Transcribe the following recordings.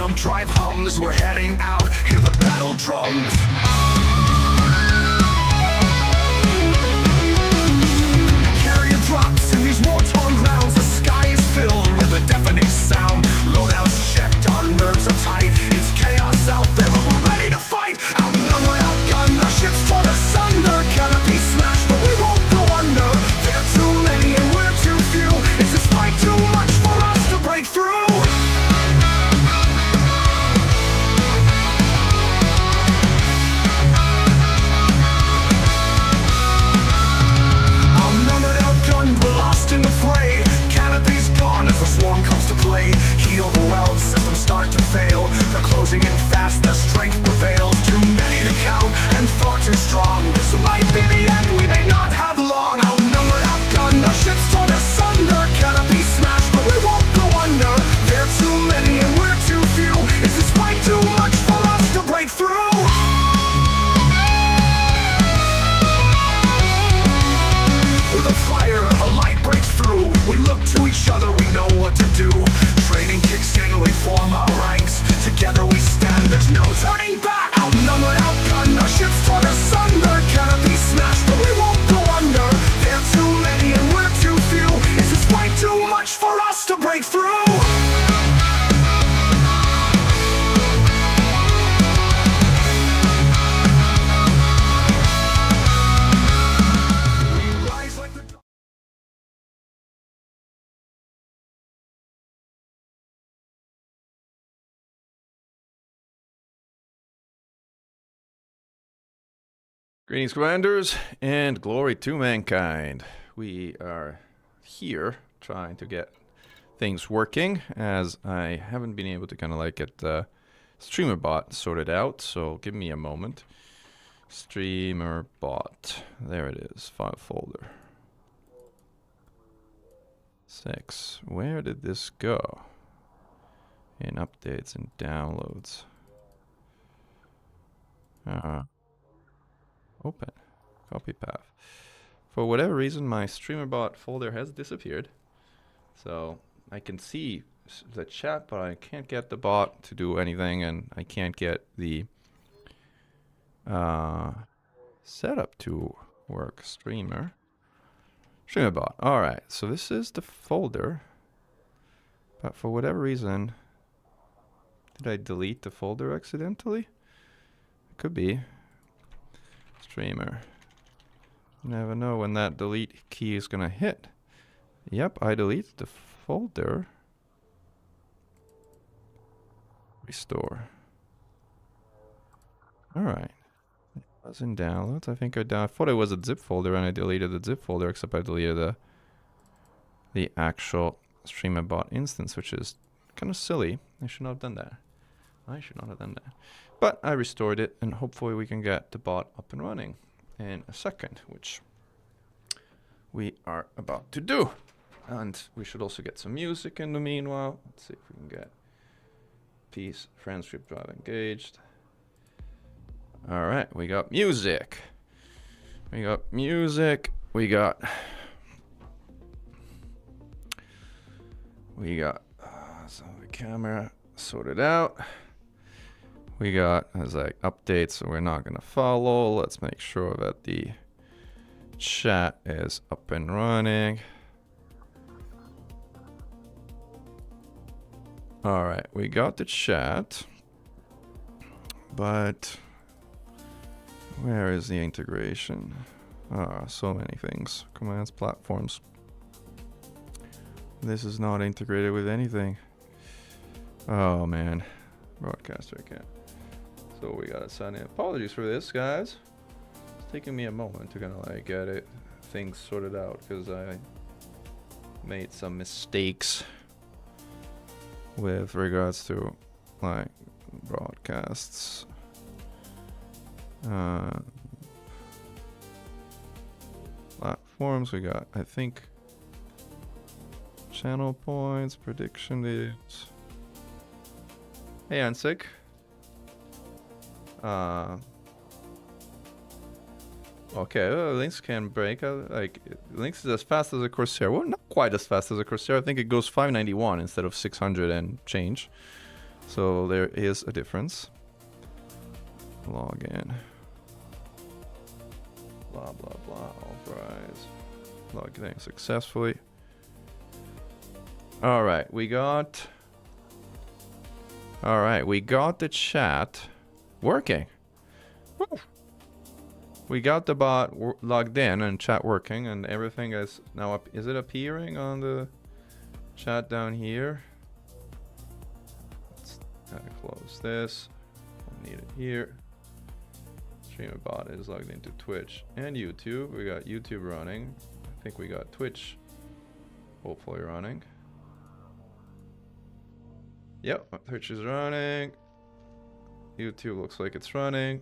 rhythm drive hums. We're heading out, hear the battle drums. Carrier drops in these war-torn grounds. The sky is filled with a deafening sound. Loadouts checked, our nerves are tight. It's chaos out there, but we're ready to fight. Outnumbered, outgunned, our ships torn asunder. Canopy smashed, but we won't go under. There are too many and we're too few. Is this fight too much for us to break through? Outnumbered, outgunned, we're lost in the fray. Canopy's gone as the swarm comes to play. Heal the wells, systems start to fail. They're closing in fast, their strength prevails. Too many to count and far too strong. This might be the end, we may not have long. Outnumbered, outgunned, our ships torn asunder. Canopy smashed, but we won't go under. There are too many and we're too few. Is this fight too much for us to break through? With a fire, a light breaks through. We look to each other, we know what to do. Training kicks in, we form our ranks. Together we stand, there's no turning back. Outnumbered, outgunned, our ships torn asunder. Canopy smashed, but we won't go under. There are too many and we're too few. Is this fight too much for us to break through? Greetings, Commanders, and glory to mankind. We are here trying to get things working, as I haven't been able to kind of like get the streamer bot sorted out, so give me a moment. Streamer bot. There it is. File folder. 6. Where did this go? In updates and downloads. Open. Copy path. For whatever reason, my streamer bot folder has disappeared. So I can see the chat, but I can't get the bot to do anything, and I can't get the setup to work. Streamer bot. Alright, so this is the folder. But for whatever reason, did I delete the folder accidentally? It could be. Streamer. Never know when that delete key is gonna hit. Yep, I deleted the folder. Restore. Alright. It was in downloads. I think I thought it was a zip folder and I deleted the zip folder, except I deleted the actual streamer bot instance, which is kind of silly. I should not have done that. I should not have done that. But I restored it, and hopefully we can get the bot up and running in a second, which we are about to do. And we should also get some music in the meanwhile. Let's see if we can get piece transcript drive engaged. All right, we got music. We got music. We got so the camera sorted out. We got as like updates, so we're not gonna follow. Let's make sure that the chat is up and running. All right, we got the chat, but where is the integration? So many things. Commands, platforms. This is not integrated with anything. Oh man, broadcaster account. So we gotta sign in. Apologies for this, guys. It's taking me a moment to kind of like get things sorted out, because I made some mistakes with regards to like broadcasts. Platforms, we got, I think, channel points, prediction dates. Hey, Ansik. Okay, Lynx can break. Like, Lynx is as fast as a Corsair. Well, not quite as fast as a Corsair. I think it goes 591 instead of 600 and change. So there is a difference. Log in. Blah, blah, blah. Authorize. Log in successfully. All right, we got... All right, we got the chat working. Woo. We got the bot logged in and chat working, and everything is now up. Is it appearing on the chat down here? Let's close this. Don't need it here. Streamer bot is logged into Twitch and YouTube. We got YouTube running. I think we got Twitch hopefully running. Yep, Twitch is running. YouTube looks like it's running.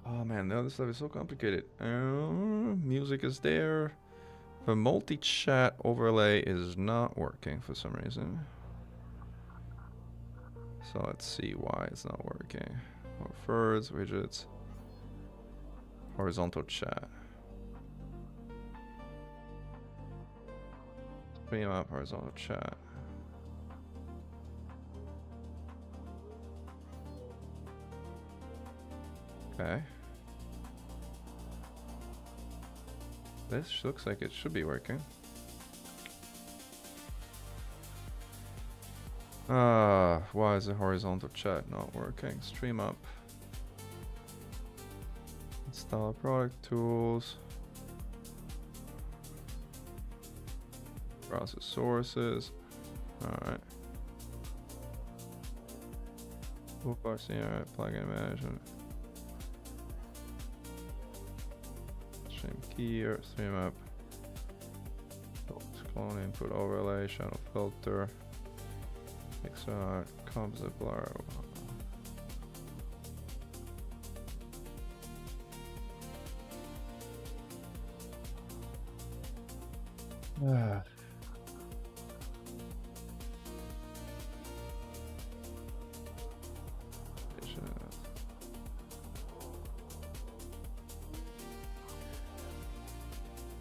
Oh man, no, this stuff is so complicated. Music is there. The multi-chat overlay is not working for some reason. So let's see why it's not working. Prefers, widgets, horizontal chat. Bring up horizontal chat. Okay. This looks like it should be working. Why is the horizontal chat not working? Stream up. Install product tools. Browser sources. Alright. Farseer, plugin management. Stream key or stream up. Clone input overlay, shadow filter. XR, composite blur.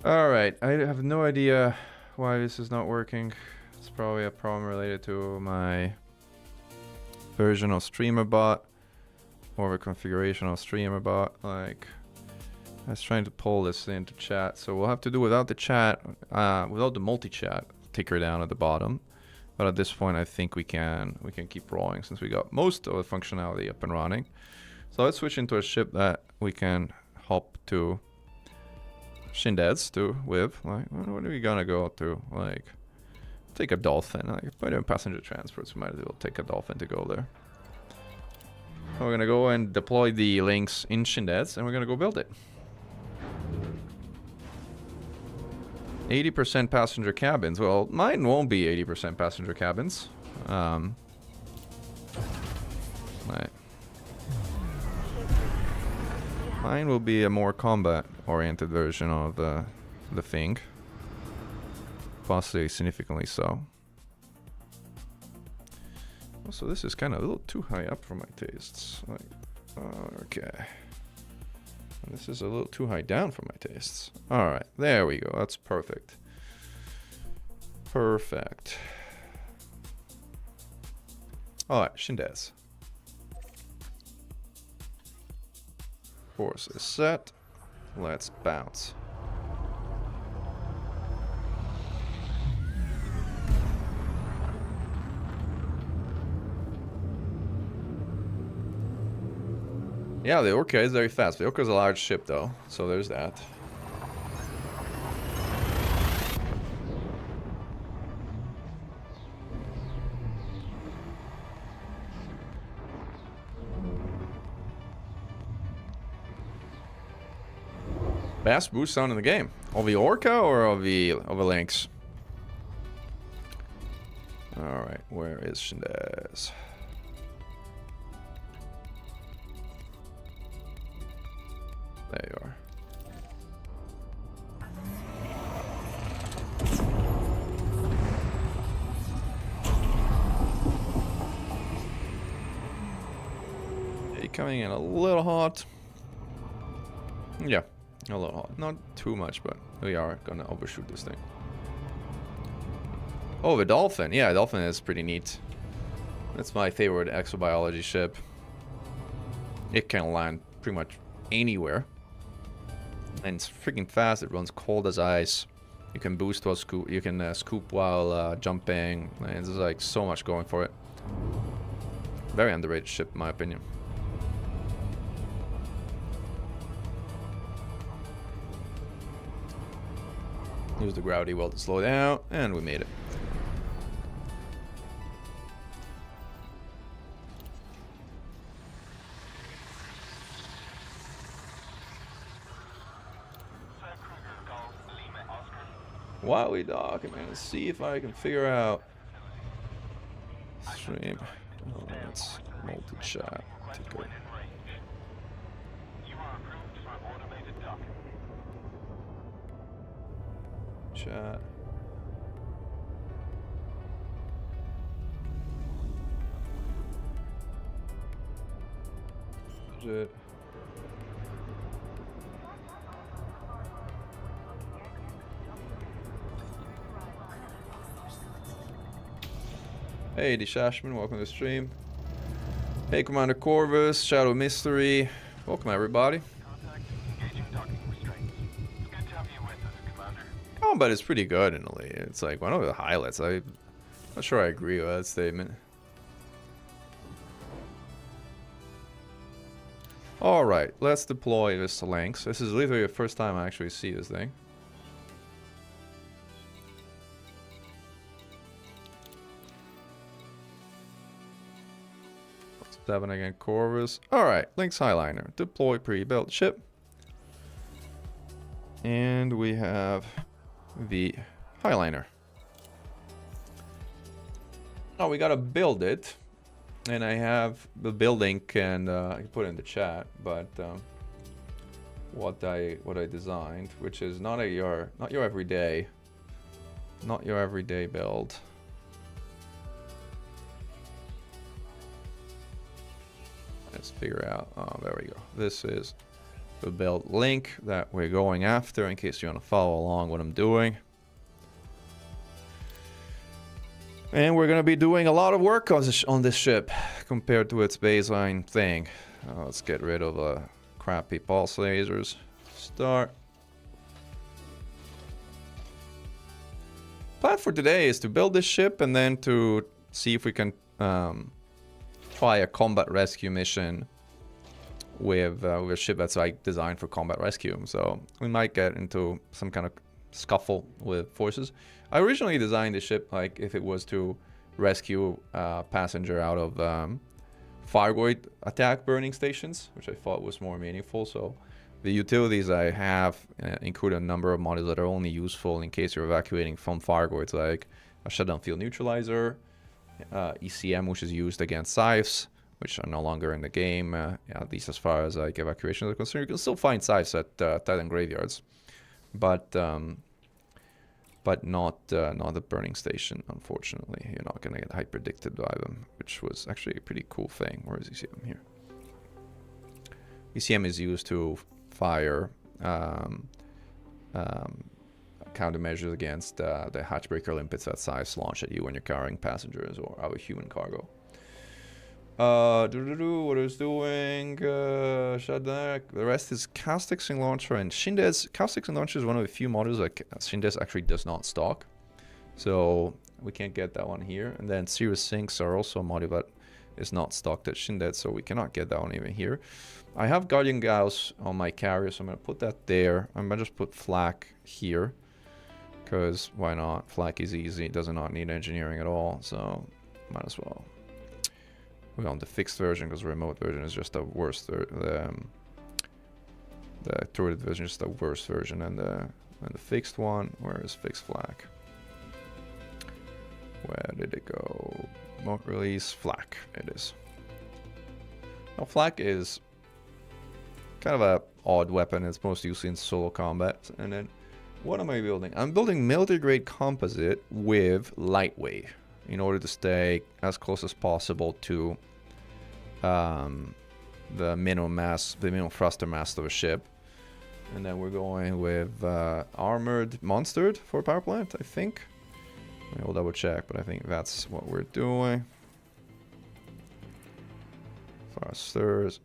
Alright, I have no idea why this is not working. It's probably a problem related to my version of StreamerBot or the configuration of StreamerBot. Like, I was trying to pull this into chat, so we'll have to do without the chat, without the multi-chat ticker down at the bottom. But at this point, I think we can keep rolling since we got most of the functionality up and running. So let's switch into a ship that we can hop to Shindeads to with. Like, what are we gonna go to? Like, take a dolphin. Like, if we're doing passenger transports, we might as well take a dolphin to go there. So we're gonna go and deploy the Lynx in Shindeads, and we're gonna go build it. 80% passenger cabins. Well, mine won't be 80% passenger cabins. Right. Mine will be a more combat-oriented version of the thing. Possibly significantly so. Also, this is kind of a little too high up for my tastes. Like, okay. And this is a little too high down for my tastes. Alright, there we go. That's perfect. Perfect. Alright, Shindeads. Course is set. Let's bounce. Yeah, the Orca is very fast. The Orca is a large ship though, so there's that. Best boost sound in the game. Of the Orca or of the Lynx? Alright, where is Shindeads? There you are. Are you coming in a little hot? Yeah. A little hot. Not too much, but we are gonna overshoot this thing. Oh, the dolphin. Yeah, dolphin is pretty neat. That's my favorite exobiology ship. It can land pretty much anywhere. And it's freaking fast. It runs cold as ice. You can boost while scoop. You can scoop while jumping. And there's like so much going for it. Very underrated ship, in my opinion. Use the gravity well to slow down, and we made it. While we dock, I'm gonna see if I can figure out stream. Oh, that's multi-chat. Ticker. Chat. Is it? Hey, Dishashman, welcome to the stream. Hey, Commander Corvus, Shadow Mystery. Welcome, everybody. Oh, but it's pretty good in the league. It's like one of the highlights. I'm not sure I agree with that statement. Alright, let's deploy this to Lynx. This is literally the first time I actually see this thing. 7 again, Corvus. Alright, Lynx Highliner. Deploy pre-built ship. And we have the Highliner. Now we gotta build it. And I have the building, and I can put it in the chat, but what I designed, which is not your everyday build. Let's figure out. Oh, there we go. This is the build link that we're going after, in case you want to follow along what I'm doing. And we're going to be doing a lot of work on this ship compared to its baseline thing. Let's get rid of crappy pulse lasers. Start. Plan for today is to build this ship and then to see if we can try a combat rescue mission with a ship that's like designed for combat rescue. So we might get into some kind of scuffle with forces. I originally designed the ship like if it was to rescue a passenger out of Fargoid attack burning stations, which I thought was more meaningful. So the utilities I have include a number of modules that are only useful in case you're evacuating from Fargoids, like a shutdown field neutralizer, ECM, which is used against scythes, which are no longer in the game, at least as far as like evacuations are concerned. You can still find scythes at Titan graveyards, but not the burning station, unfortunately. You're not going to get hyper-addicted by them, which was actually a pretty cool thing. Where is ECM here? ECM is used to fire countermeasures against the hatchbreaker limpets that size launch at you when you're carrying passengers or other human cargo. What is doing? Shadak. The rest is Castixing Launcher and Shindes. Castixing Launcher is one of the few models that Shindes actually does not stock. So we can't get that one here. And then Cirrus Sinks are also a model that is not stocked at Shindes, so we cannot get that one even here. I have Guardian Gauss on my carrier, so I'm going to put that there. I'm going to just put Flak here. Because why not? Flak is easy. It does not need engineering at all, so might as well. We're on the fixed version because the remote version is just the worst. The turret version is the worst version, and the fixed one. Where is fixed Flak? Where did it go? Remote release Flak. It is. Now Flak is kind of a odd weapon. It's most used in solo combat. And then what am I building? I'm building military grade composite with lightweight in order to stay as close as possible to the minimum mass, the minimum thruster mass of a ship. And then we're going with armored monstered for power plant, I think. We'll double check, but I think that's what we're doing. Farseers.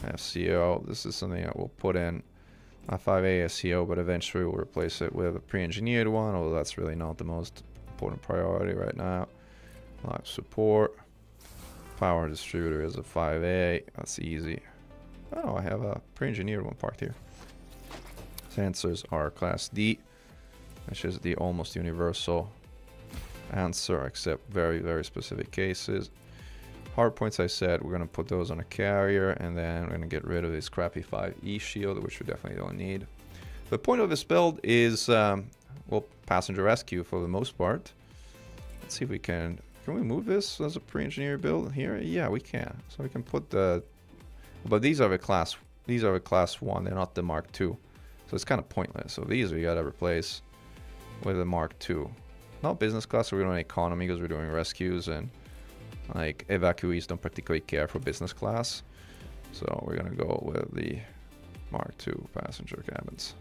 SEO. This is something that we'll put in a 5A SEO, but eventually we'll replace it with a pre-engineered one, although that's really not the most important priority right now. Live support. Power distributor is a 5A. That's easy. Oh, I have a pre-engineered one parked here. Sensors are class D, which is the almost universal answer, except very, very specific cases. Hardpoints, I said, we're going to put those on a carrier, and then we're going to get rid of this crappy 5E shield, which we definitely don't need. The point of this build is, well, passenger rescue for the most part. Let's see if we can we move this as a pre-engineered build here? Yeah, we can. So we can put the, but these are the class 1, they're not the Mark II. So it's kind of pointless. So these we got to replace with a Mark II. Not business class, so we're doing economy because we're doing rescues, and like evacuees don't particularly care for business class. So we're gonna go with the Mark II passenger cabins.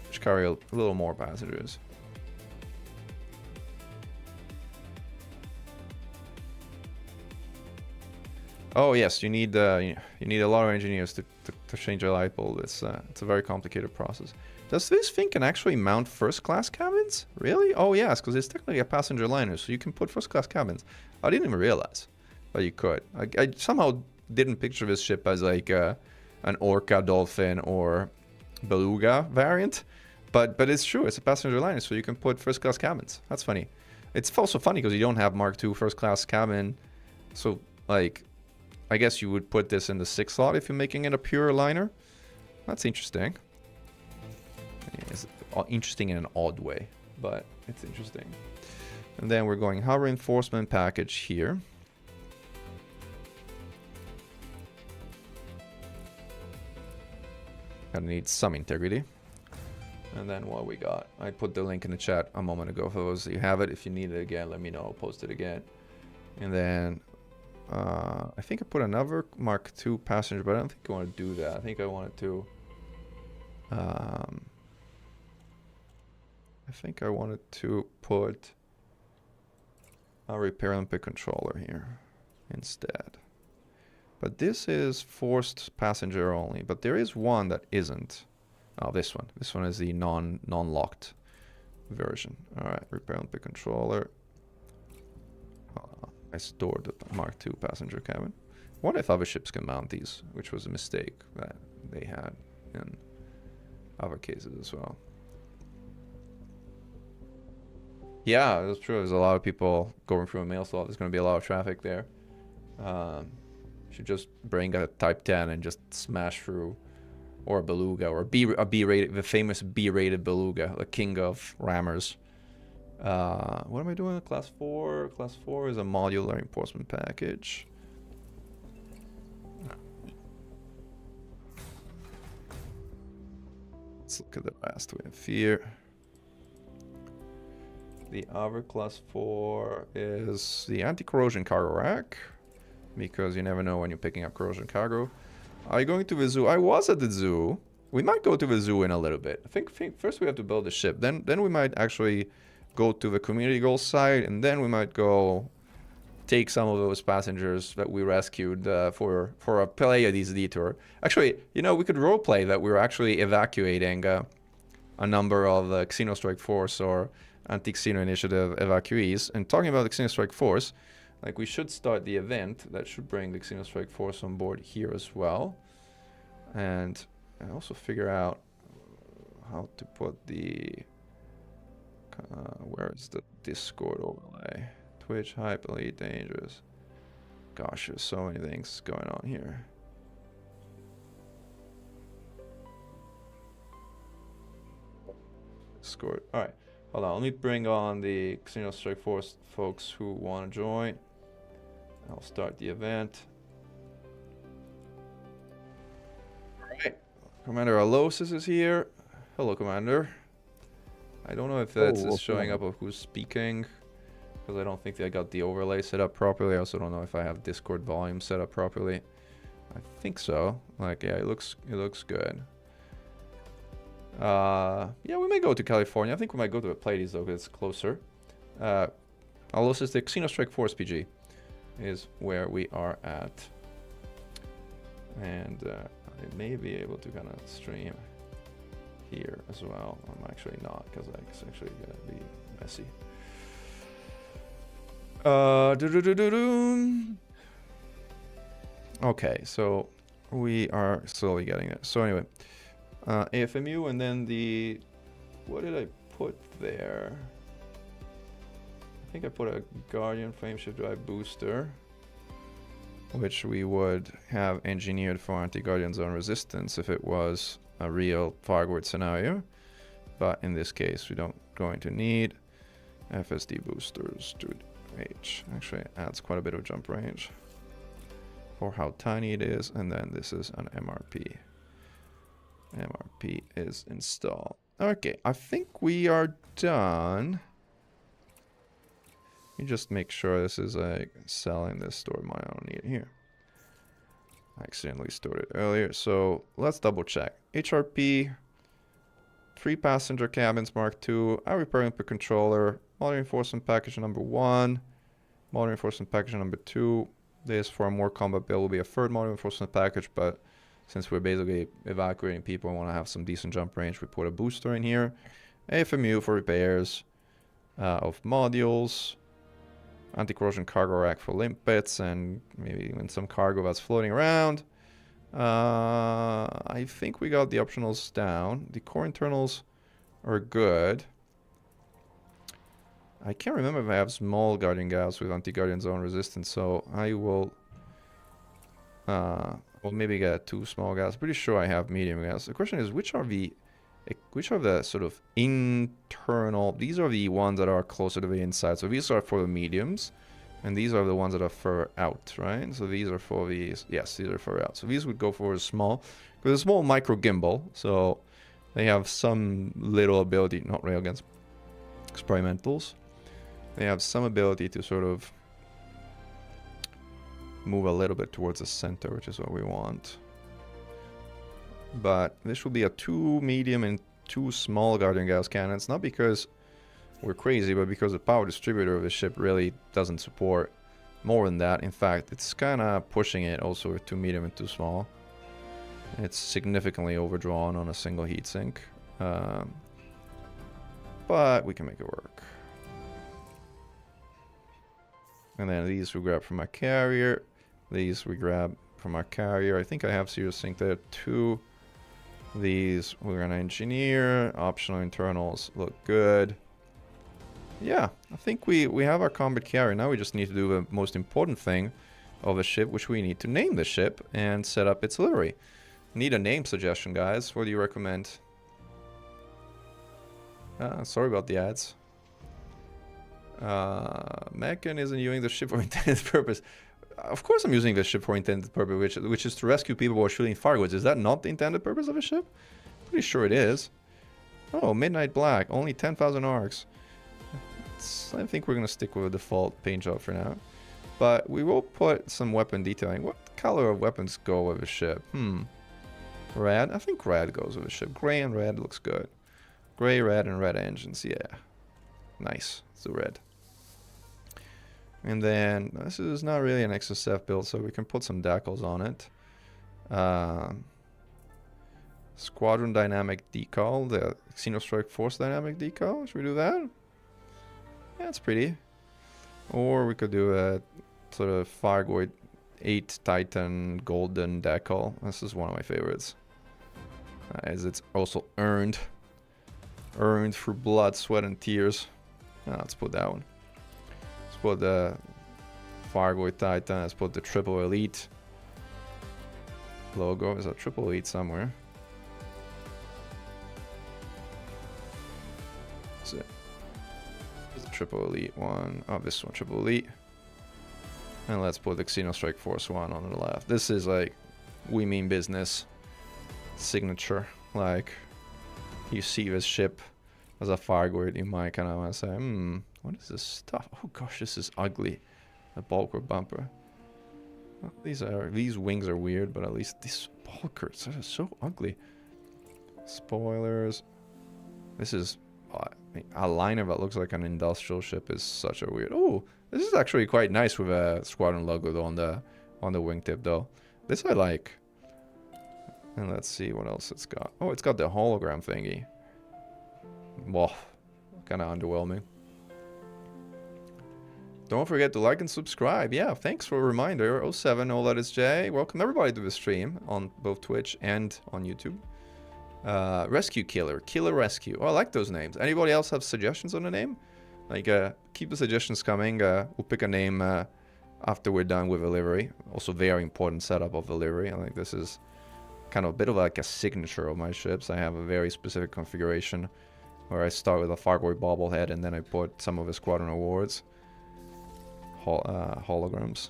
Which carry a little more passengers. Oh yes, you need a lot of engineers to change a light bulb. It's a very complicated process. Does this thing can actually mount first class cabins? Really? Oh yes, because it's technically a passenger liner, so you can put first class cabins. I didn't even realize, but you could. I somehow didn't picture this ship as like an Orca, Dolphin, or Beluga variant, but it's true. It's a passenger liner, so you can put first class cabins. That's funny. It's also funny because you don't have Mark II first class cabin, so like, I guess you would put this in the 6th slot if you're making it a pure liner. That's interesting. It's interesting in an odd way, but it's interesting. And then we're going hull reinforcement package here. Gonna need some integrity. And then what we got, I put the link in the chat a moment ago for those that you have it. If you need it again, let me know, I'll post it again. And then I think I put another Mark II passenger, but I don't think I want to do that. I think I wanted to put a repair Olympic controller here instead. But this is forced passenger only, but there is one that isn't. Oh, this one. This one is the non-locked version. All right, repair Olympic controller. I stored the Mark II passenger cabin. What if other ships can mount these, which was a mistake that they had in other cases as well. Yeah, that's true. There's a lot of people going through a mail slot. There's going to be a lot of traffic there. Should just bring a Type 10 and just smash through, or a Beluga, or a B-rated, the famous B-rated Beluga, the king of rammers. What am I doing? Class 4. Class 4 is a modular reinforcement package. Let's look at the last we have here. The other class 4 is the anti-corrosion cargo rack, because you never know when you're picking up corrosion cargo. Are you going to the zoo? I was at the zoo. We might go to the zoo in a little bit. I think first we have to build the ship. Then we might actually go to the community goals site, and then we might go take some of those passengers that we rescued for a Pleiades detour. Actually, you know, we could roleplay that we were actually evacuating a number of Xeno Strike Force or Anti-Xeno Initiative evacuees. And talking about the Xeno Strike Force, like, we should start the event that should bring the Xeno Strike Force on board here as well. And also figure out how to put the where is the Discord overlay? Twitch, Hype, Elite, Dangerous. Gosh, there's so many things going on here. Discord. Alright, hold on. Let me bring on the Xeno Strike Force folks who want to join. I'll start the event. Alright. Commander Alosis is here. Hello, Commander. I don't know if that's showing up of who's speaking, because I don't think I got the overlay set up properly. I also don't know if I have Discord volume set up properly. I think so. Like, yeah, it looks good. Yeah, we may go to California. I think we might go to the Pleiades though, because it's closer. Allosystic Xenostrike Force PG is where we are at. And I may be able to kind of stream here as well. I'm actually not, because it's actually gonna be messy. Okay, so we are slowly getting it. So anyway, AFMU, and then the, what did I put there? I think I put a Guardian Flameshift Drive booster, which we would have engineered for anti-Guardian Zone resistance if it was a real Fargoid scenario. But in this case, we don't going to need FSD boosters to H. Actually, it adds quite a bit of jump range for how tiny it is. And then this is an MRP. MRP is installed. Okay, I think we are done. You just make sure this is like selling this store. I don't need it here. I accidentally stored it earlier. So let's double check. HRP, 3 passenger cabins Mark II, a repairing per controller, modern reinforcement package number 1, modern reinforcement package number 2. This for a more combat build will be a third modern reinforcement package, but since we're basically evacuating people and want to have some decent jump range, we put a booster in here. AFMU for repairs of modules. Anti-corrosion cargo rack for limp bits and maybe even some cargo that's floating around. I think we got the optionals down. The core internals are good. I can't remember if I have small Guardian gas with anti-Guardian Zone resistance, so I will well, maybe get 2 small gas. Pretty sure I have medium gas. The question is, which are the sort of internal, these are the ones that are closer to the inside. So these are for the mediums, and these are the ones that are further out, right? So these are for these, yes, these are further out. So these would go for a small, because a small micro gimbal, so they have some little ability, not railguns, experimentals. They have some ability to sort of move a little bit towards the center, which is what we want. But this will be a 2 medium and 2 small Guardian gas cannons, not because we're crazy, but because the power distributor of the ship really doesn't support more than that. In fact, it's kind of pushing it also with 2 medium and 2 small. It's significantly overdrawn on a single heatsink. But we can make it work. And then these we grab from our carrier. These we grab from our carrier. I think I have serious sync there too. These we're gonna engineer. Optional internals look good. Yeah, I think we have our combat carrier. Now we just need to do the most important thing of the ship, which we need to name the ship and set up its livery. Need a name suggestion, guys. What do you recommend? Sorry about the ads. Meccan isn't using the ship for intended purpose. Of course I'm using this ship for intended purpose, which is to rescue people who are shooting Fargoids. Is that not the intended purpose of a ship? Pretty sure it is. Oh, Midnight Black. Only 10,000 arcs. I think we're going to stick with a default paint job for now. But we will put some weapon detailing. What color of weapons go with a ship? Red? I think red goes with a ship. Gray and red looks good. Gray, red, and red engines. Yeah. Nice. It's the red. And then this is not really an XSF build, so we can put some decals on it. Squadron dynamic decal, the Xenostrike Force dynamic decal. Should we do that? Yeah, it's pretty. Or we could do a sort of Fargoid 8 Titan golden decal. This is one of my favorites. As it's also earned through blood, sweat, and tears. Let's put that one. Put the Fargoid Titan, let's put the Triple Elite logo. There's a Triple Elite somewhere. That's it. There's the Triple Elite one. Oh, this one, Triple Elite. And let's put the Xenostrike Force one on the left. This is like, we mean business signature. Like, you see this ship as a Fargoid, you might kind of want to say, what is this stuff? Oh gosh, this is ugly. A bulker bumper. Well, these wings are weird, but at least these bulkers are so ugly. Spoilers. This is A liner that looks like an industrial ship is such a weird. Oh, this is actually quite nice with a squadron logo though, on the wingtip though. This I like. And let's see what else it's got. Oh, it's got the hologram thingy. Whoa, kind of underwhelming. Don't forget to like and subscribe. Yeah, thanks for a reminder. 07, all that is J. Welcome everybody to the stream on both Twitch and on YouTube. Rescue Killer, Killer Rescue. Oh, I like those names. Anybody else have suggestions on the name? Like, keep the suggestions coming. We'll pick a name after we're done with the livery. Also, very important setup of the livery. I think this is kind of a bit of like a signature of my ships. I have a very specific configuration where I start with a Fargoy bobblehead and then I put some of the squadron awards, holograms,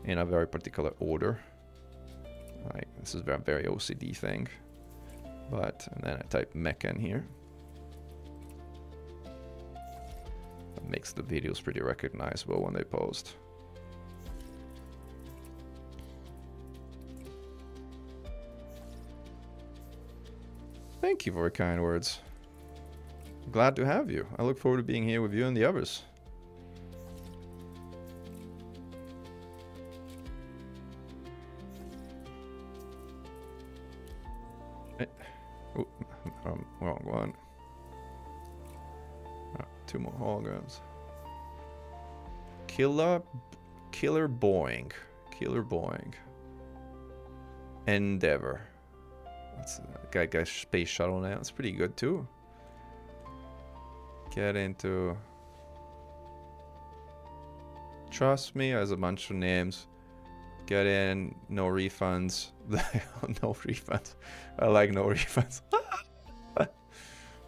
in a very particular order. Like, this is a very OCD thing. But, and then I type mecha in here. That makes the videos pretty recognizable when they post. Thank you for your kind words. Glad to have you. I look forward to being here with you and the others. Oh, wrong one. Oh, 2 more holograms. Killer Boeing. Killer Boeing. Endeavor. That's got space shuttle now. It's pretty good too. Get into. Trust me, there's a bunch of names. Get in, no refunds. No refunds. I like no refunds.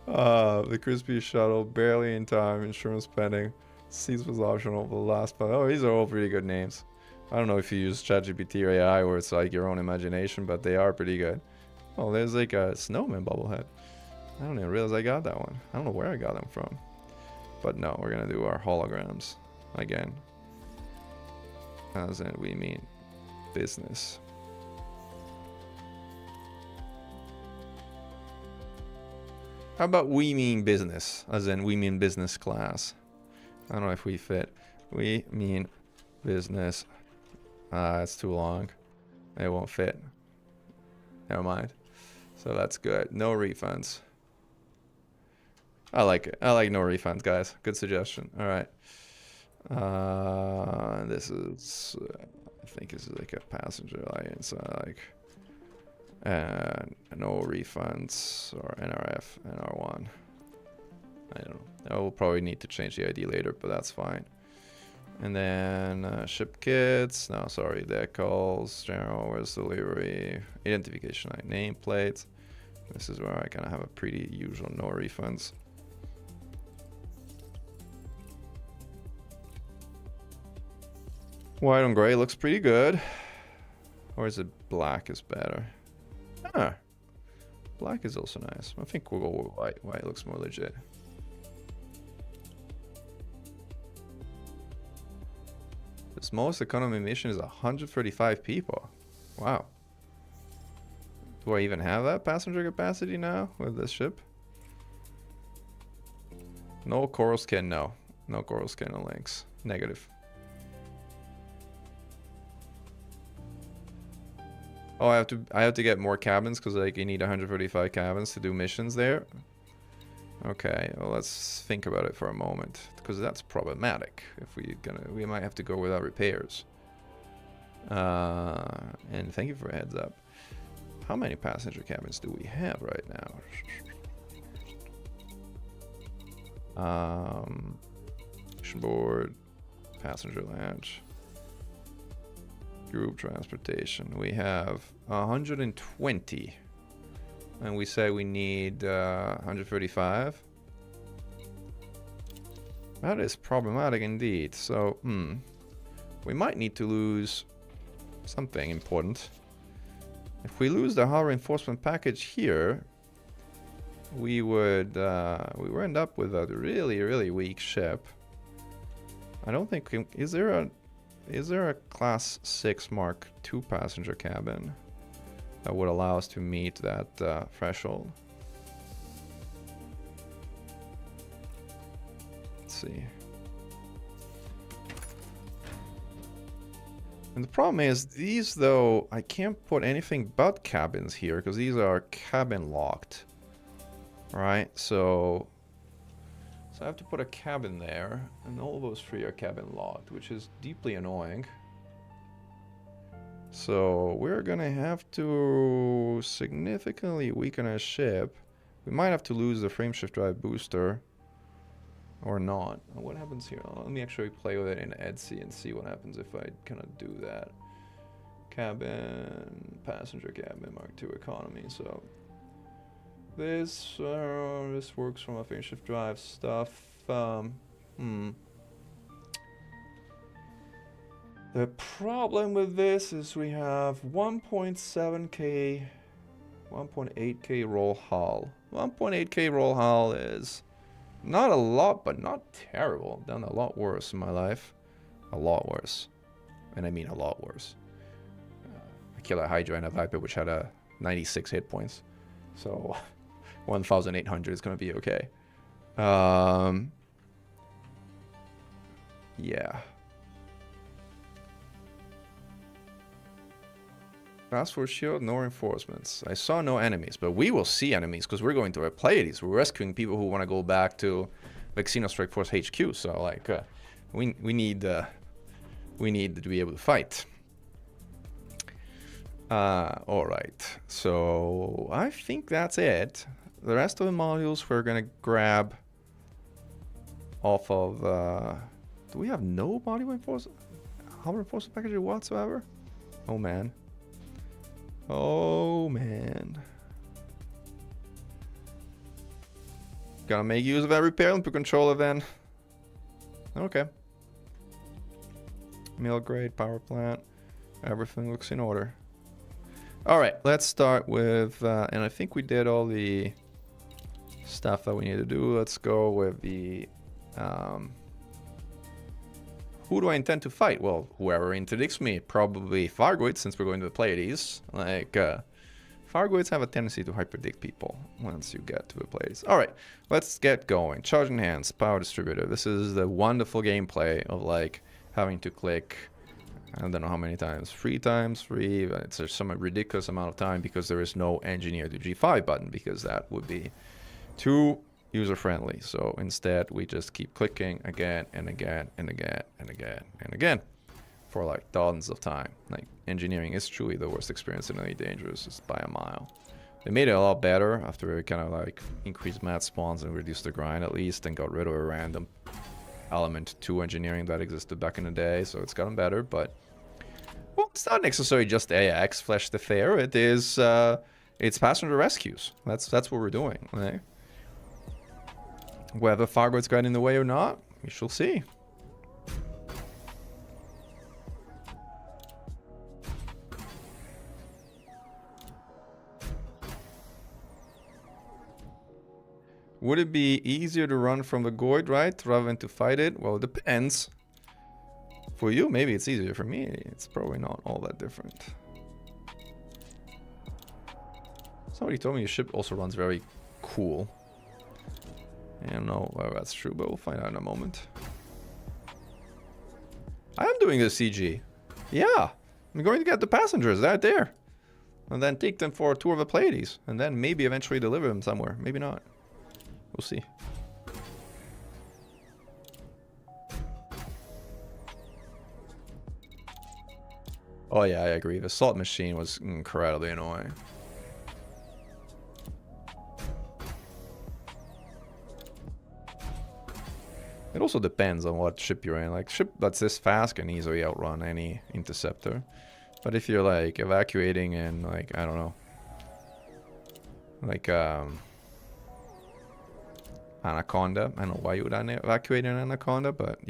The crispy shuttle, barely in time, insurance pending. Seats was optional for the last part. Oh, these are all pretty good names. I don't know if you use ChatGPT or AI or it's like your own imagination, but they are pretty good. Oh, there's like a snowman bobblehead. I don't even realize I got that one. I don't know where I got them from. But no, we're gonna do our holograms again. As in, we mean business. How about we mean business? As in, we mean business class. I don't know if we fit. We mean business. It's too long. It won't fit. Never mind. So that's good. No refunds. I like it. I like no refunds, guys. Good suggestion. All right. This is, I think this is like a passenger alliance. No refunds or NRF, NR1. I don't know. I will probably need to change the ID later, but that's fine. And then ship kits. No, sorry, decals. General, where's delivery? Identification line, nameplates. This is where I kind of have a pretty usual no refunds. White on gray looks pretty good. Or is it black is better? Ah, black is also nice. I think we'll go with white. White looks more legit. The smallest economy mission is 135 people. Wow. Do I even have that passenger capacity now with this ship? No coral skin, no. No coral skin on Lynx. Negative. Oh, I have to get more cabins because like you need 135 cabins to do missions there. Okay, well let's think about it for a moment because that's problematic. If we might have to go without repairs. And thank you for a heads up. How many passenger cabins do we have right now? Board, passenger lounge, group transportation. We have 120, and we say we need 135. That is problematic indeed. So, we might need to lose something important. If we lose the hull reinforcement package here, we would end up with a really weak ship. I don't think is there a class 6 Mark II passenger cabin that would allow us to meet that threshold? see. And the problem is, these though, I can't put anything but cabins here because these are cabin locked. Right? So I have to put a cabin there, and all those three are cabin locked, which is deeply annoying. So we're gonna have to significantly weaken our ship. We might have to lose the frameshift drive booster. Or not. What happens here? Let me actually play with it in Etsy and see what happens if I kind of do that. Cabin, passenger cabin, Mark II economy. So this works from a frameshift drive stuff. The problem with this is we have 1.7k, 1.8k roll hull. 1.8k roll hull is not a lot, but not terrible. Done a lot worse in my life. A lot worse. And I mean a lot worse. I killed a Hydra and a Viper which had a 96 hit points. So 1,800 is going to be okay. Yeah. Fast for shield, no reinforcements. I saw no enemies, but we will see enemies because we're going to a Pleiades. We're rescuing people who want to go back to the Xeno Strike Force HQ. So like, we need to be able to fight. All right. So I think that's it. The rest of the modules we're gonna grab off of. Do we have no body reinforcement? How reinforcement package whatsoever? Oh man. Oh man. Gotta make use of that repair and controller then. Okay. Mill grade power plant. Everything looks in order. Alright, let's start with, and I think we did all the stuff that we need to do. Let's go with the, who do I intend to fight? Well, whoever interdicts me. Probably Fargoids, since we're going to the Pleiades. Like, Fargoids have a tendency to hyperdict people once you get to the Pleiades. Alright, let's get going. Charge Enhance, Power Distributor. This is the wonderful gameplay of, like, having to click, I don't know how many times, 3 times, 3, it's some ridiculous amount of time because there is no Engineer to G5 button, because that would be too user-friendly. So instead we just keep clicking again and again and again and again and again for like dozens of time. Like, engineering is truly the worst experience in Elite Dangerous, just by a mile. They made it a lot better after it kind of like increased mat spawns and reduced the grind at least, and got rid of a random element to engineering that existed back in the day. So it's gotten better, but well, it's not necessarily just AX Flesh the Fair. It is it's passenger rescues. That's what we're doing. Right? Whether Fargoids got in the way or not, we shall see. Would it be easier to run from the Goid, right, rather than to fight it? Well, it depends. For you, maybe it's easier. For me, it's probably not all that different. Somebody told me your ship also runs very cool. I don't know whether that's true, but we'll find out in a moment. I am doing a CG. Yeah, I'm going to get the passengers right there. And then take them for a tour of the Pleiades. And then maybe eventually deliver them somewhere. Maybe not. We'll see. Oh yeah, I agree. The slot machine was incredibly annoying. It also depends on what ship you're in. Like, ship that's this fast can easily outrun any interceptor. But if you're like evacuating in, like, I don't know, like Anaconda. I don't know why you would evacuate an Anaconda, but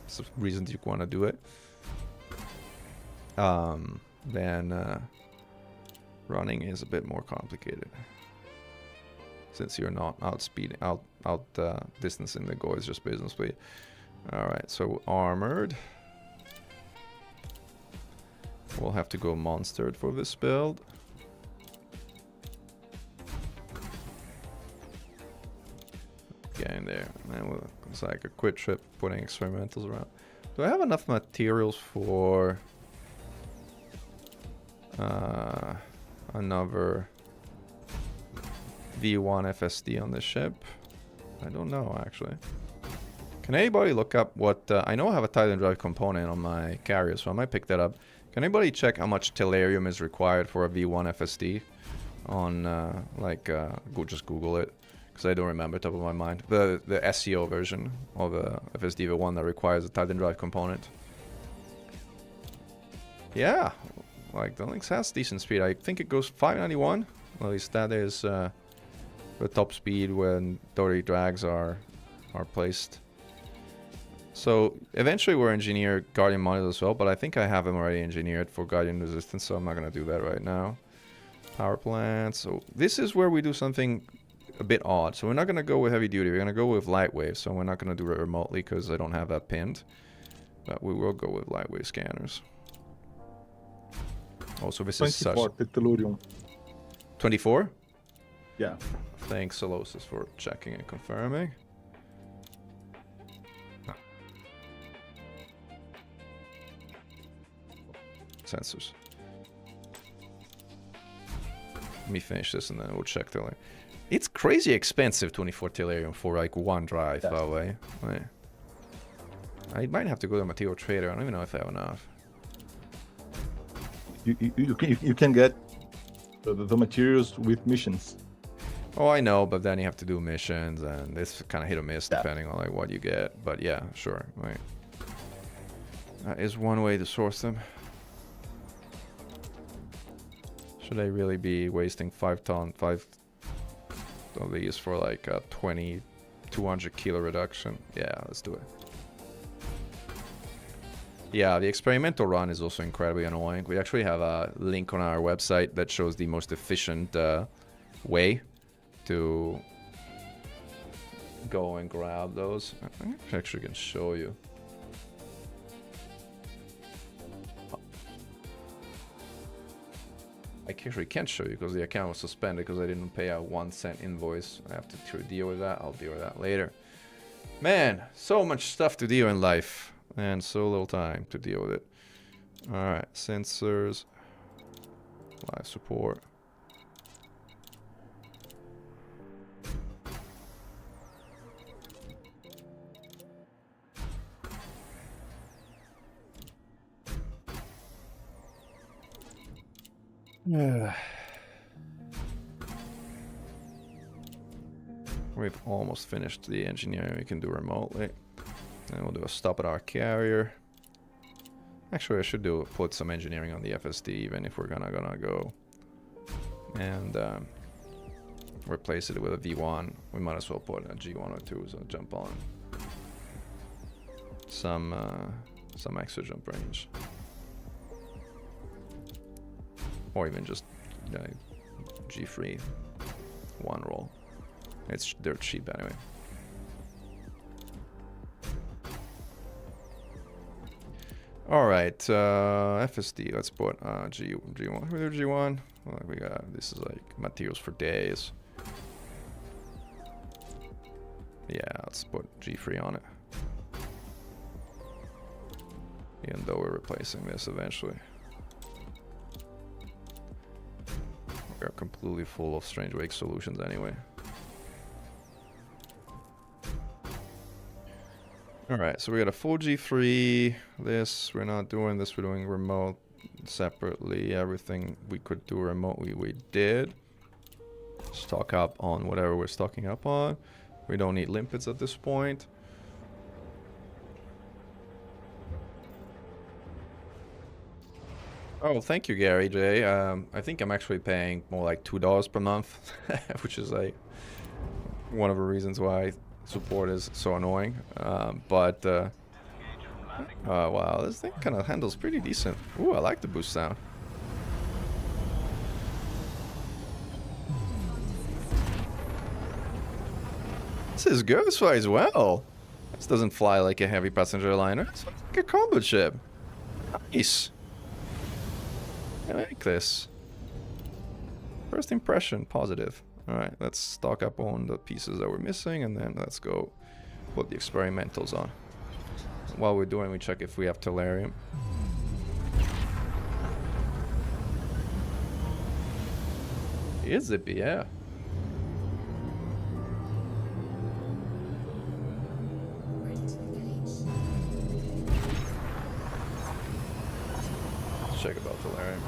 it's a reason you want to do it. Then running is a bit more complicated, since you're not distancing the Goids, just business speed. Alright, so armored. We'll have to go monstered for this build. getting there. And it's like a quick trip putting experimentals around. Do I have enough materials for another V1 FSD on this ship? I don't know, actually. Can anybody look up what... I know I have a Titan drive component on my carrier, so I might pick that up. Can anybody check how much tellurium is required for a V1 FSD? On, just Google it. Because I don't remember top of my mind. The SEO version of a FSD, the one that requires a Titan drive component. Yeah, like the Lynx has decent speed. I think it goes 591. At least that is the top speed when 30 drags are placed. So eventually we'll engineer Guardian modules as well, but I think I have them already engineered for Guardian resistance, so I'm not gonna do that right now. Power plant. So this is where we do something a bit odd. So we're not gonna go with heavy duty. We're gonna go with light wave. So we're not gonna do it remotely because I don't have that pinned. But we will go with light wave scanners. Also, this is such... 24 tellurium. 24? Yeah. Thanks, Solosis, for checking and confirming. Sensors. Let me finish this and then we'll check tellurium. It's crazy expensive, 24 tellurium for like one drive, by the way. Right. I might have to go to a material trader. I don't even know if I have enough. You can get the materials with missions. Oh, I know, but then you have to do missions, and it's kind of hit or miss depending on like what you get. But yeah, sure, right. That is one way to source them. Should I really be wasting 5 of these for like a 200 kilo reduction? Yeah, let's do it. Yeah, the experimental run is also incredibly annoying. We actually have a link on our website that shows the most efficient way to go and grab those. I actually can show you. I actually can't show you because the account was suspended because I didn't pay a 1 cent invoice. I have to deal with that. I'll deal with that later. Man, so much stuff to deal in life and so little time to deal with it. Alright, sensors, live support. Yeah. We've almost finished the engineering we can do remotely. And we'll do a stop at our carrier. Actually, I should put some engineering on the FSD even if we're gonna go and replace it with a V1. We might as well put a G102, so jump on some extra jump range. Or even just G3 one roll. They're cheap anyway. All right, FSD. Let's put G1. We do G1. Well, we got this is like materials for days. Yeah, let's put G3 on it. Even though we're replacing this eventually. We're completely full of strange wake solutions anyway. Alright, so we got a full G3. This, we're not doing this, we're doing remote separately. Everything we could do remotely, we did. Stock up on whatever we're stocking up on. We don't need limpets at this point. Oh, thank you, Gary J. I think I'm actually paying more like $2 per month, which is like one of the reasons why support is so annoying. Wow, this thing kind of handles pretty decent. Ooh, I like the boost sound. This is good. This flies well. This doesn't fly like a heavy passenger liner. It's like a combat ship. Nice. I like this. First impression, positive. Alright, let's stock up on the pieces that we're missing, and then let's go put the experimentals on. While we're doing, we check if we have tellurium. Is it? Yeah. Let's check about tellurium.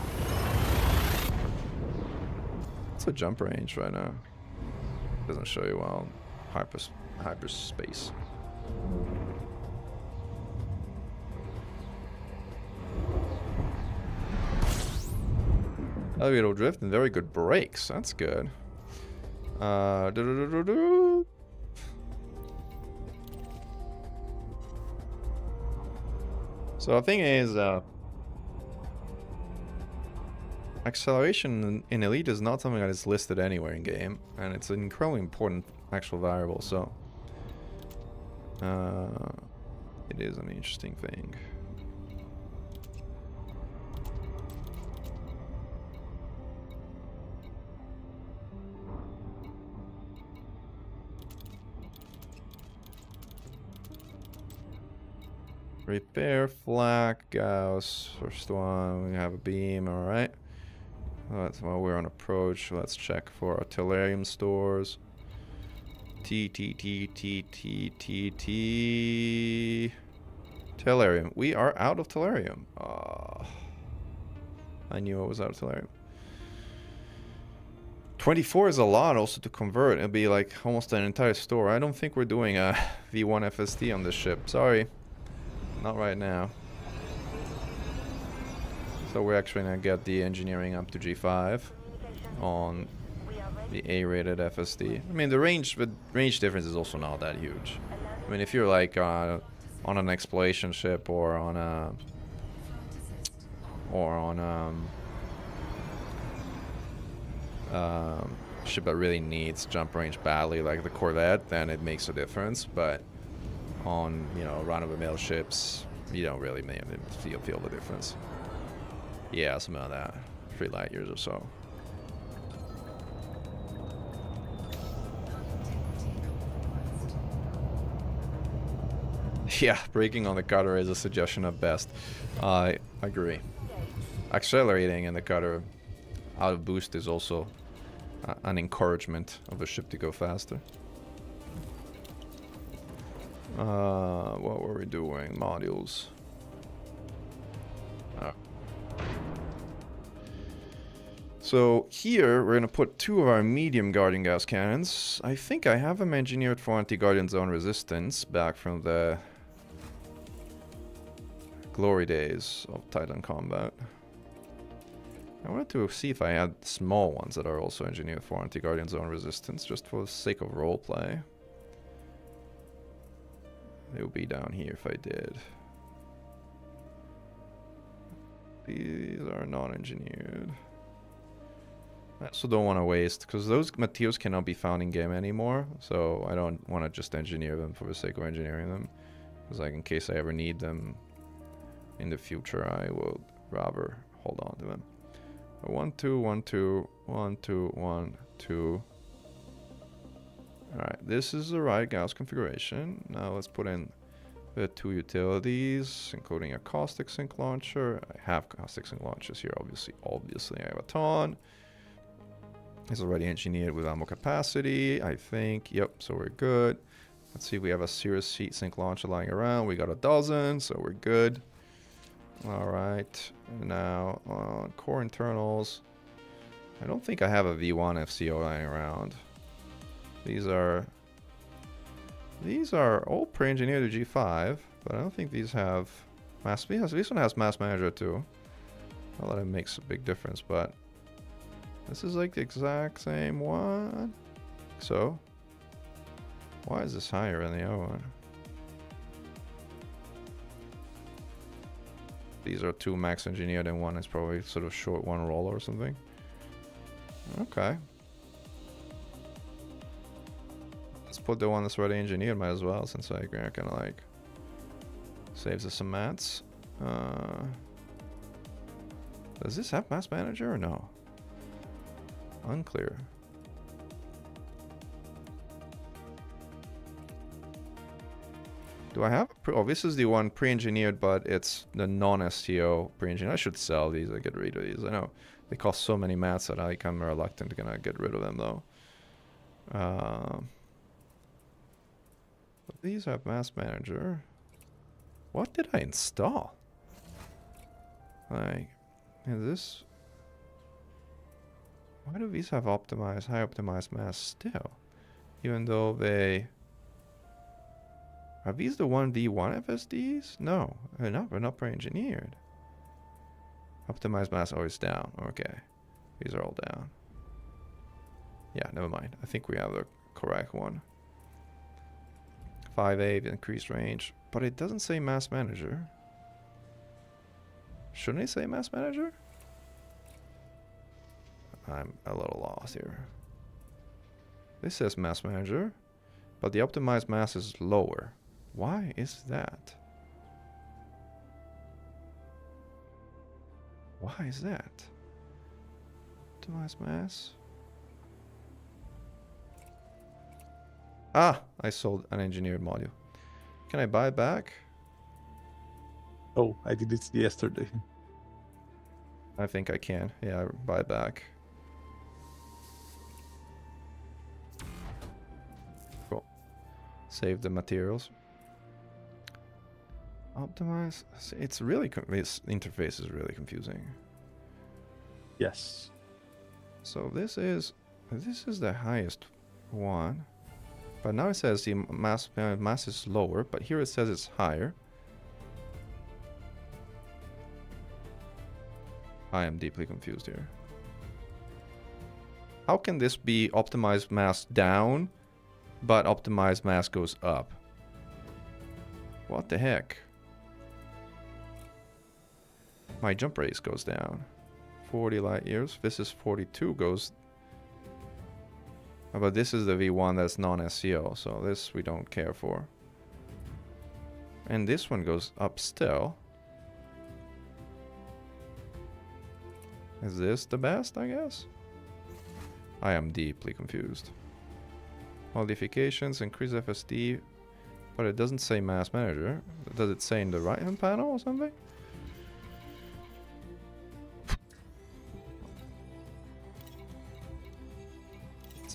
What's the jump range right now? Doesn't show you well. Hyperspace. Elevator drift and very good brakes. That's good. So the thing is, acceleration in Elite is not something that is listed anywhere in game, and it's an incredibly important actual variable. So it is an interesting thing. Repair, flak, Gauss, first one, we have a beam, alright. That's while we're on approach, let's check for our tellurium stores. Tellurium. We are out of tellurium. I knew I was out of tellurium. 24 is a lot also to convert. It'll be like almost an entire store. I don't think we're doing a V1 FSD on this ship. Sorry. Not right now. So we're actually gonna get the engineering up to G5 on the A-rated FSD. I mean, the range difference is also not that huge. I mean, if you're like on an exploration ship or on a ship that really needs jump range badly, like the Corvette, then it makes a difference. But on, you know, run-of-the-mill ships, you don't really feel the difference. Yeah, something like that. 3 light years or so. Yeah, braking on the cutter is a suggestion at best. I agree. Accelerating in the cutter out of boost is also an encouragement of a ship to go faster. What were we doing? Modules. So here we're gonna put 2 of our medium guardian gas cannons. I think I have them engineered for anti-guardian zone resistance back from the glory days of Titan combat. I wanted to see if I had small ones that are also engineered for anti-guardian zone resistance, just for the sake of roleplay. They would be down here if I did. These are not engineered. I also don't want to waste, because those materials cannot be found in game anymore, so I don't want to just engineer them for the sake of engineering them, because like in case I ever need them in the future, I will rather hold on to them. 1 2 1 2 1 2 1 2. Alright, this is the right Gauss configuration. Now let's put in the 2 utilities, including a caustic sink launcher. I have caustic sink launchers here, obviously I have a ton. It's already engineered with ammo capacity, I think. Yep, so we're good. Let's see, we have a serious heat sink launcher lying around. We got a dozen, so we're good. Alright, now on core internals. I don't think I have a V1 FCO lying around. These are all pre-engineered to G5, but I don't think these have mass. This one has mass manager too. Not that it makes a big difference, but this is like the exact same one. So why is this higher than the other one? These are 2 max engineered and one is probably sort of short one roller or something. Okay. Let's put the one that's already engineered, might as well, since I kind of like saves us some mats. Does this have mass manager or no? Unclear. Do I have? Oh, this is the one pre-engineered, but it's the non-STO pre-engineered. I should sell these. I get rid of these. I know they cost so many mats that I'm reluctant to gonna get rid of them though. But these have mass manager. What did I install? Like, is this? Why do these have optimized, high optimized mass still? Even though they... Are these the 1v1 FSDs? No, they're not pre-engineered. Optimized mass always down. Okay. These are all down. Yeah, never mind. I think we have the correct one. 5A, increased range. But it doesn't say mass manager. Shouldn't it say mass manager? I'm a little lost here. This says mass manager, but the optimized mass is lower. Why is that? Why is that? Optimized mass. Ah, I sold an engineered module. Can I buy it back? Oh, I did it yesterday. I think I can. Yeah, buy it back. Cool. Save the materials. Optimize. It's really this interface is really confusing. Yes. So this is the highest one, but now it says the mass is lower, but here it says it's higher. I am deeply confused here. How can this be optimized mass down, but optimized mass goes up? What the heck? My jump race goes down 40 light years. This is 42 goes. But this is the V1 that's non-SEO, so this we don't care for. And this one goes up still. Is this the best, I guess? I am deeply confused. Modifications, increase FSD, but it doesn't say mass manager. Does it say in the right hand panel or something?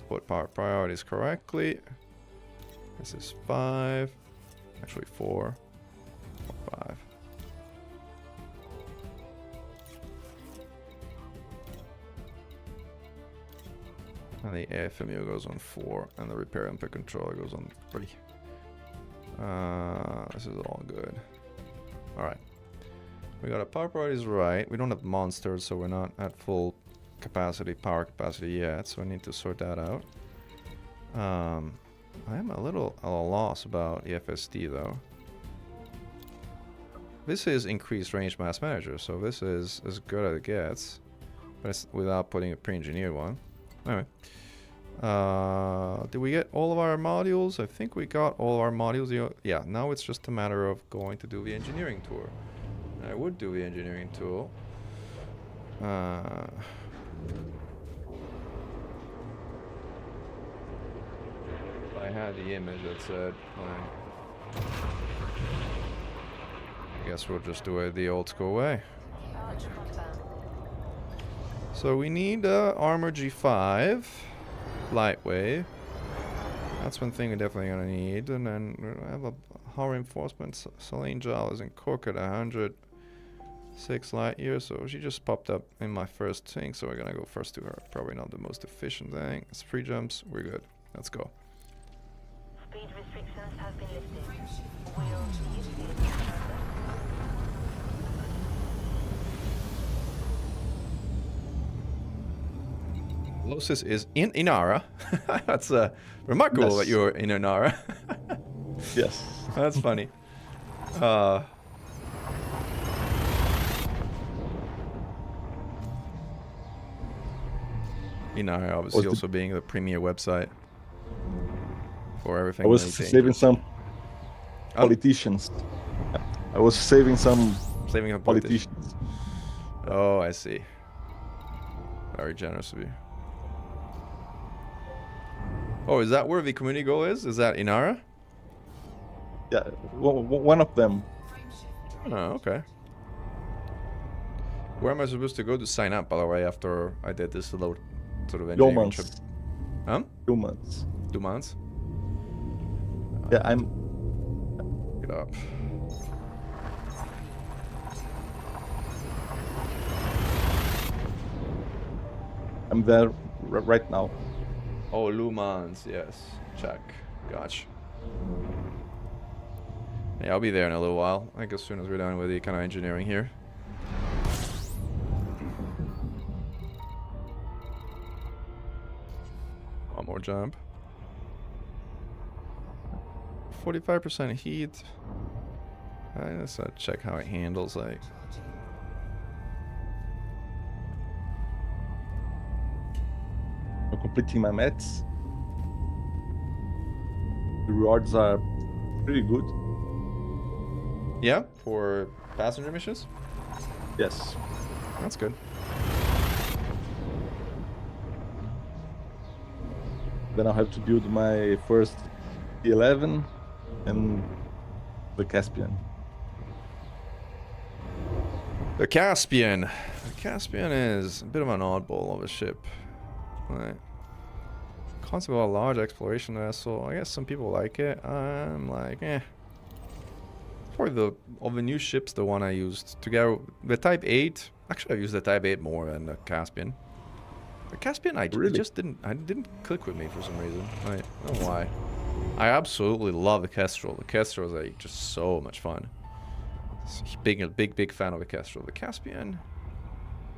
Put power priorities correctly. This is 5, actually 4 or 5. And the FMU goes on 4, and the repair and pick controller goes on 3. This is all good. All right, we got our power priorities right. We don't have monsters, so we're not at full capacity, power capacity yet, so I need to sort that out. I am a little at a loss about the FSD though. This is increased range mass manager, so this is as good as it gets, but it's without putting a pre-engineered one. Anyway, did we get all of our modules? I think we got all of our modules. Yeah, now it's just a matter of going to do the engineering tour. I would do the engineering tour. I had the image that said, I guess we'll just do it the old school way. So we need armor G5, light wave. That's one thing we're definitely gonna need. And then we have a hull reinforcement. Selene Jal is in Cork at 106 light years, so she just popped up in my first thing, so we're gonna go first to her. Probably not the most efficient thing. It's free jumps, we're good. Let's go. Speed restrictions have been lifted. We'll use the Losis is in Inara. That's remarkable Yes. that you're in Inara. Yes. That's funny. Inara obviously also being the premier website for everything. I was military. saving some politicians. I was saving some Saving a politicians. Oh, I see. Very generous of you. Oh, is that where the community goal is? Is that Inara? Yeah, one of them. Oh, okay. Where am I supposed to go to sign up, by the way, after I did this little sort of engineering trip? Humans. Huh? Humans. 2 months? Yeah, I'm. Get up. I'm there right now. Oh, Lumans, yes. Check. Gotcha. Yeah, I'll be there in a little while. Like as soon as we're done with the kind of engineering here. One more jump. 45% heat. Let's check how it handles, like. I'm completing my mets. The rewards are pretty good. Yeah, for passenger missions? Yes. That's good. Then I'll have to build my first T11 and the Caspian. The Caspian. The Caspian is a bit of an oddball of a ship. Right. Concept of a large exploration vessel. I guess some people like it. I'm like, eh. Probably of the new ships, the one I used to go. The Type 8. Actually, I used the Type 8 more than the Caspian. The Caspian, Really? just didn't click with me for some reason. I don't know why. I absolutely love the Kestrel. The Kestrel is like just so much fun. Big fan of the Kestrel. The Caspian,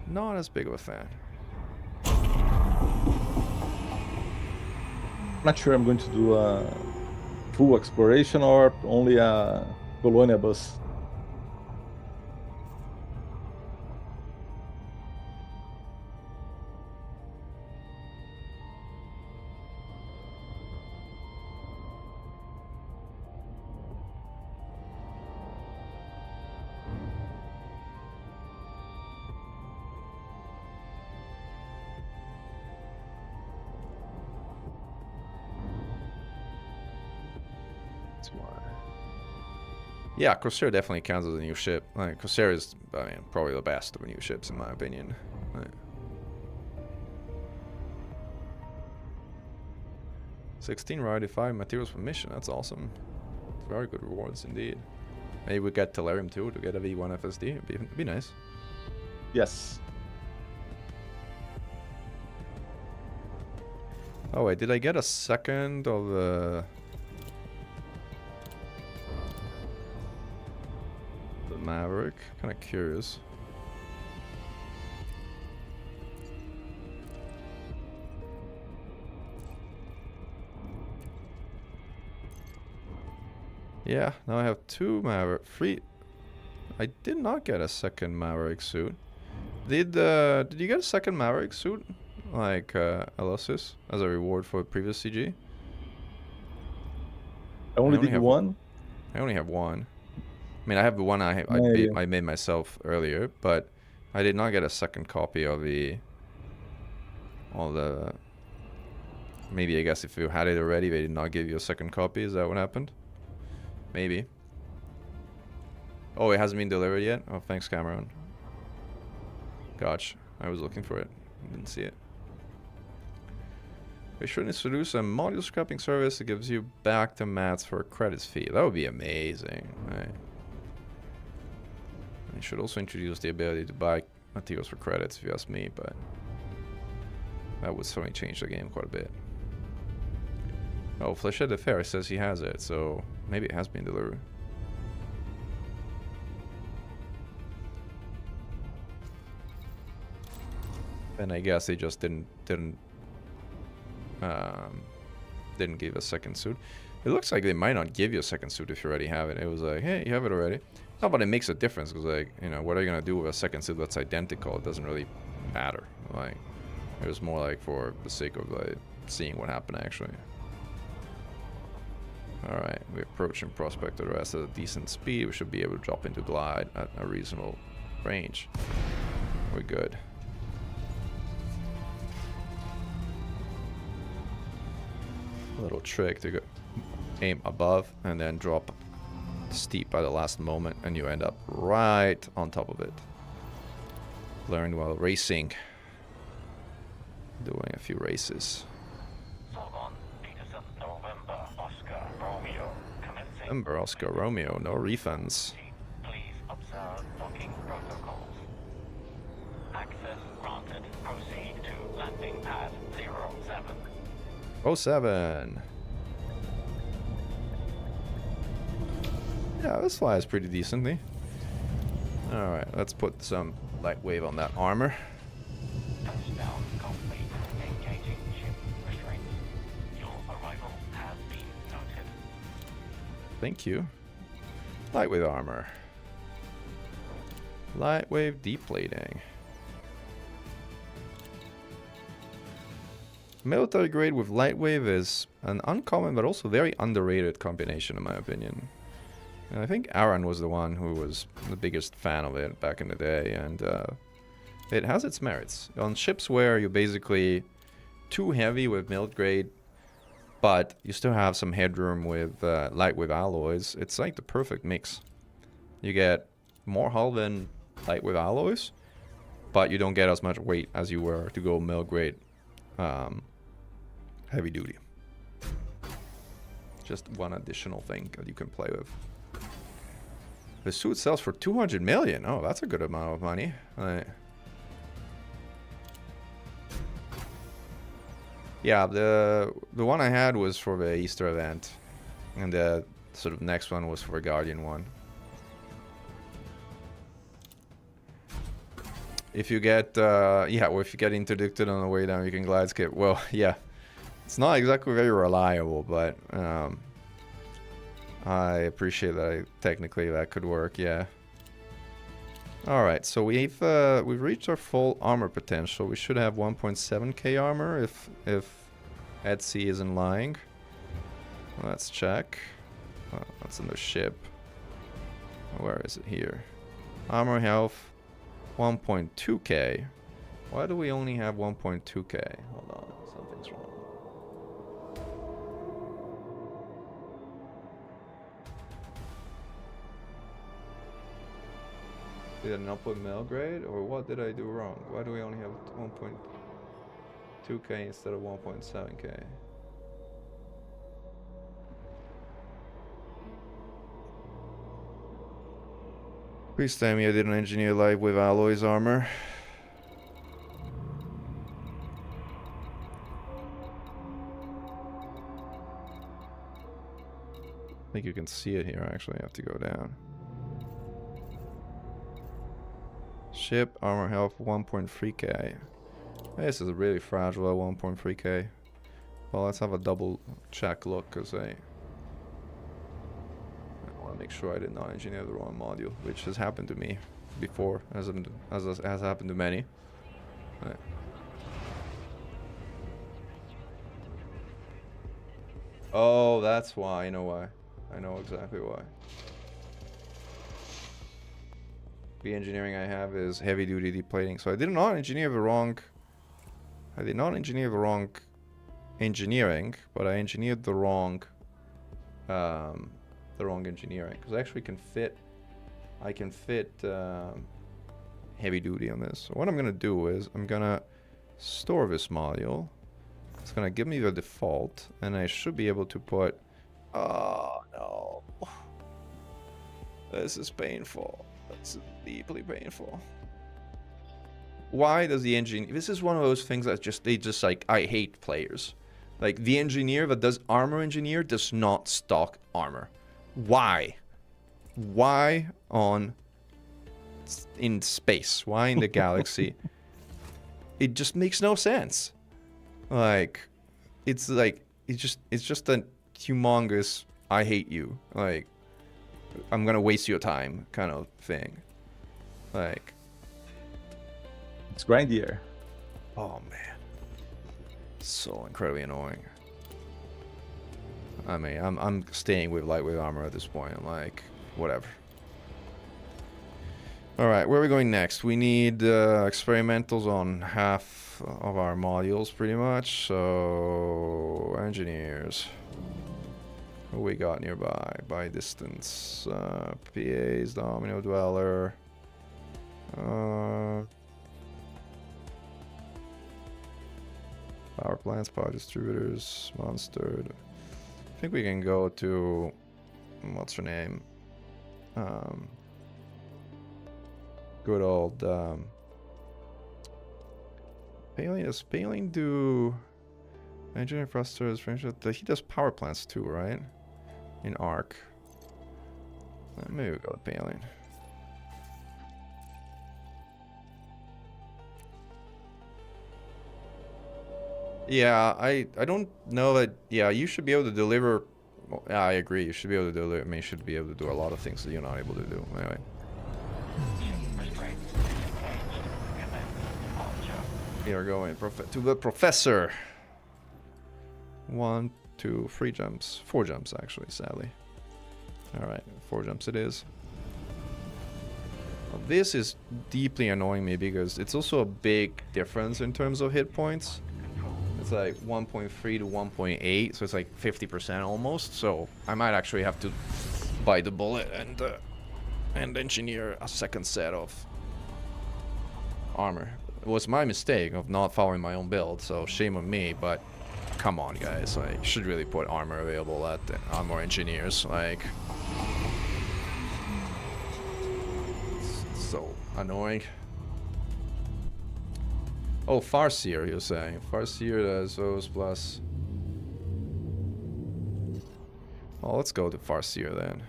not as big of a fan. I'm not sure I'm going to do a full exploration or only a Colonia bus. Yeah, Corsair definitely counts as a new ship. Like, Corsair is, I mean, probably the best of the new ships in my opinion. Like, 16 rarity 5 materials per mission. That's awesome. Very good rewards indeed. Maybe we get Tellurium too to get a V1 FSD. It'd be nice. Yes. Oh wait, did I get a second of the Maverick? Kind of curious. Yeah, now I have 2 Maverick. 3. I did not get a second Maverick suit. Did you get a second Maverick suit? Like Elosis as a reward for previous CG? I only only did have one. I only have one. I mean, I have the one I made myself earlier, but I did not get a second copy of all the. Maybe I guess if you had it already, they did not give you a second copy. Is that what happened? Maybe. Oh, it hasn't been delivered yet. Oh, thanks, Cameron. Gotcha. I was looking for it. Didn't see it. We should introduce a module scrapping service that gives you back the mats for a credits fee. That would be amazing. Right. I should also introduce the ability to buy materials for credits, if you ask me, but that would certainly change the game quite a bit. Oh, Flechette de Fer says he has it, so maybe it has been delivered. And I guess they just didn't give a second suit. It looks like they might not give you a second suit if you already have it. It was like, hey, you have it already. No, but it makes a difference because, like, you know, what are you gonna do with a second suit that's identical? It doesn't really matter. Like, it was more like for the sake of like seeing what happened actually. All right, we're approaching Prospect of the Rest at a decent speed. We should be able to drop into glide at a reasonable range. We're good. Little trick to go aim above and then drop steep at the last moment, and you end up right on top of it. Learned while racing. Doing a few races. November, Oscar, Romeo, no refunds. Please observe docking protocols. Access granted. Proceed to landing pad 07. 07. Yeah, this flies pretty decently. Alright, let's put some light wave on that armor. Touchdown complete. Engaging ship restraints. Your arrival has been noted. Thank you. Light wave armor. Light wave deplating. Military grade with light wave is an uncommon but also very underrated combination in my opinion. And I think Aaron was the one who was the biggest fan of it back in the day, and it has its merits. On ships where you're basically too heavy with mild grade, but you still have some headroom with light wave alloys, it's like the perfect mix. You get more hull than light wave alloys, but you don't get as much weight as you were to go mild grade heavy duty. Just one additional thing that you can play with. The suit sells for 200 million. Oh, that's a good amount of money. Yeah, the one I had was for the Easter event, and the sort of next one was for a Guardian one. If you get, yeah, or if you get interdicted on the way down, you can glide skip. Well, yeah, it's not exactly very reliable, but I appreciate that. Technically, that could work. Yeah. All right, so we've reached our full armor potential. We should have 1.7k armor if Etsy isn't lying. Let's check. That's in the ship. Where is it here? Armor health 1.2k. Why do we only have 1.2k? Hold on, something's wrong. Did I not put mail grade, or what did I do wrong? Why do we only have 1.2k instead of 1.7k? Please tell me I didn't engineer live with alloys armor. I think you can see it here. Actually, I have to go down. Ship armor health 1.3k. This is really fragile at 1.3k. Well, let's have a double check look, because I want to make sure I did not engineer the wrong module, which has happened to me before, as has happened to many. Right. Oh, that's why. I know why. I know exactly why. The engineering I have is heavy duty deplating, so I did not engineer the wrong. I did not engineer the wrong engineering, but I engineered the wrong engineering, because I actually can fit. I can fit heavy duty on this. So what I'm gonna do is I'm gonna store this module. It's gonna give me the default, and I should be able to put. Oh no! This is painful. That's deeply painful. Why does the engineer... This is one of those things that like, I hate players. Like, the engineer that does armor engineer does not stock armor. Why? Why in space? Why in the galaxy? It just makes no sense. Like, it's just a humongous, I hate you. Like, I'm gonna waste your time kind of thing. Like, It's grindier. oh man, so incredibly annoying. I mean, I'm staying with lightweight armor at this point. I'm like, whatever. All right, where are we going next? We need experimentals on half of our modules, pretty much. So engineers. Who we got nearby by distance? PA's Domino Dweller. Power plants, power distributors, monster. I think we can go to what's her name? Good old Paling. Does Paling do engineering thrusters? He does power plants too, right? In Arc. Maybe we go to Paling. Yeah, I don't know that. Yeah, you should be able to deliver. Well, yeah, I agree. You should be able to deliver. I mean, you should be able to do a lot of things that you're not able to do. Anyway. Restraints engaged. Commence departure. We are going to the professor. 1, 2, 3 jumps. 4 jumps, actually, sadly. Alright, 4 jumps it is. Well, this is deeply annoying me because it's also a big difference in terms of hit points. It's like 1.3 to 1.8, so it's like 50% almost. So I might actually have to bite the bullet and engineer a second set of armor. It was my mistake of not following my own build, so shame on me, but come on guys, I should really put armor available at the armor engineers, like it's so annoying. Oh, Farseer, you're saying. Farseer does those plus. Well, let's go to Farseer then.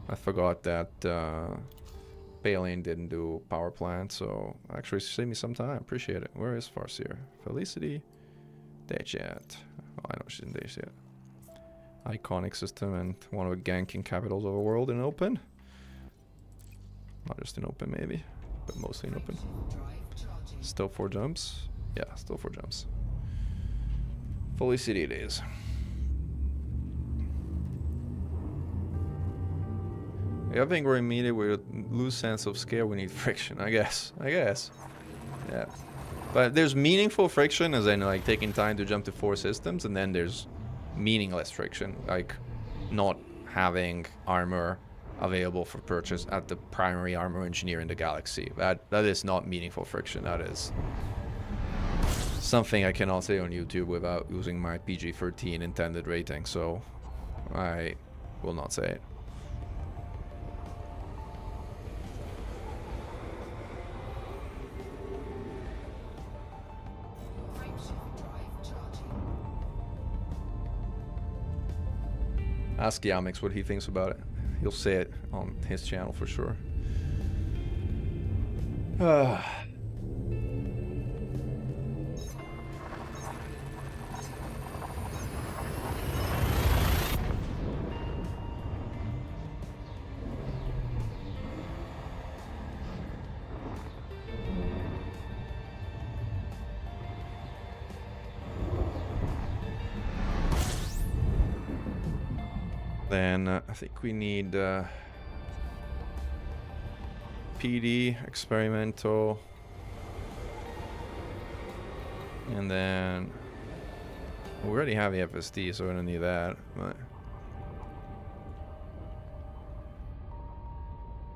I forgot that Paling didn't do power plant, so actually save me some time. Appreciate it. Where is Farseer? Felicity? Daychat. Oh, I know she's in Daychat. Iconic system and one of the ganking capitals of the world in open. Not just in open, maybe, but mostly in open. Still 4 jumps? Yeah, still 4 jumps. Felicity it is. Yeah, I think we're immediate with loose sense of scale. We need friction, I guess. Yeah. But there's meaningful friction, as in like taking time to jump to 4 systems, and then there's meaningless friction, like not having armor available for purchase at the primary armor engineer in the galaxy. That is not meaningful friction. That is something I cannot say on YouTube without using my PG-13 intended rating, so I will not say it. Ask Yamix what he thinks about it. He'll say it on his channel for sure. Then I think we need PD, experimental, and then we already have the FSD, so we don't need that. But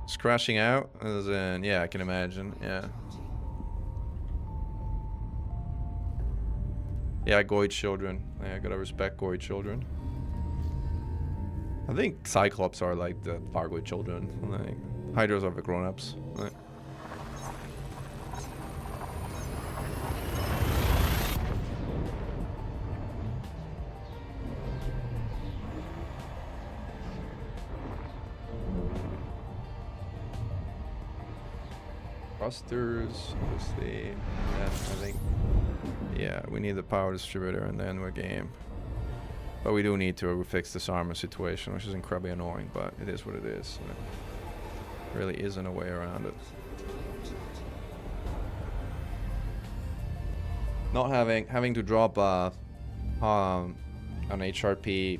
it's crashing out, as in, yeah, I can imagine, yeah. Yeah, Goid children. Yeah, I gotta respect Goid children. I think Cyclops are like the Fargoid children. Like, Hydras are the grown-ups. Like. Thrusters, obviously. I think. Yeah, we need the power distributor and then we're game. But we do need to fix this armor situation, which is incredibly annoying, but it is what it is. There really isn't a way around it. Not having to drop an HRP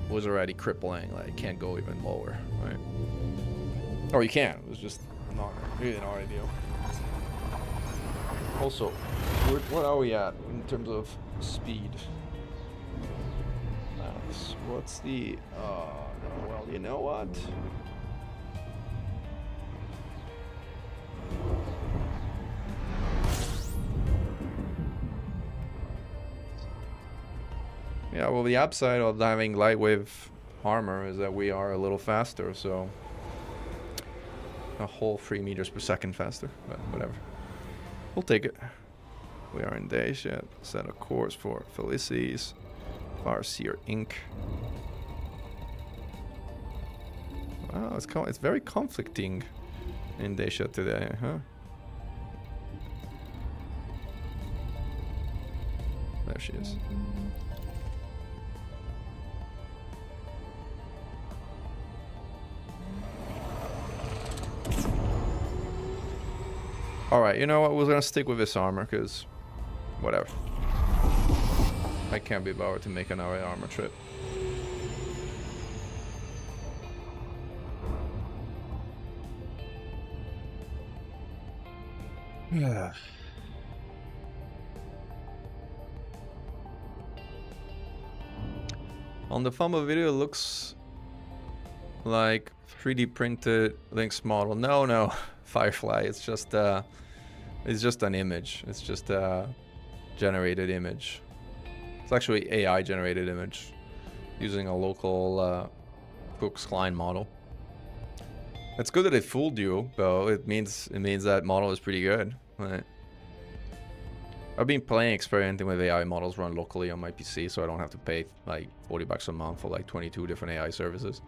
was already crippling. Like, can't go even lower, right? Or you can. It was just really not ideal. Also, what are we at in terms of speed? Nice. What's the... Oh, no, well, you know what? Yeah, well, the upside of having light wave armor is that we are a little faster, so... A whole 3 meters per second faster, but whatever. We'll take it. We are in Dacia. Set a course for Felices. Farseer Inc. Wow, it's very conflicting in Dacia today, huh? There she is. Alright, you know what? We're gonna stick with this armor, because... Whatever. I can't be bothered to make another armor trip. Yeah. On the Fumble video, it looks like 3D printed Lynx model. No, Firefly. It's just an image. It's just a generated image. It's actually AI generated image using a local Lynx Highliner model. It's good that it fooled you, though. It means that model is pretty good. Right. I've been experimenting with AI models run locally on my PC, so I don't have to pay like $40 a month for like 22 different AI services.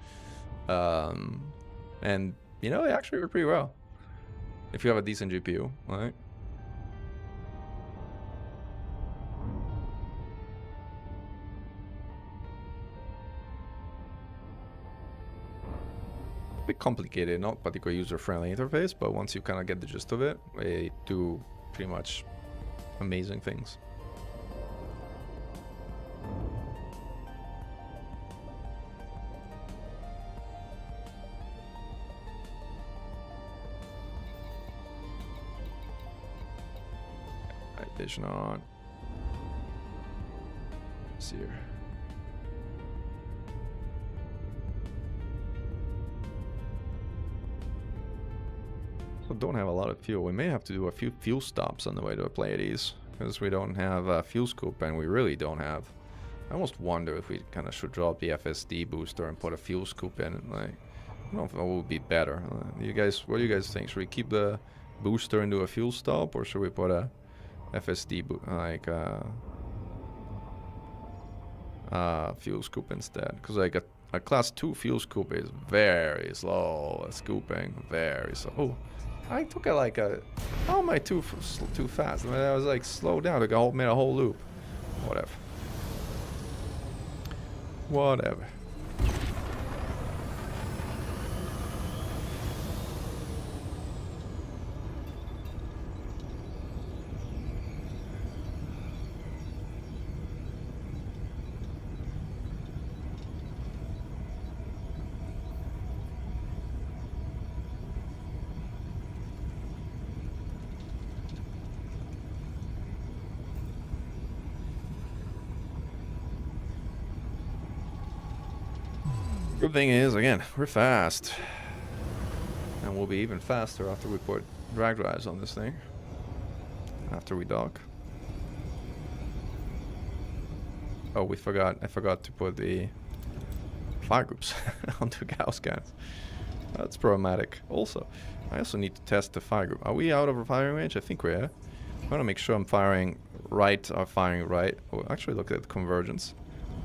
And you know, they actually work pretty well if you have a decent GPU, right? A bit complicated, not particularly user-friendly interface, but once you kind of get the gist of it, they do pretty much amazing things. Right, vision on. Farseer. So don't have a lot of fuel. We may have to do a few fuel stops on the way to the Pleiades, because we don't have a fuel scoop, and we really don't have. I almost wonder if we kind of should drop the FSD booster and put a fuel scoop in. Like, I don't know if that would be better. What do you guys think? Should we keep the booster and do a fuel stop, or should we put a FSD fuel scoop instead? Because like a class 2 fuel scoop is very slow scooping, very slow. Oh, I took it like a... How am I too fast? I mean, I was like slowed down, like made a whole loop. Whatever. Whatever. Good thing is, again, we're fast. And we'll be even faster after we put drag drives on this thing. After we dock. Oh, I forgot to put the fire groups onto gas cans. That's problematic. Also, I also need to test the fire group. Are we out of our firing range? I think we are. I want to make sure I'm firing right or firing right. Oh, actually look at convergence.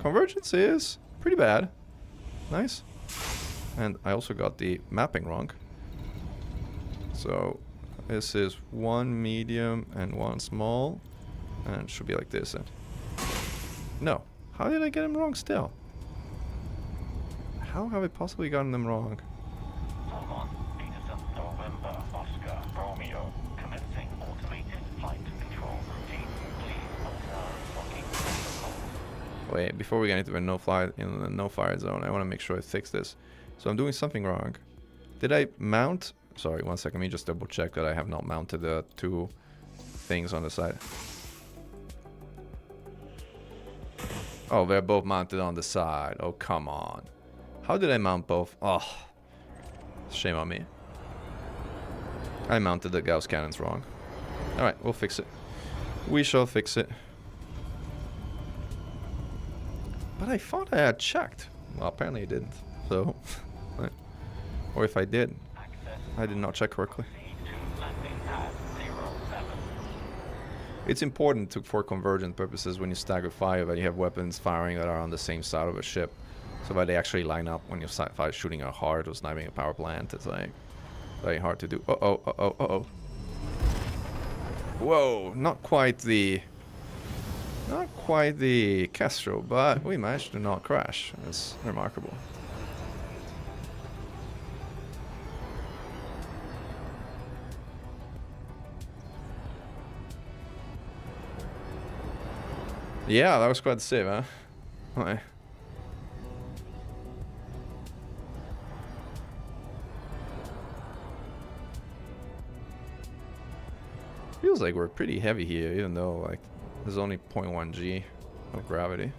Convergence is pretty bad. Nice. And I also got the mapping wrong. So this is one medium and one small. And it should be like this. And no. How did I get them wrong still? How have I possibly gotten them wrong? Salmon, Peterson, November, Oscar, Romeo, commencing automated flight control routine. Please observe locking protocol. Wait, before we get into the no-fire zone, I want to make sure I fix this. So I'm doing something wrong. Did I mount? Sorry, one second. Let me just double check that I have not mounted the 2 things on the side. Oh, they're both mounted on the side. Oh, come on. How did I mount both? Oh, shame on me. I mounted the Gauss cannons wrong. Alright, we'll fix it. We shall fix it. But I thought I had checked. Well, apparently I didn't. So, or if I did, I did not check correctly. It's important for convergent purposes when you stagger fire that you have weapons firing that are on the same side of a ship, so that they actually line up when you're shooting a heart or sniping a power plant. It's like very hard to do. Whoa, not quite the Castro, but we managed to not crash. That's remarkable. Yeah, that was quite the save, huh? Okay. Feels like we're pretty heavy here, even though like there's only 0.1 G of gravity.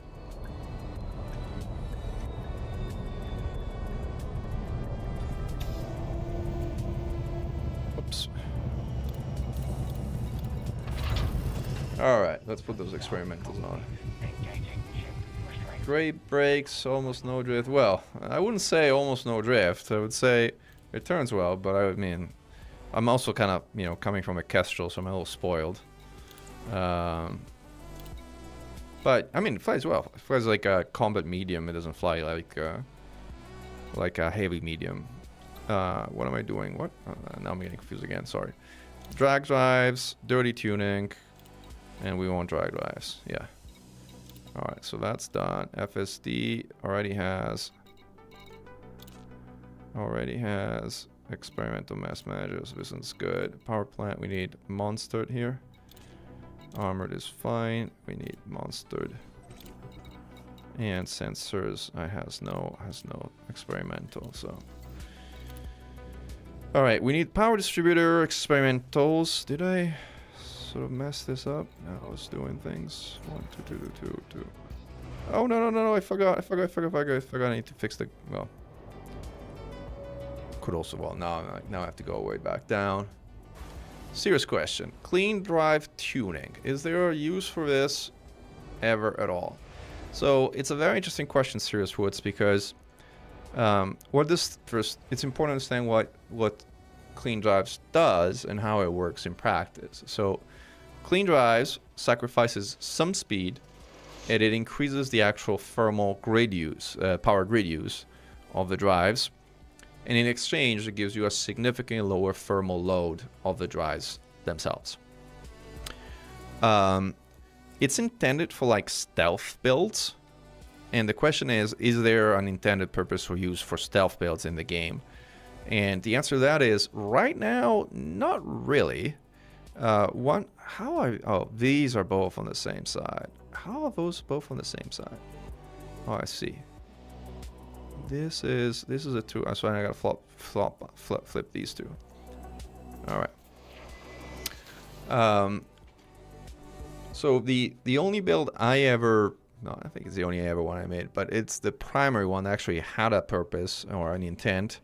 Oops. Alright, let's put those experimentals on. Great brakes, almost no drift. Well, I wouldn't say almost no drift. I would say it turns well, but I mean, I'm also kind of, you know, coming from a Kestrel, so I'm a little spoiled. But, I mean, it flies well. It flies like a combat medium. It doesn't fly like a heavy medium. What am I doing? What? Now I'm getting confused again. Sorry. Drag drives, dirty tuning, and we want drag drives. Yeah. All right, so that's done. FSD already has experimental mass manager, so this one's good. Power plant, we need monstered here. Armored is fine. We need monstered. And sensors, has no experimental, so. All right, we need power distributor experimentals. Did I sort of mess this up? No, I was doing things. 1, 2, 2, 2, 2. Oh no! I forgot. I need to fix the. Well, could also. Well, now I have to go way back down. Serious question. Clean drive tuning. Is there a use for this ever at all? So it's a very interesting question, Serious Woods, because it's important to understand what clean drives does and how it works in practice. So clean drives sacrifices some speed, and it increases the actual thermal grid use, power grid use of the drives. And in exchange, it gives you a significantly lower thermal load of the drives themselves. It's intended for like stealth builds. And the question is there an intended purpose or use for stealth builds in the game? And the answer to that is, right now, not really. These are both on the same side. How are those both on the same side? Oh, I see. This is a 2. So I gotta flip these two. All right. So the only build I think it's the only ever one I made, but it's the primary one that actually had a purpose or an intent,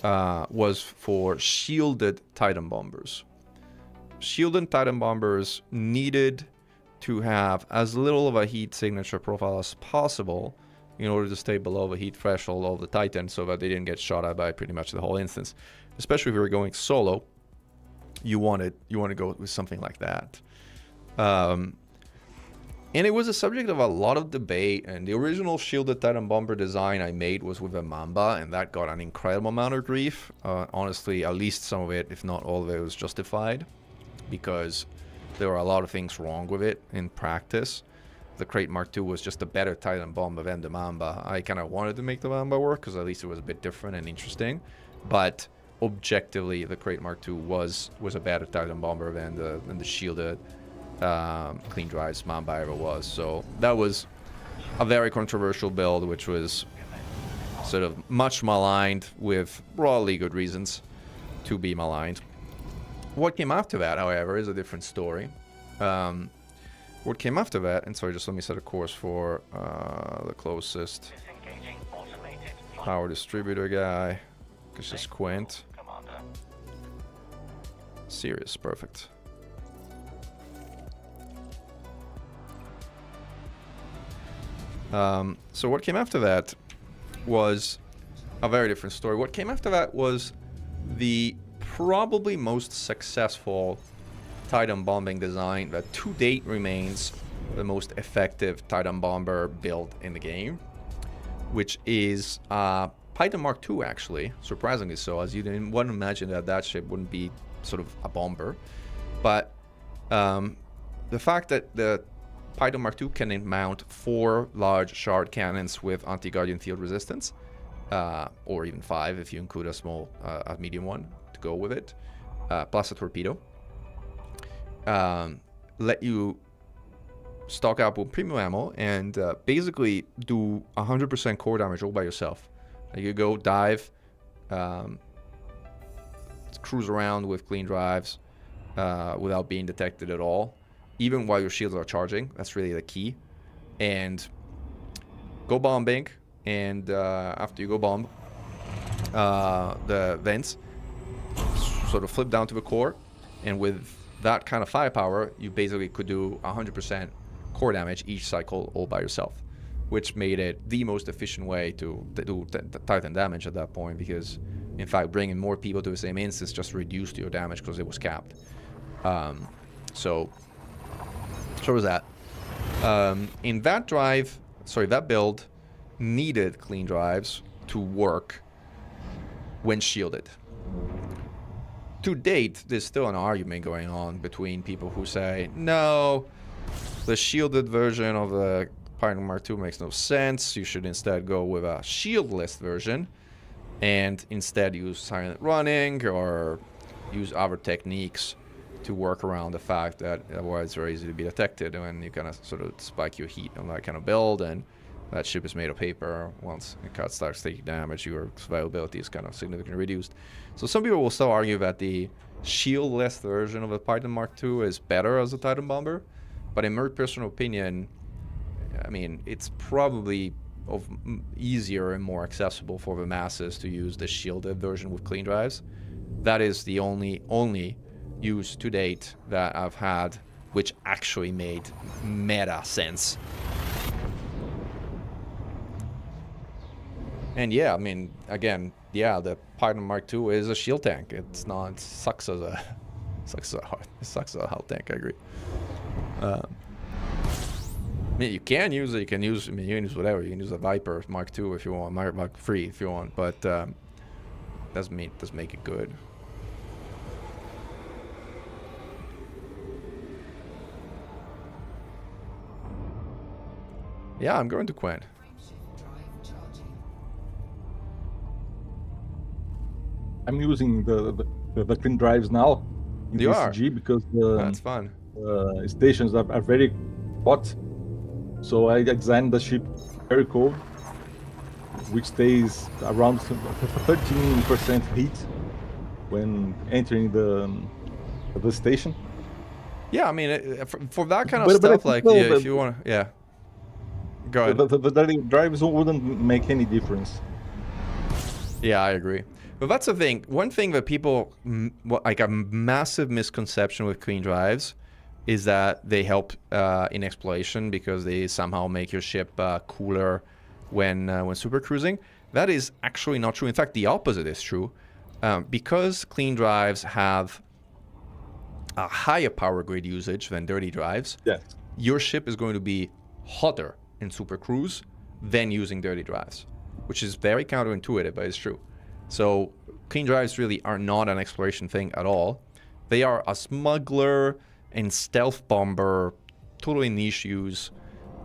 was for shielded Titan bombers. Shielded Titan bombers needed to have as little of a heat signature profile as possible in order to stay below the heat threshold of the Titan, so that they didn't get shot at by pretty much the whole instance. Especially if you were going solo, you want to go with something like that. And it was a subject of a lot of debate, and the original shielded Titan bomber design I made was with a Mamba, and that got an incredible amount of grief. Honestly, at least some of it, if not all of it, was justified, because there were a lot of things wrong with it in practice. The Crate Mark II was just a better Titan bomber than the Mamba. I kind of wanted to make the Mamba work, because at least it was a bit different and interesting, but objectively, the Crate Mark II was a better Titan bomber than the shielded clean drives Mamba ever was. So that was a very controversial build, which was sort of much maligned, with broadly good reasons to be maligned. What came after that, however, is a different story. what came after that, and sorry, just let me set a course for the closest Disengaging automated flight power distributor guy, which is Quint. commander. Serious, perfect. So what came after that was a very different story. What came after that was the probably most successful Titan bombing design that to date remains the most effective Titan bomber build in the game, which is Titan Mark II, actually, surprisingly so, as you didn't want to imagine that that ship wouldn't be sort of a bomber. But the fact that the Titan Mark II can mount 4 large shard cannons with anti-guardian field resistance, or even 5 if you include a small, a medium one to go with it, plus a torpedo. Let you stock up with premium ammo and basically do 100% core damage all by yourself. You go dive, cruise around with clean drives without being detected at all, even while your shields are charging. That's really the key. And go bombing, and after you go bomb the vents, sort of flip down to the core, and with that kind of firepower, you basically could do 100% core damage each cycle all by yourself, which made it the most efficient way to do Titan damage at that point, because in fact bringing more people to the same instance just reduced your damage because it was capped. So was that. In that drive, sorry, that build needed clean drives to work when shielded. To date, there's still an argument going on between people who say, no, the shielded version of the Titan Mark II makes no sense. You should instead go with a shieldless version and instead use silent running or use other techniques to work around the fact that otherwise it's very easy to be detected when you kind of sort of spike your heat on that kind of build, and that ship is made of paper. Once it starts taking damage, your survivability is kind of significantly reduced. So some people will still argue that the shieldless version of the Titan Mark II is better as a Titan bomber, but in my personal opinion, I mean, it's probably easier and more accessible for the masses to use the shielded version with clean drives. That is the only use to date that I've had which actually made meta sense. And yeah, I mean, again, yeah, the Titan Mark II is a shield tank. It's not, it sucks as a hull tank, I agree. I mean, you can use it, you can use whatever. You can use a Viper Mark II if you want, Mark III if you want, but doesn't make it good. Yeah, I'm going to Quinn. I'm using the clean drives now in You DCG because That's fun. the stations are very hot. So I designed the ship very cold, which stays around 13% heat when entering the station. Yeah, I mean, for that kind of But I stuff, think like, so, yeah, but- if you want to, yeah. Go ahead. The drives wouldn't make any difference. Yeah, I agree. But that's the thing. One thing that people, like a massive misconception with clean drives, is that they help in exploration because they somehow make your ship cooler when super cruising. That is actually not true. In fact, the opposite is true. Because clean drives have a higher power grid usage than dirty drives, Yes. your ship is going to be hotter in super cruise than using dirty drives, which is very counterintuitive, but it's true. So clean drives really are not an exploration thing at all. They are a smuggler and stealth bomber, totally niche use,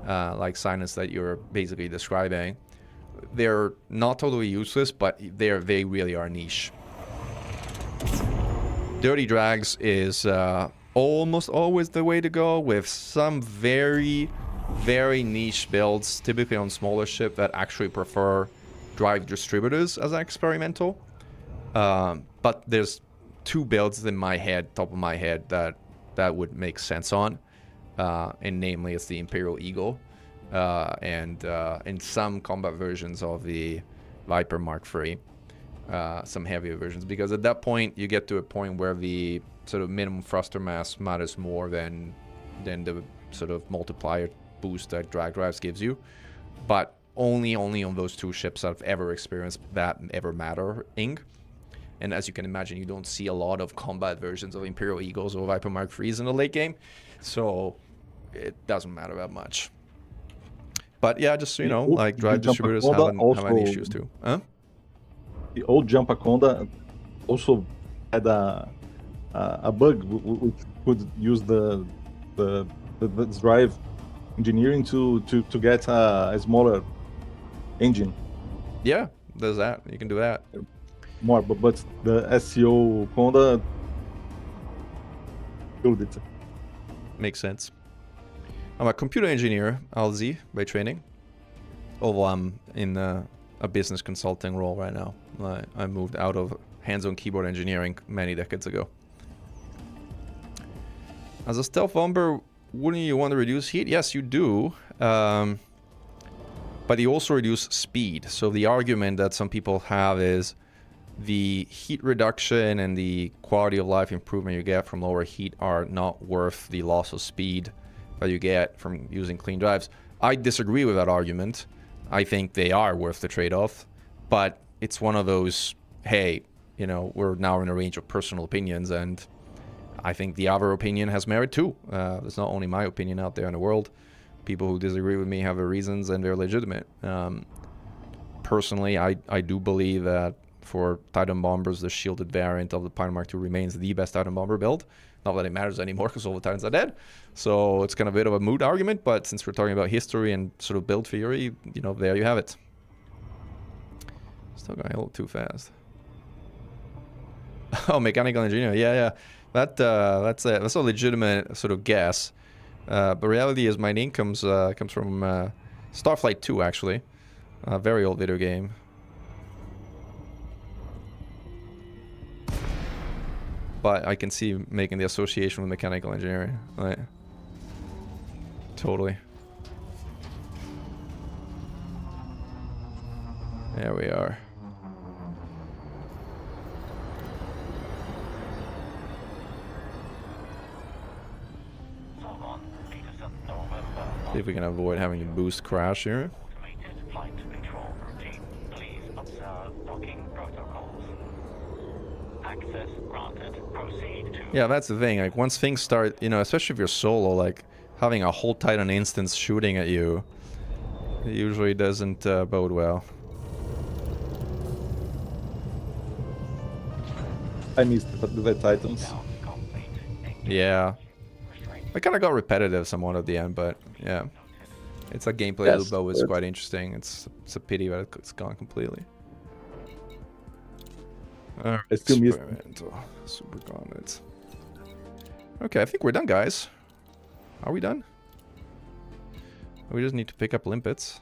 like Sinus that you're basically describing. They're not totally useless, but they really are niche. Dirty drags is almost always the way to go, with some very, very niche builds, typically on smaller ship that actually prefer drive distributors as an experimental. But there's 2 builds in my head, top of my head, that would make sense on. and namely it's the Imperial Eagle, and in some combat versions of the Viper Mark III, some heavier versions, because at that point you get to a point where the sort of minimum thruster mass matters more than the sort of multiplier boost that drag drives gives you, but only on those two ships I've ever experienced that ever mattering. And as you can imagine, you don't see a lot of combat versions of Imperial Eagles or Viper Mark IIIs in the late game, so it doesn't matter that much. But yeah, just so you know, like drive distributors have any issues too. Huh? The old Jumpaconda also had a bug which could use the drive engineering to get a smaller engine. Yeah, there's that. You can do that. More, but the SEO Conda killed it. Makes sense. I'm a computer engineer, LZ, by training. Although I'm in a business consulting role right now. I moved out of hands-on keyboard engineering many decades ago. As a stealth bomber, wouldn't you want to reduce heat? Yes, you do. But you also reduce speed. So the argument that some people have is the heat reduction and the quality of life improvement you get from lower heat are not worth the loss of speed that you get from using clean drives. I disagree with that argument. I think they are worth the trade-off, but it's one of those, hey, you know, we're now in a range of personal opinions, and I think the other opinion has merit too. There's not only my opinion out there in the world. People who disagree with me have their reasons, and they're legitimate. Personally, I do believe that for Titan bombers, the shielded variant of the Pioneer Mark II remains the best Titan bomber build. Not that it matters anymore because all the Titans are dead. So it's kind of a bit of a moot argument, but since we're talking about history and sort of build theory, you know, there you have it. Still going a little too fast. Oh, mechanical engineer. Yeah. That's a legitimate sort of guess. But reality is my name comes from Starflight 2, actually. A very old video game. But I can see making the association with mechanical engineering. Right. Totally. There we are. See if we can avoid having a boost crash here. Automated flight control routine. Please observe docking protocols. Access granted. Proceed to... Yeah, that's the thing. Like, once things start, you know, especially if you're solo, like, having a whole Titan instance shooting at you, it usually doesn't bode well. I missed the Titans. Yeah. I kind of got repetitive somewhat at the end, but yeah. It's a gameplay loop that was quite interesting. It's a pity that it's gone completely. I still miss Super gauntlets. Okay, I think we're done, guys. Are we done? We just need to pick up limpets.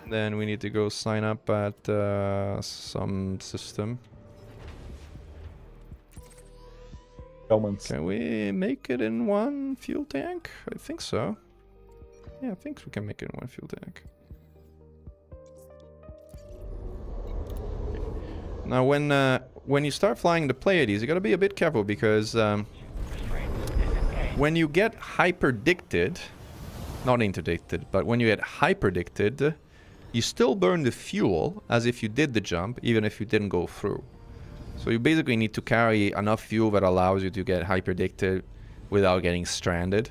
Then we need to go sign up at some system. Can we make it in one fuel tank? I think so. Yeah, I think we can make it in one fuel tank. Now, when you start flying the Pleiades, you gotta be a bit careful because when you get hyperdicted, not interdicted, but when you get hyperdicted, you still burn the fuel as if you did the jump, even if you didn't go through. So you basically need to carry enough fuel that allows you to get hyperdicted without getting stranded.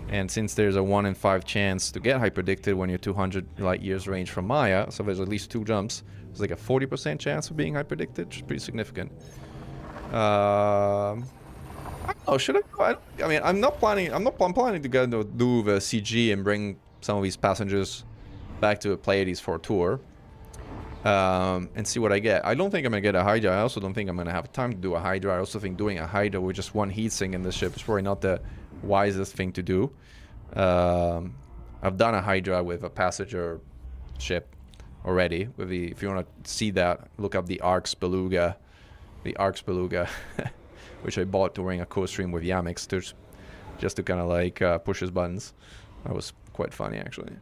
And since there's a 1 in 5 chance to get hyperdicted when you're 200 light years range from Maya, so there's at least 2 jumps, there's like a 40% chance of being hyperdicted, which is pretty significant. I don't know, should I mean, I'm planning to go do the CG and bring some of these passengers back to the Pleiades for a tour. And see what I get. I don't think I'm going to get a Hydra. I also don't think I'm going to have time to do a Hydra. I also think doing a Hydra with just one heatsink in this ship is probably not the wisest thing to do. I've done a Hydra with a passenger ship already. If you want to see that, look up the Arx Beluga. The Arx Beluga. which I bought during a co-stream with Yamix just to kind of like push his buttons. That was quite funny actually.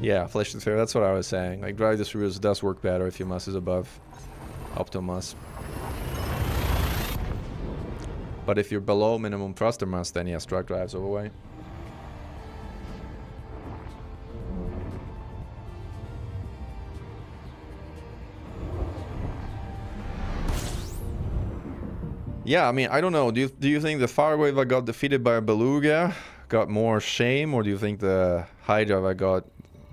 Yeah, flesh to fair, that's what I was saying. Like, drive distributors does work better if your mus is above optimus. But if you're below minimum thruster mus, then yes, drag drives overweight. Yeah, I mean, I don't know. Do you think the Firewave that got defeated by a Beluga got more shame, or do you think the Hydra that got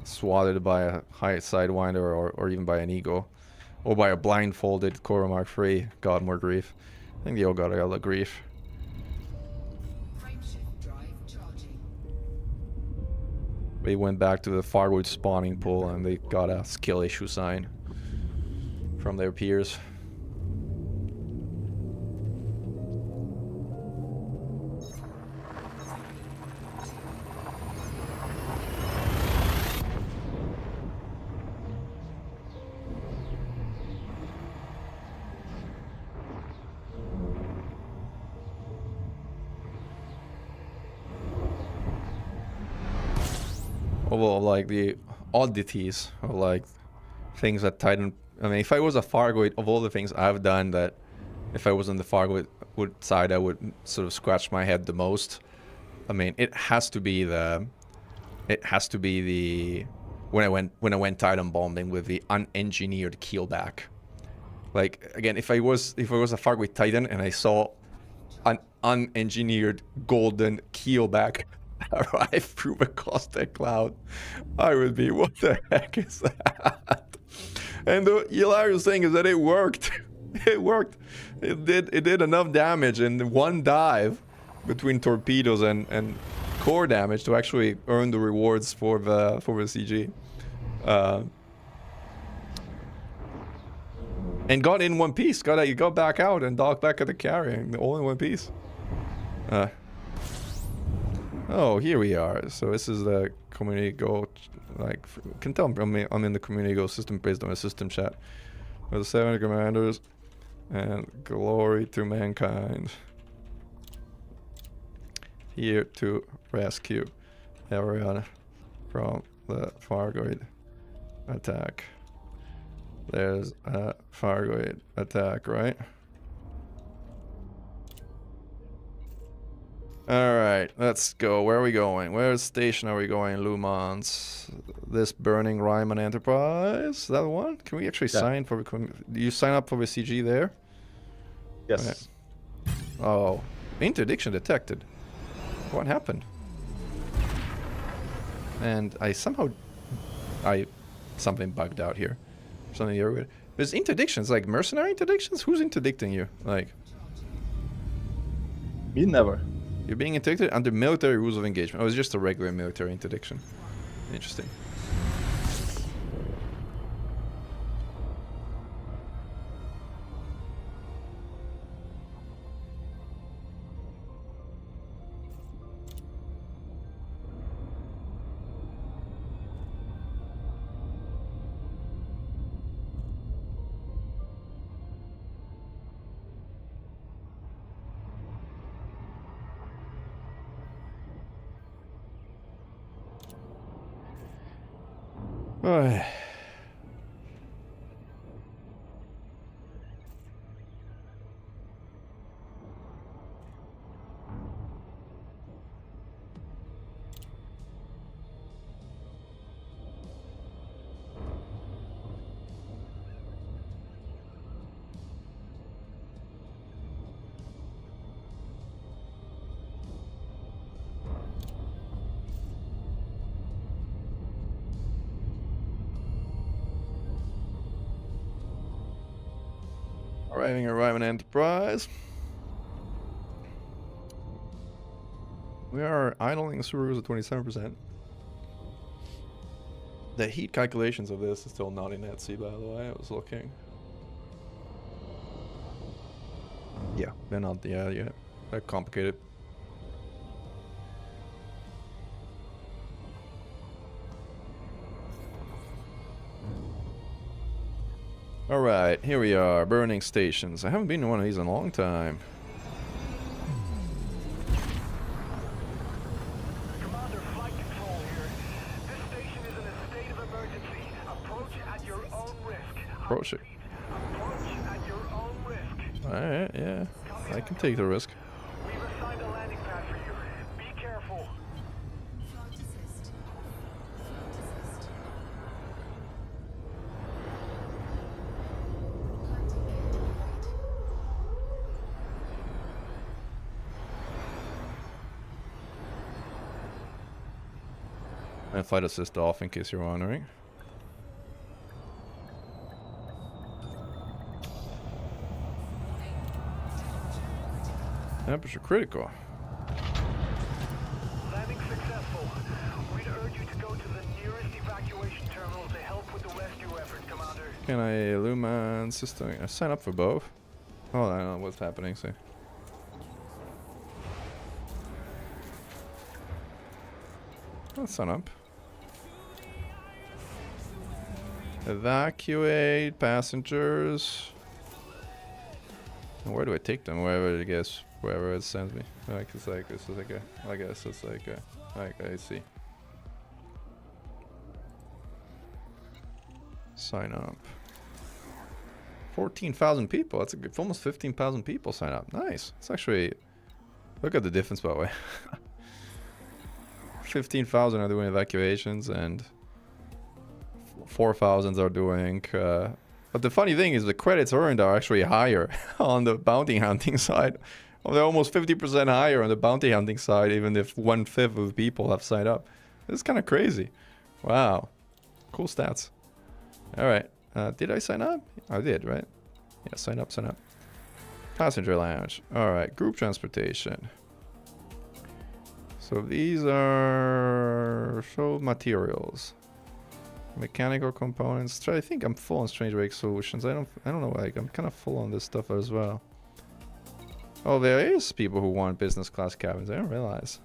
swatted by a high Sidewinder or even by an Eagle, or by a blindfolded Korra Mark III got more grief? I think they all got a lot of grief. They went back to the Farwood spawning pool and they got a skill issue sign from their peers. Well, like the oddities of like things that Titan. I mean, if I was a Fargoid, of all the things I've done, that if I was on the Fargoid side, I would sort of scratch my head the most. I mean, it has to be the when I went Titan bombing with the unengineered keelback. Like again, if I was a Fargoid Titan and I saw an unengineered golden keelback arrive through the caustic cloud, I would be, what the heck is that? And the hilarious thing is that it worked. It worked. It did enough damage in one dive between torpedoes and core damage to actually earn the rewards for the CG. And got in one piece. Got back out and docked back at the carrier, all in one piece. Oh, here we are. So this is the community go. Like, can tell I'm in the community go system based on a system chat with the 7 commanders and glory to mankind. Here to rescue everyone from the Fargoid attack. There's a Fargoid attack, right? Alright, let's go. Where are we going? Where's station are we going? Lumans. This burning Ryman Enterprise? That one? Can we actually sign for the... Do you sign up for the CG there? Yes. Okay. Oh. Interdiction detected. What happened? And I somehow... Something bugged out here. Something here. There's interdictions, like mercenary interdictions? Who's interdicting you? Like... Me never. You're being interdicted under military rules of engagement. Oh, it's just a regular military interdiction. Interesting. Alright. Arriving at Ryman Enterprise. We are idling Subarus at 27%. The heat calculations of this is still not in Etsy, by the way. I was looking. Yeah, they're not. Yeah, they're complicated. Alright, here we are, burning stations. I haven't been to one of these in a long time. Commander, flight control here. This station is in a state of emergency. Approach at your own risk. Approach it. Approach at your own risk. Alright, yeah. I can take the risk. We've assigned a landing pad for you. Be careful. And flight assist off in case you're wondering. Temperature critical. Landing successful. We'd urge you to go to the nearest evacuation terminal to help with the rescue effort, Commander. Can I illumine system? I sign up for both. Oh, I don't know what's happening. So. Let's sign up. Evacuate passengers. And where do I take them? Wherever I guess, wherever it sends me. Like it's like this is like a. I guess it's like a. Like I see. Sign up. 14,000 people. That's a good. Almost 15,000 people sign up. Nice. It's actually. Look at the difference, by the way. 15,000 are doing evacuations and 4,000 are doing. But the funny thing is the credits earned are actually higher on the bounty hunting side. Well, they're almost 50% higher on the bounty hunting side, even if 1/5 of the people have signed up. It's kind of crazy. Wow. Cool stats. All right. Did I sign up? I did, right? Yeah, sign up, sign up. Passenger lounge. All right. Group transportation. So these are show materials. Mechanical components. I think I'm full on Strange Wake solutions. I don't know, like I'm kind of full on this stuff as well. Oh, there is people who want business class cabins. I didn't realize.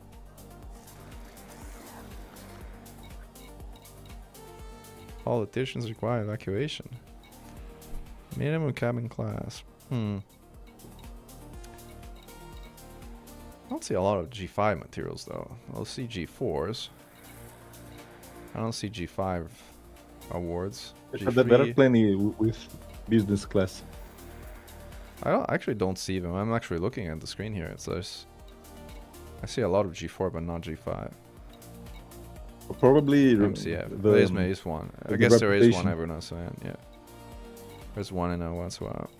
Politicians require evacuation. Minimum cabin class. I don't see a lot of G5 materials though. I'll see G4s. I don't see G5 awards. There are plenty with business class. Actually don't see them. I'm actually looking at the screen here. It says I see a lot of G4 but not G5. Probably MCF. There is one. I guess there is one every now and then. Yeah. There's one in a once in a while.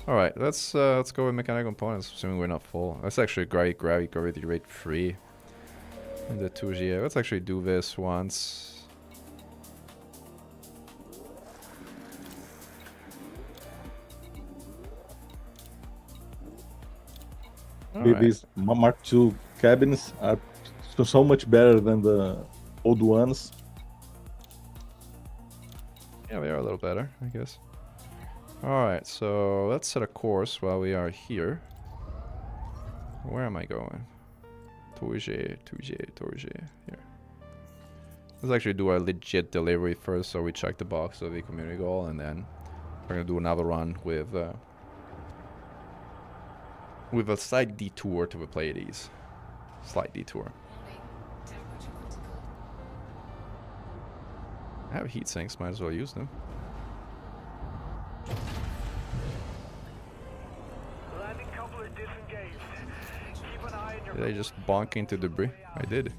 All right, let's go with mechanical components. Assuming we're not full. That's actually great. Gravity rate 3 in the 2G. Let's actually do this once. These Mark II cabins are so much better than the old ones. Yeah, they are a little better, I guess. Alright, so let's set a course while we are here. Where am I going? Tourget, here. Let's actually do a legit delivery first, so we check the box of the community goal, and then we're gonna do another run with a slight detour to the Pleiades. Slight detour. I have heat sinks, might as well use them. Landing coupler disengaged. Keep an eye on your. Did I just bonk into debris? I did.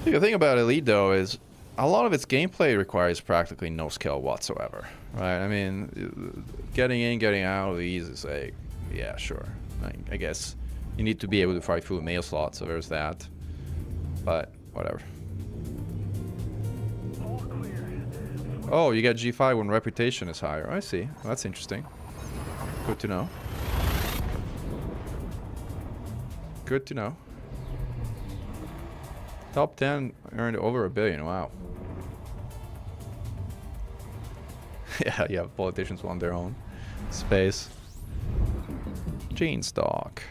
The thing about Elite though is a lot of its gameplay requires practically no skill whatsoever, right? I mean, getting in, getting out of these is like, yeah, sure. I guess you need to be able to fight through a mail slot, so there's that. But whatever. Oh, you get G5 when reputation is higher. I see. That's interesting. Good to know. Good to know. Top 10 earned over $1 billion. Wow. yeah, politicians want their own space. Gene stock.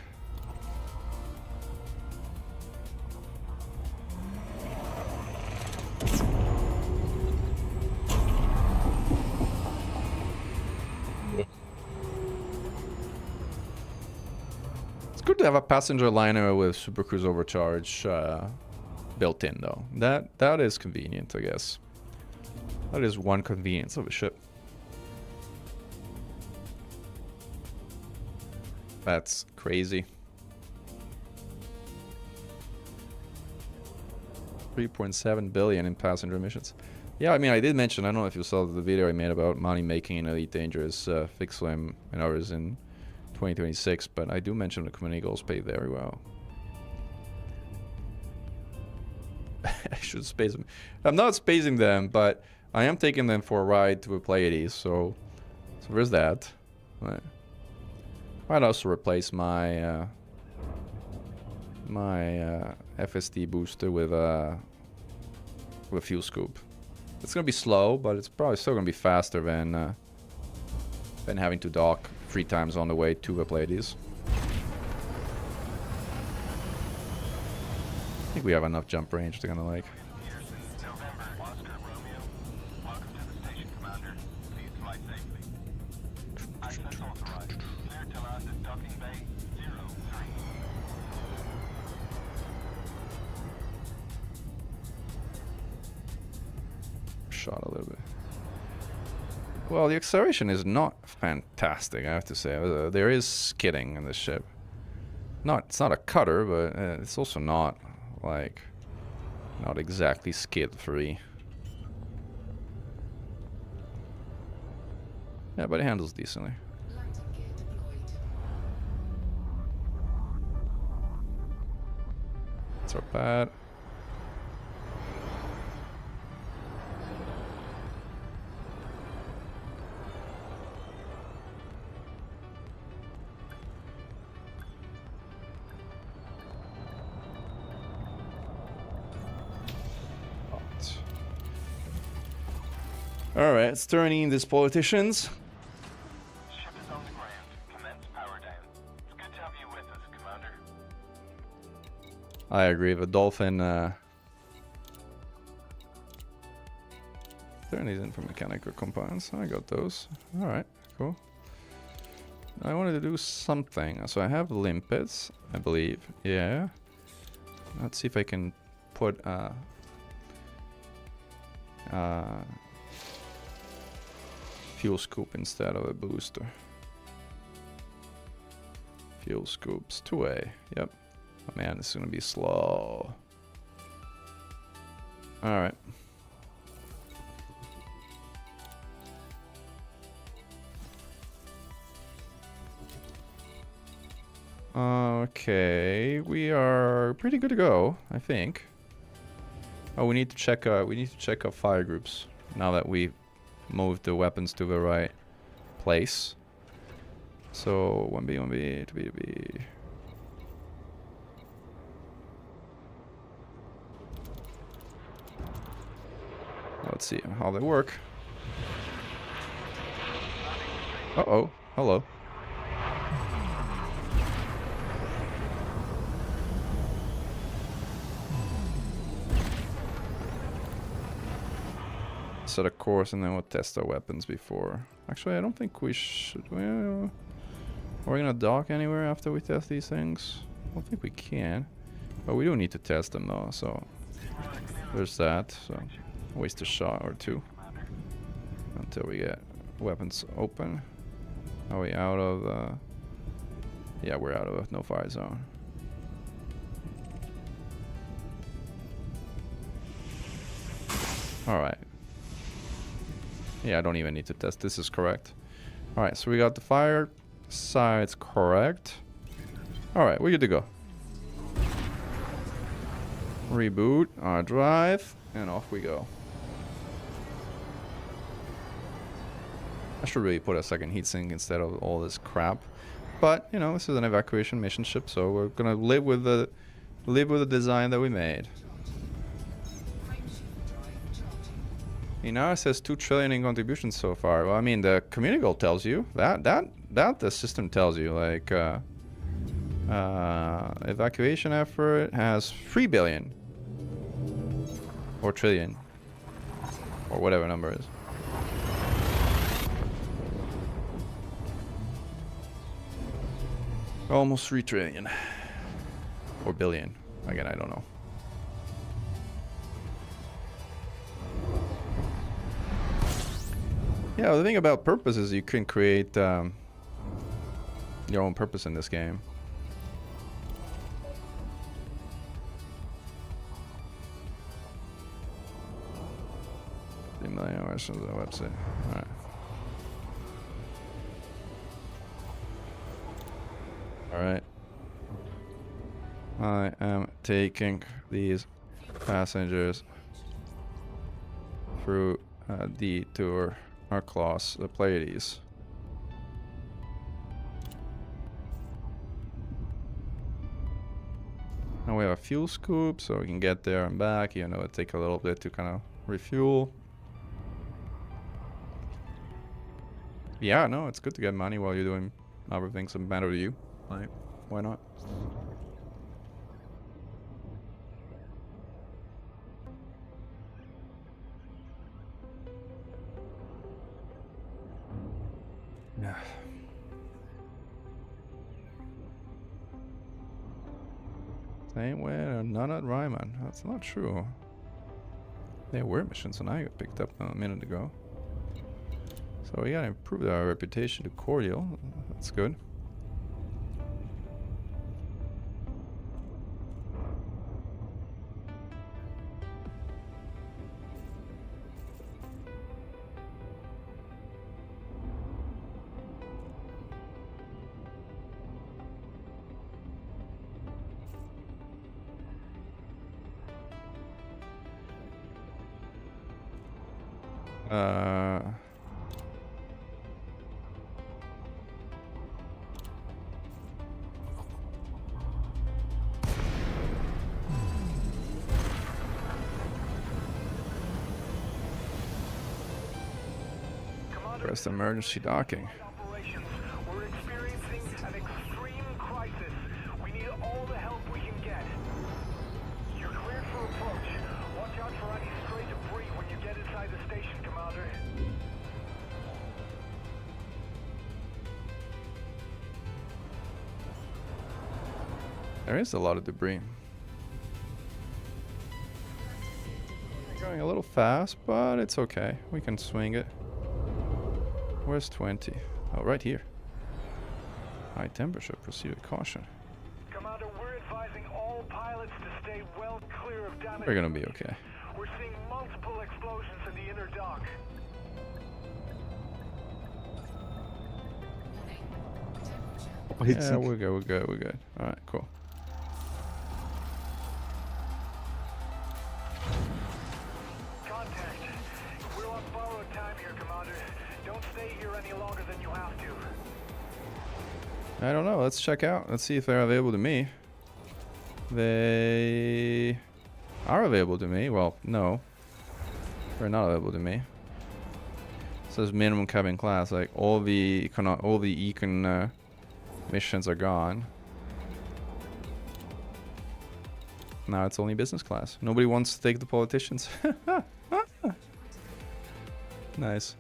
good to have a passenger liner with supercruise overcharge built in, though. That is convenient, I guess. That is one convenience of a ship. That's crazy. 3.7 billion in passenger emissions. Yeah, I mean, I did mention, I don't know if you saw the video I made about money making in Elite Dangerous, fixed swim and others in 2026, but I do mention the community goals pay very well. I should space them. I'm not spacing them, but I am taking them for a ride to a Pleiades, so there's that. Right. Might also replace my FSD booster with a fuel scoop. It's gonna be slow, but it's probably still gonna be faster than having to dock 3 times on the way to a Pleiades. I think we have enough jump range to kind of like. November, Oscar Romeo. Welcome to the station, Commander. Please fly safely. Access authorized. Clear to land at docking bay 03. Shot a little bit. Well, the acceleration is not fantastic, I have to say. There is skidding in this ship. It's not a cutter, but it's also not like not exactly skid free. Yeah, but it handles decently. It's not bad. All right, turning these politicians. Ship is on the ground. Commence power down. It's good to have you with us, Commander. I agree. The dolphin. Turn these in for mechanical components. I got those. All right, cool. I wanted to do something. So I have limpets, I believe. Yeah. Let's see if I can put fuel scoop instead of a booster. Fuel scoops 2A. Yep. Oh man, this is gonna be slow. Alright. Okay, we are pretty good to go, I think. Oh, we need to check our fire groups now that we moved the weapons to the right place. So 1B, 1B, 2B, 2B. Let's see how they work. Uh-oh, hello. Set a course and then we'll test our weapons before. Actually, I don't think we should. Well, are we gonna dock anywhere after we test these things? I don't think we can. But we do need to test them though, so there's that. So waste a shot or two until we get weapons open. Are we out of yeah, we're out of no fire zone. Alright. Yeah, I don't even need to test. This is correct. Alright, so we got the fire sides correct. Alright, we're good to go. Reboot our drive, and off we go. I should really put a second heatsink instead of all this crap. But, you know, this is an evacuation mission ship, so we're gonna live with the design that we made. You know, it says 2 trillion in contributions so far. Well, I mean, the community goal tells you that the system tells you, like, evacuation effort has 3 billion or trillion or whatever number is. Almost 3 trillion. Or billion. Again, I don't know. Yeah, the thing about purpose is you can create your own purpose in this game. $3 million versions of the website. Alright. I am taking these passengers through a detour across the Pleiades. Now we have a fuel scoop, so we can get there and back. You know, it take a little bit to kind of refuel. Yeah, no, it's good to get money while you're doing other things that matter to you. Like, why not? Yeah. Same way, none at Ryman. That's not true. There were missions and I got picked up a minute ago. So we gotta improve our reputation to cordial. That's good. Press emergency docking. Operations. We're experiencing an extreme crisis. We need all the help we can get. You're cleared for approach. Watch out for any stray debris when you get inside the station, Commander. There is a lot of debris. Going a little fast, but it's okay. We can swing it. Where's 20? Oh, right here. High temperature. Proceed with caution. Commander, we're advising all pilots to stay well clear of damage. We're gonna be okay. We're seeing multiple explosions in the inner dock. Yeah, we're good, we're good, we're good. Alright, cool. Contact. We're on borrowed time here, Commander. Don't stay here any longer than you have to. I don't know. Let's check out. Let's see if they're available to me. They are available to me. Well, no. They're not available to me. It says minimum cabin class. Like all the econ missions are gone. Now it's only business class. Nobody wants to take the politicians. Nice.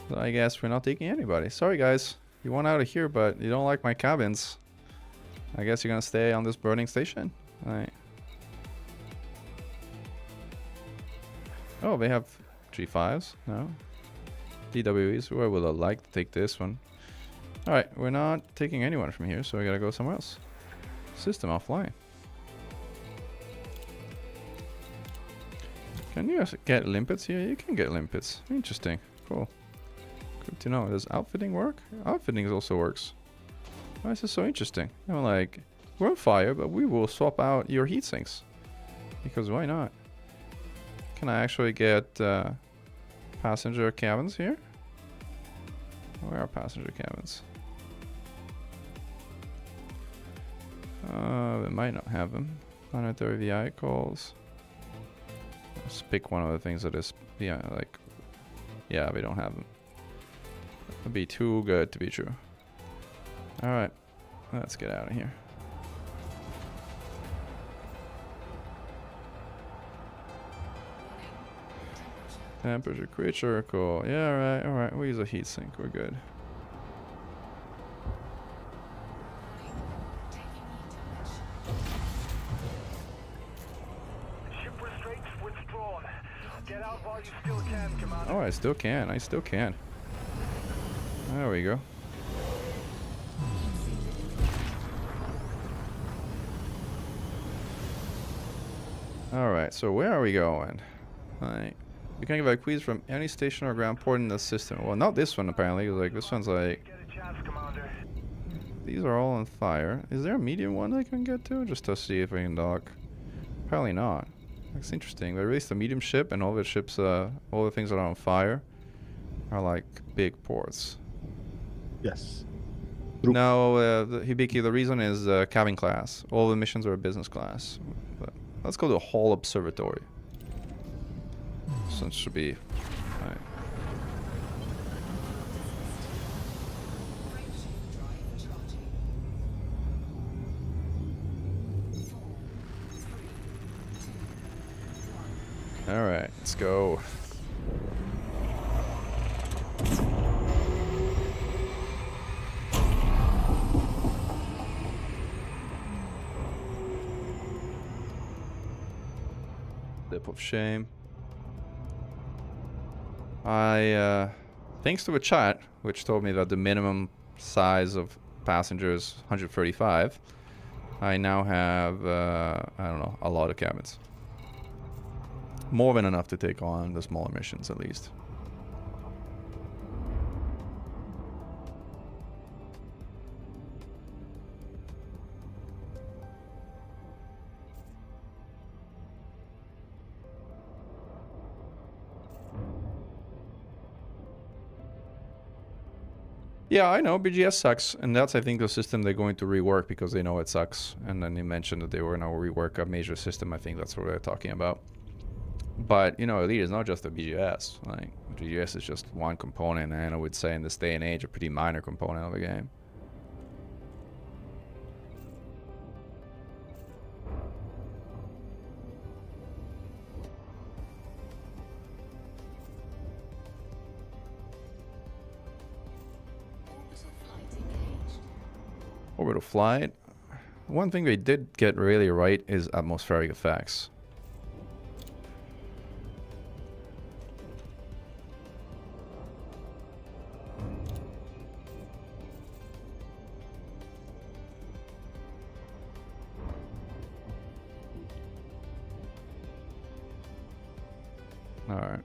So I guess we're not taking anybody. Sorry guys, you want out of here, but you don't like my cabins. I guess you're gonna stay on this burning station. Alright. Oh, they have G5s? No. DWEs, where would I like to take this one? Alright, we're not taking anyone from here, so we gotta go somewhere else. System offline. Can you get limpets here? You can get limpets. Interesting. Cool. Good to know. Does outfitting work? Outfitting also works. Why is this so interesting? You know, like, we're on fire, but we will swap out your heat sinks. Because why not? Can I actually get passenger cabins here? Where are passenger cabins? We might not have them. Planetary vehicles. Let's pick one of the things that is, yeah, like, yeah, we don't have them. That'd be too good to be true. Alright, let's get out of here. Temperature, creature, cool. Yeah, alright, we'll use a heatsink, we're good. Oh, I still can. I still can. There we go. Alright, so where are we going? Like, you can evacuate from any station or ground port in the system. Well, not this one apparently. Like, this one's like... These are all on fire. Is there a medium one I can get to? Just to see if I can dock. Probably not. That's interesting. They released a medium ship and all the ships, all the things that are on fire are like big ports. Yes. No, Hibiki, the reason is cabin class. All the missions are business class. But let's go to the Hall Observatory. So it should be... Right. Alright, let's go. Dip of shame. Thanks to a chat, which told me that the minimum size of passengers 135, I now have, I don't know, a lot of cabins. More than enough to take on the smaller missions, at least. Yeah, I know, BGS sucks, and that's, I think, the system they're going to rework because they know it sucks. And then they mentioned that they were going to rework a major system. I think that's what they're talking about. But, you know, Elite is not just a BGS. Like, BGS is just one component, and I would say in this day and age, a pretty minor component of the game. Orbital flight. One thing they did get really right is atmospheric effects. All right.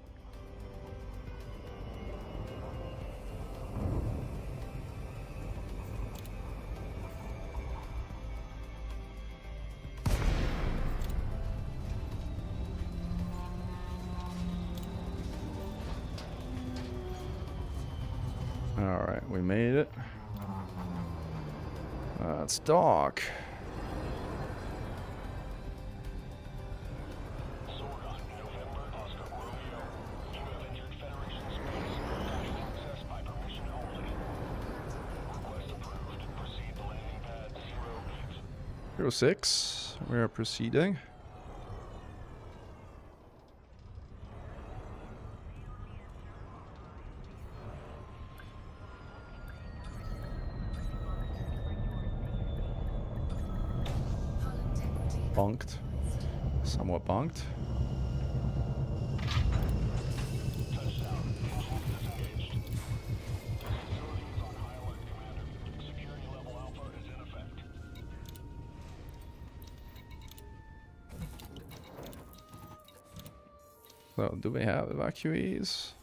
Alright, we made it. Let's dock. Zero 06, we are proceeding. Bonked. Somewhat bonked. So, do we have evacuees?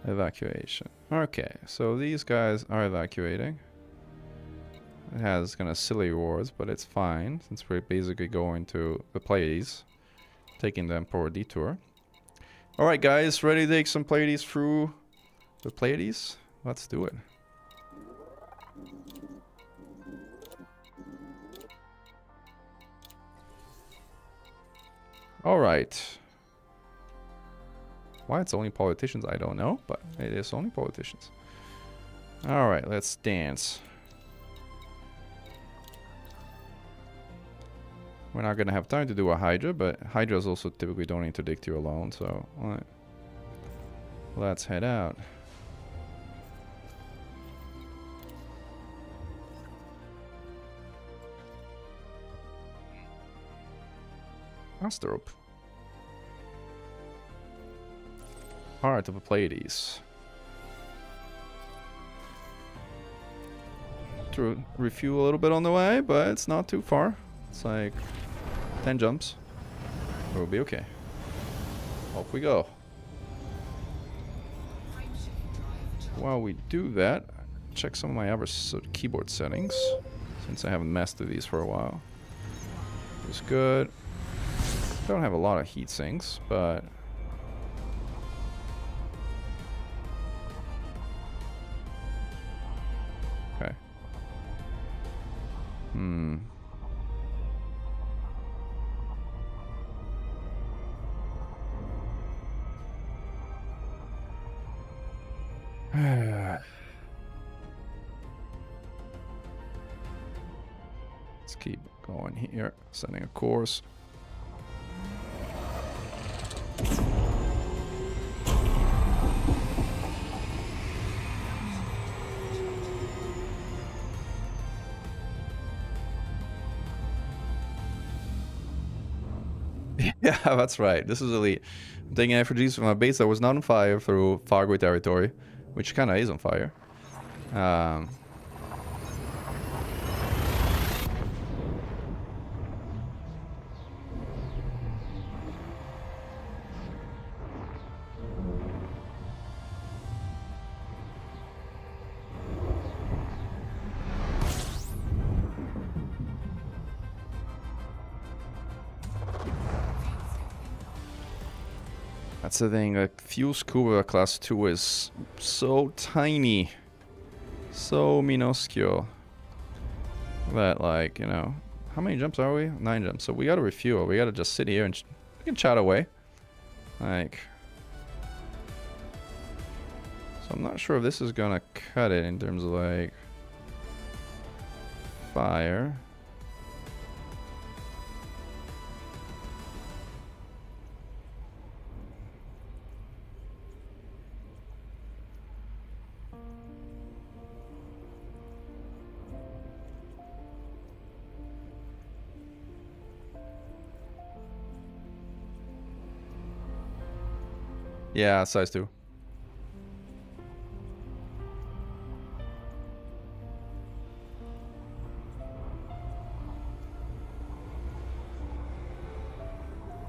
Evacuation. Okay, so these guys are evacuating. It has kind of silly rewards, but it's fine since we're basically going to the Pleiades, taking them for a detour. Alright guys, ready to take some Pleiades through the Pleiades? Let's do it. Alright. Why it's only politicians, I don't know, but it is only politicians. Alright, let's dance. We're not gonna have time to do a Hydra, but Hydras also typically don't interdict you alone, so alright. Let's head out. Asterope. Heart of the Pleiades. To refuel a little bit on the way, but it's not too far. It's like 10 jumps. We'll be okay. Off we go. While we do that, check some of my other keyboard settings, since I haven't messed with these for a while. It's good. Don't have a lot of heat sinks, but okay. Let's keep going here, setting a course. Yeah, that's right. This is elite. I'm taking effigies from a base that was not on fire through Fargo territory, which kind of is on fire. That's the thing, like, Fuel Scuba Class 2 is so tiny, so minuscule, that, like, you know, how many jumps are we? 9 jumps, so we gotta refuel, we gotta just sit here and we can chat away, like, so I'm not sure if this is gonna cut it in terms of, like, fire. Yeah, size 2.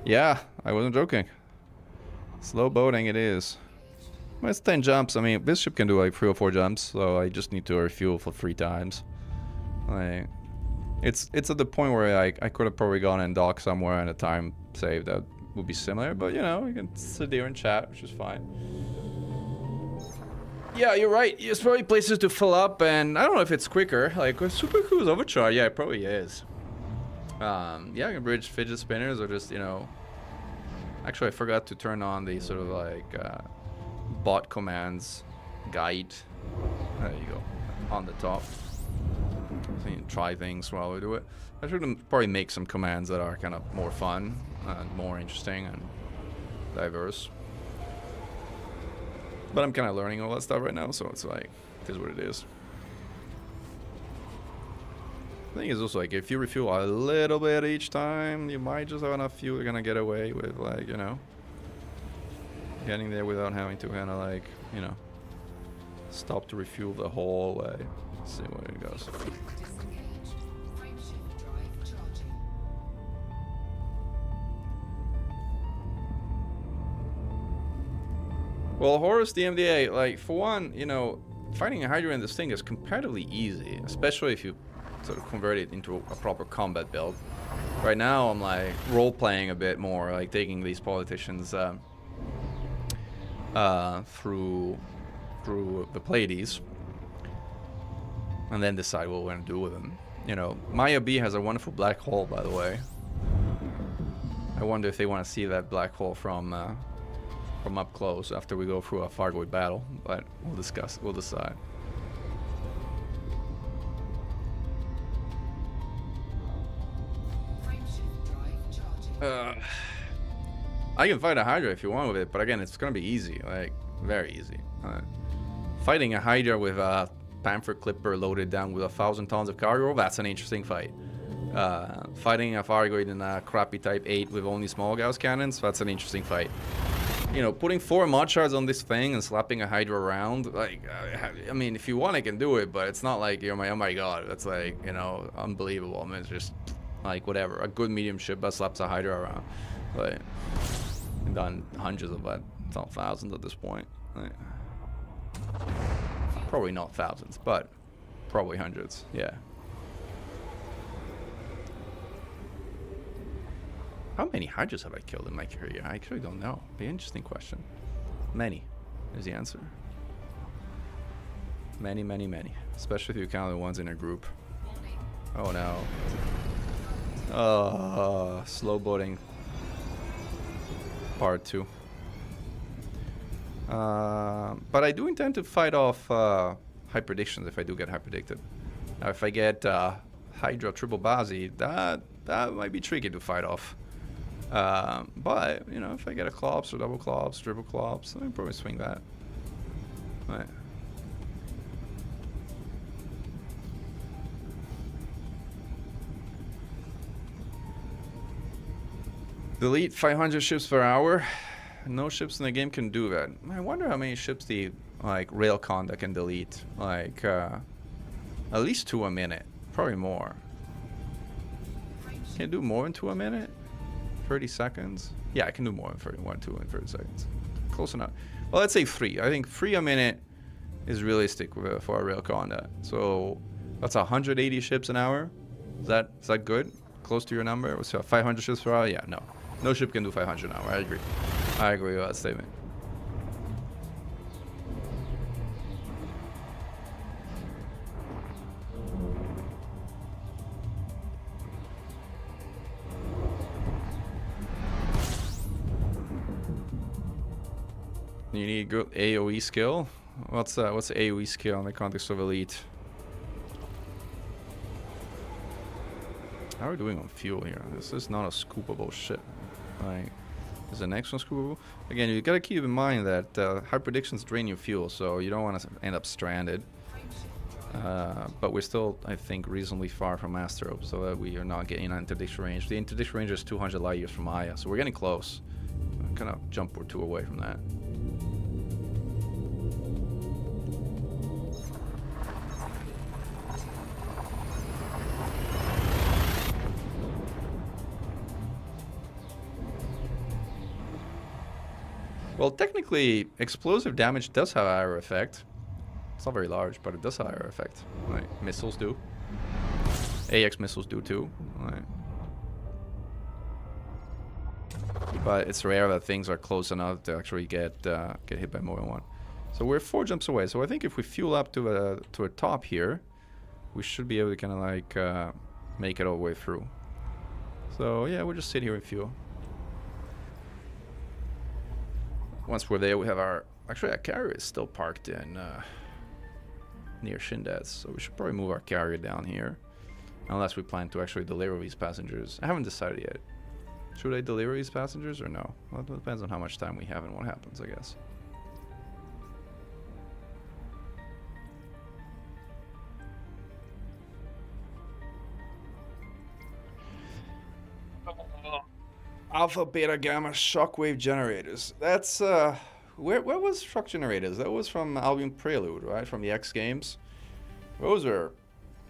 Yeah, I wasn't joking. Slow boating it is. Well, it's 10 jumps. I mean, this ship can do like 3 or 4 jumps, so I just need to refuel for 3 times. Like, it's at the point where I could have probably gone and docked somewhere and a time save that would be similar, but you know, we can sit there and chat, which is fine. Yeah, you're right. There's probably places to fill up, and I don't know if it's quicker. Like with Super Cruise Overcharge, yeah, it probably is. Yeah, I can bridge fidget spinners or just, you know. Actually, I forgot to turn on the sort of like bot commands guide. There you go, on the top. So you can try things while we do it. I should probably make some commands that are kind of more fun and more interesting and diverse. But I'm kind of learning all that stuff right now, so it's like, it is what it is. The thing is also like, if you refuel a little bit each time, you might just have enough fuel you're gonna get away with, like, you know, getting there without having to kind of like, you know, stop to refuel the whole way. Let's see where it goes. Well, Horus DMDA, like, for one, you know, fighting a Hydra in this thing is comparatively easy, especially if you sort of convert it into a proper combat build. Right now, I'm like role-playing a bit more, like taking these politicians through the Pleiades, and then decide what we're gonna do with them. You know, Maya B has a wonderful black hole, by the way. I wonder if they want to see that black hole from up close after we go through a Fargoid battle, but we'll decide. I can fight a Hydra if you want with it, but again, it's gonna be easy, like very easy. Fighting a Hydra with a Panther Clipper loaded down with 1,000 tons of cargo, that's an interesting fight. Fighting a Fargoid in a crappy Type 8 with only small Gauss cannons, that's an interesting fight. you know, putting 4 mod shards on this thing and slapping a Hydra around, like, I mean, if you want, I can do it, but it's not like, you're oh my god, that's like, you know, unbelievable. I mean, it's just, like, whatever. A good medium ship that slaps a Hydra around. Like, I've done hundreds of that. It's not thousands at this point. Like, probably not thousands, but probably hundreds, yeah. How many Hydras have I killed in my career? I actually don't know. Be an interesting question. Many is the answer. Many, many, many. Especially if you count the ones in a group. Oh no. Oh, slow boating. Part 2. But I do intend to fight off high predictions if I do get high predicted. Now, if I get Hydra triple Bazi, that might be tricky to fight off. But, you know, if I get a Clops or double Clops, triple Clops, I can probably swing that. Right. Delete 500 ships per hour. No ships in the game can do that. I wonder how many ships the, like, Railcon that can delete. Like, at least 2 a minute. Probably more. Can you do more than 2 a minute? 30 seconds? Yeah, I can do more than 31, 2 in 30 seconds. Close enough. Well, let's say 3. I think 3 a minute is realistic for a Railcon that. So that's 180 ships an hour. Is that good? Close to your number? What's 500 ships per hour? Yeah, no. No ship can do 500 an hour. I agree. I agree with that statement. You need good AoE skill. What's AoE skill in the context of Elite? How are we doing on fuel here? This is not a scoopable ship. Like, is the next one scoopable? Again, you gotta keep in mind that high predictions drain your fuel, so you don't want to end up stranded. But we're still, I think, reasonably far from Asterope, so that we are not getting an interdiction range. The interdiction range is 200 light years from Aya, so we're getting close. Kind of jump or 2 away from that. Well, technically, explosive damage does have a higher effect. It's not very large, but it does have a higher effect. Right. Missiles do. AX missiles do too. Right. But it's rare that things are close enough to actually get hit by more than one. So we're 4 jumps away. So I think if we fuel up to a top here, we should be able to kind of like make it all the way through. So yeah, we'll just sit here and fuel. Once we're there, we have our... Actually, our carrier is still parked in near Shindes, so we should probably move our carrier down here. Unless we plan to actually deliver these passengers. I haven't decided yet. Should I deliver these passengers or no? Well, it depends on how much time we have and what happens, I guess. Alpha, beta, gamma, shockwave generators. That's, where was shock generators? That was from Albion Prelude, right? From the X games. Those are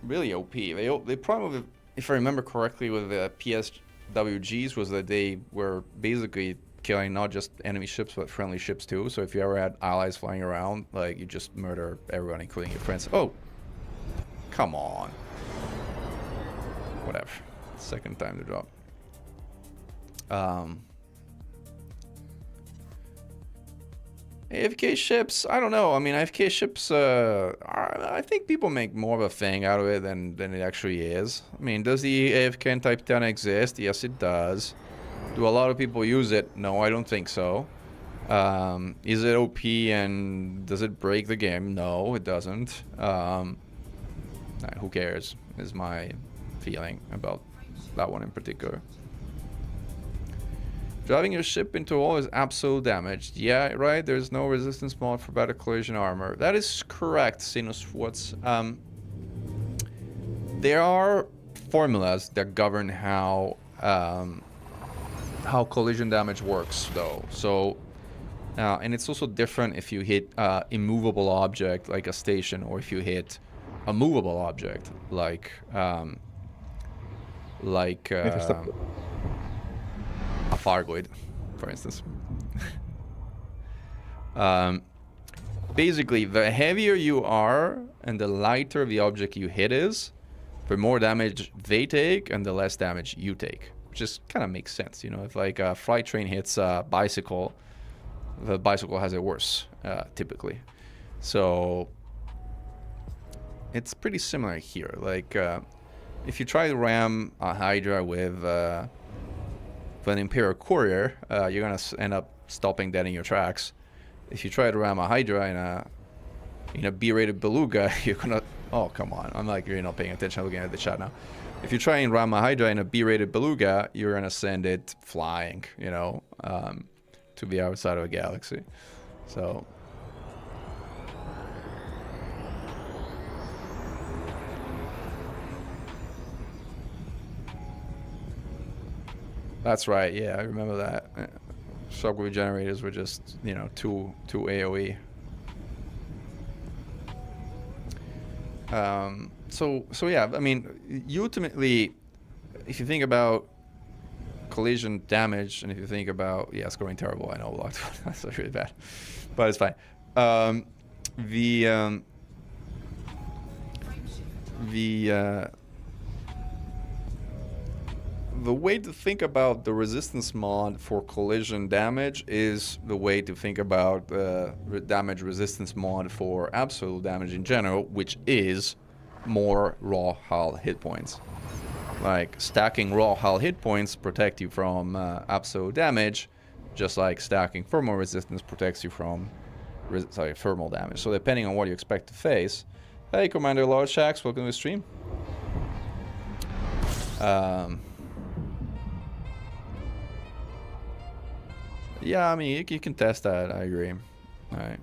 really OP. They probably, if I remember correctly, with the PSWGs, was that they were basically killing not just enemy ships, but friendly ships too. So if you ever had allies flying around, like, you just murder everyone, including your friends. Oh! Come on. Whatever. Second time to drop. AFK ships, I don't know. I mean, AFK ships, I think people make more of a thing out of it than it actually is. I mean, does the AFK in Type 10 exist? Yes, it does. Do a lot of people use it? No, I don't think so. Is it OP and does it break the game? No, it doesn't. Who cares, is my feeling about that one in particular. Driving your ship into a wall is absolute damage. Yeah, right, there's no resistance mod for battle collision armor. That is correct, Xeno Swartz. There are formulas that govern how collision damage works, though. So And it's also different if you hit immovable object like a station, or if you hit a movable object like Interceptor. a Fargoid, for instance. Basically, the heavier you are and the lighter the object you hit is, the more damage they take and the less damage you take. Which just kind of makes sense, you know. If like a freight train hits a bicycle, the bicycle has it worse, typically. So it's pretty similar here. Like if you try to ram a Hydra with an Imperial Courier, you're gonna end up stopping dead in your tracks. If you try to ram a Hydra in a B-rated Beluga, you're gonna... Oh, come on. I'm like, you're not paying attention. I'm looking at the chat now. If you try and ram a Hydra in a B-rated Beluga, you're gonna send it flying, you know, to the outside of a galaxy. So... That's right, yeah, I remember that. Shockwave generators were just, you know, too AoE. So yeah, I mean, ultimately, if you think about collision damage, and if you think about, yeah, it's going terrible, I know, that's really bad, but it's fine. The way to think about the resistance mod for collision damage is the way to think about the damage resistance mod for absolute damage in general, which is more raw hull hit points. Like, stacking raw hull hit points protect you from absolute damage, just like stacking thermal resistance protects you from thermal damage. So depending on what you expect to face. Hey, Commander Lord Shax, welcome to the stream. Yeah, I mean, you can test that, I agree. Alright.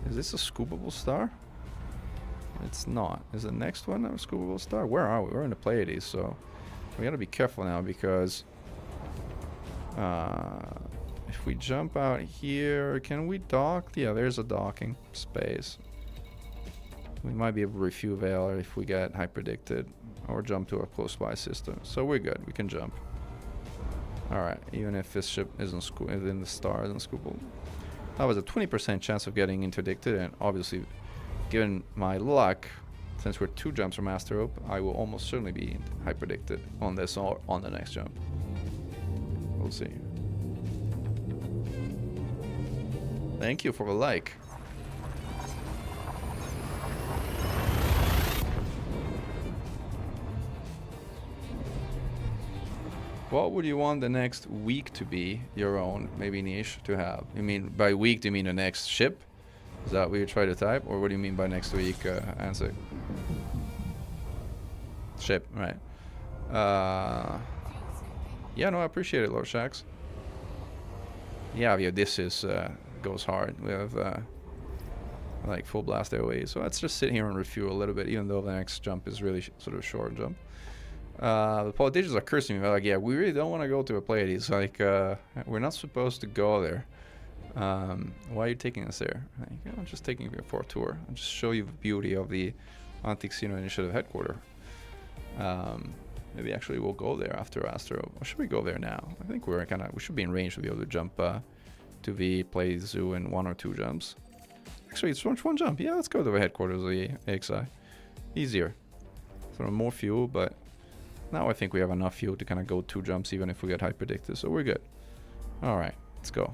Is this a scoopable star? It's not. Is the next one a scoopable star? Where are we? We're in the Pleiades, so we gotta be careful now, because if we jump out here, can we dock? Yeah, there's a docking space. We might be able to refuel Valor if we get hyperdicted, or jump to a close by system. So we're good, we can jump. Alright, even if this ship isn't in the star, isn't scoopable. That was a 20% chance of getting interdicted, and obviously, given my luck, since we're 2 jumps from Asterope, I will almost certainly be hyperdicted on this or on the next jump. We'll see. Thank you for the like. What would you want the next week to be, your own, maybe niche, to have? You mean, by week, do you mean the next ship? Is that what you try to type? Or what do you mean by next week, answer? Ship, right. Yeah, no, I appreciate it, Lord Shax. Yeah, this is, goes hard. We have, like, full blast AoE. So let's just sit here and refuel a little bit, even though the next jump is really sort of a short jump. The politicians are cursing me. They're like, yeah, we really don't want to go to a Pleiades. Like, we're not supposed to go there. Why are you taking us there? Like, I'm just taking you for a tour. I'll just show you the beauty of the Anti-Xeno Initiative headquarters. Maybe actually we'll go there after Astro. Or should we go there now? I think we should be in range to be able to jump to the Pleiades Zoo in 1 or 2 jumps. Actually, it's one jump. Yeah, let's go to the headquarters of the AXI. Easier. Sort of more fuel, but now I think we have enough fuel to kind of go 2 jumps even if we get hyperdicted, so we're good. Alright, let's go.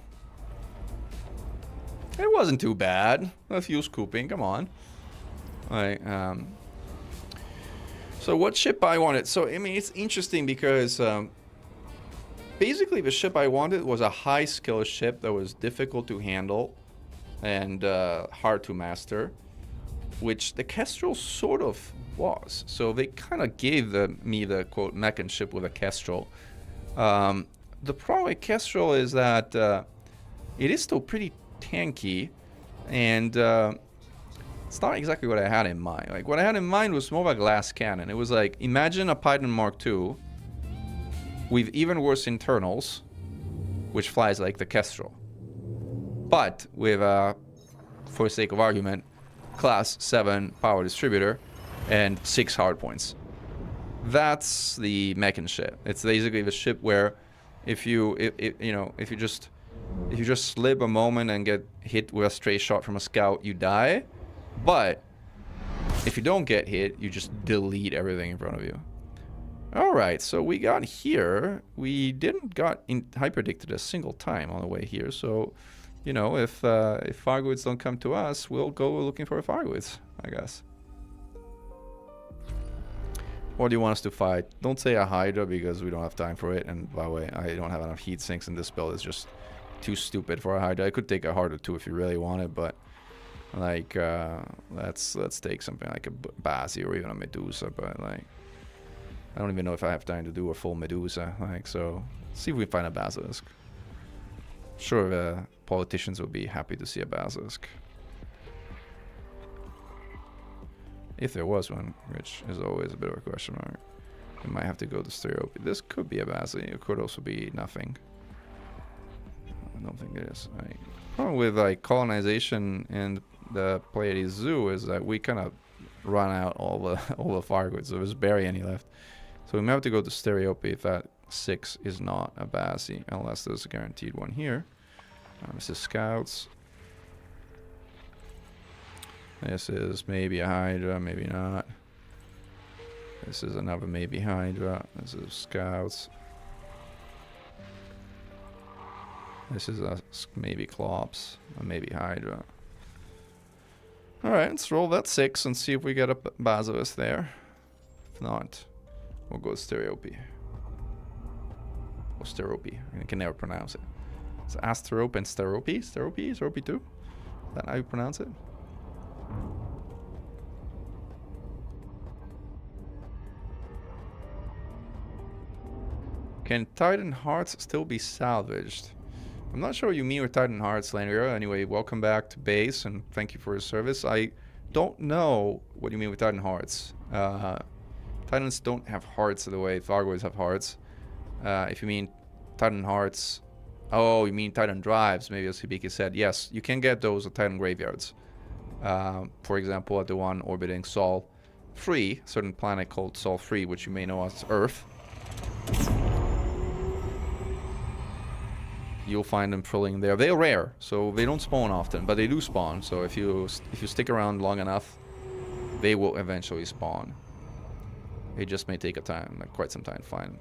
It wasn't too bad. A few scooping, come on. Alright, so what ship I wanted? So, I mean, it's interesting because basically the ship I wanted was a high skill ship that was difficult to handle and hard to master, which the Kestrel sort of was. So they kind of gave me the quote mechan ship with a Kestrel. The problem with Kestrel is that it is still pretty tanky, and it's not exactly what I had in mind. Like, what I had in mind was more of a glass cannon. It was like, imagine a Python Mark II with even worse internals, which flies like the Kestrel. But with for sake of argument, class 7 power distributor and 6 hardpoints. That's the Mechan ship. It's basically the ship where if you just slip a moment and get hit with a stray shot from a scout, you die. But if you don't get hit, you just delete everything in front of you. Alright, so we got here. We didn't got hyperdicted a single time on the way here. So, you know, if Fargoids don't come to us, we'll go looking for Fargoids, I guess. Or do you want us to fight? Don't say a Hydra because we don't have time for it. And by the way, I don't have enough heat sinks, and this build is just too stupid for a Hydra. I could take a Hard or 2 if you really want it, but like let's take something like a Bazi or even a Medusa. But like, I don't even know if I have time to do a full Medusa. Like, so see if we find a Basilisk. Sure, the politicians will be happy to see a Basilisk. If there was one, which is always a bit of a question mark. We might have to go to Stereopy. This could be a Basilisk. It could also be nothing. I don't think it is. Problem with like colonization and the Pleiades Zoo is that we kind of run out all the Fargoids. So there's barely any left. So we might have to go to Stereopy if that 6 is not a Bassi, unless there's a guaranteed one here. This is Scouts. This is maybe a Hydra, maybe not. This is another maybe Hydra. This is Scouts. This is a maybe Clops, a maybe Hydra. Alright, let's roll that 6 and see if we get a Basilisk there. If not, we'll go Stereopy. Or Steropy. I can never pronounce it. It's Asterope and Steropy? Steropy? Steropy 2? Is that how you pronounce it? Can Titan Hearts still be salvaged? I'm not sure what you mean with Titan Hearts, Lanrier. Anyway, welcome back to base and thank you for your service. I don't know what you mean with Titan Hearts. Titans don't have hearts the way Fargoids have hearts. If you mean Titan Hearts... Oh, you mean Titan Drives, maybe as Hibiki said. Yes, you can get those at Titan Graveyards. For example, at the one orbiting Sol 3, certain planet called Sol 3, which you may know as Earth. You'll find them trolling there. They're rare, so they don't spawn often, but they do spawn. So if you stick around long enough, they will eventually spawn. It just may take a time, like quite some time to find them.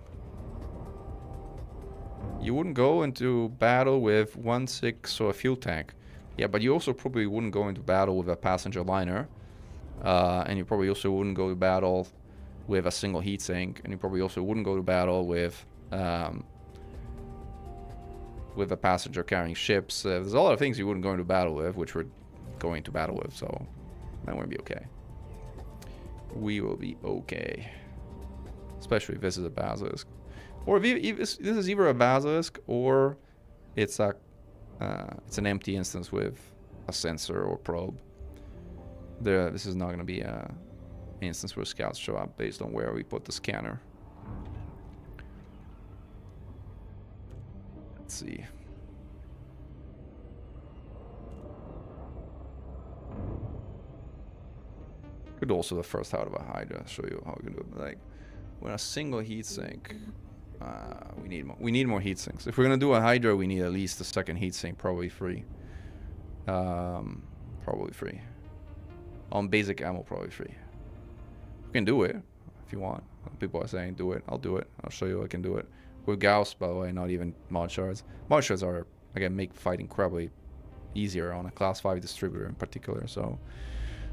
You wouldn't go into battle with 1/6 or a fuel tank. Yeah, but you also probably wouldn't go into battle with a passenger liner. And you probably also wouldn't go to battle with a single heatsink. And you probably also wouldn't go to battle with a passenger carrying ships. There's a lot of things you wouldn't go into battle with, which we're going to battle with. So that won't be okay. We will be okay. Especially if this is a Basilisk. Or if this is either a Basilisk or it's an empty instance with a sensor or probe. This is not going to be an instance where scouts show up based on where we put the scanner. Let's see. Could also the first out of a Hydra show you how we can do it. Like with a single heatsink. We need more heat sinks. If we're gonna do a Hydra, we need at least a second heat sink, probably free. Probably free. On basic ammo, probably free. We can do it if you want. People are saying do it. I'll do it. I'll show you I can do it. With Gauss, by the way, not even mod shards. Mod shards are again make fighting incredibly easier on a class 5 distributor in particular. So.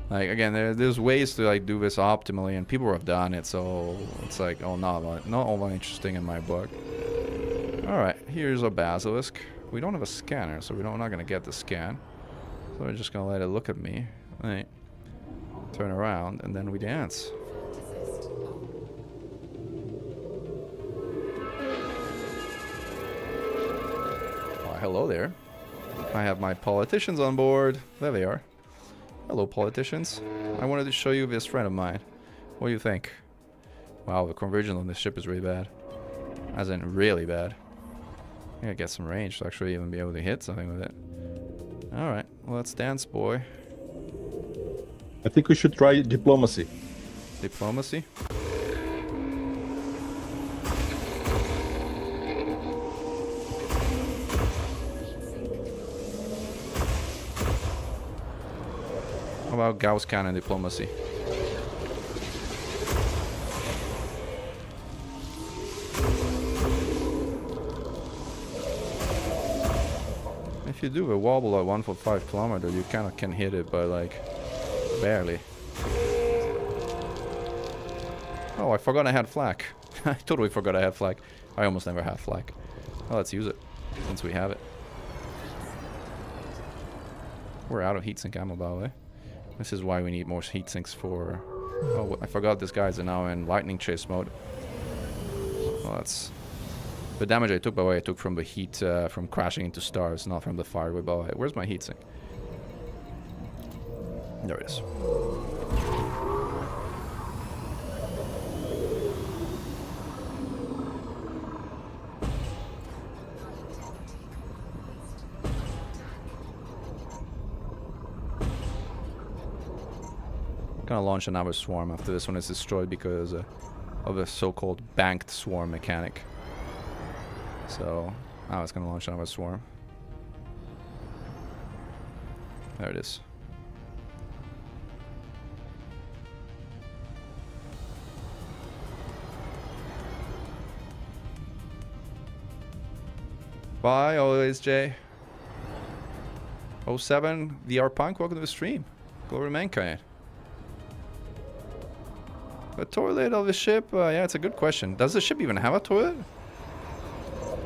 Like again, there's ways to like do this optimally, and people have done it. So it's like, oh, not all that interesting in my book. All right, here's a Basilisk. We don't have a scanner, so we're not gonna get the scan. So we're just gonna let it look at me. Right. Turn around, and then we dance. Oh, hello there. I have my politicians on board. There they are. Hello, politicians. I wanted to show you this friend of mine. What do you think? Wow, the conversion on this ship is really bad. As in really bad. I gotta get some range to actually even be able to hit something with it. Alright, well, let's dance, boy. I think we should try diplomacy. Diplomacy? How about Gauss cannon diplomacy? If you do a wobble at 1.5 kilometers, you kind of can hit it, but like barely. Oh, I forgot I had flak. I totally forgot I had flak. I almost never have flak. Well, let's use it since we have it. We're out of heatsink ammo, by the way. This is why we need more heatsinks for... Oh, I forgot this guy's now in lightning chase mode. Well, that's... The damage I took, by the way, I took from the heat, from crashing into stars, not from the fire with bow. Where's my heatsink? There it is. Gonna launch another swarm after this one is destroyed because of a so-called banked swarm mechanic. So now it's gonna launch another swarm. There it is. Bye, always Jay. 07 VR Punk, welcome to the stream. Glory mankind. The toilet of the ship? Yeah, it's a good question. Does the ship even have a toilet?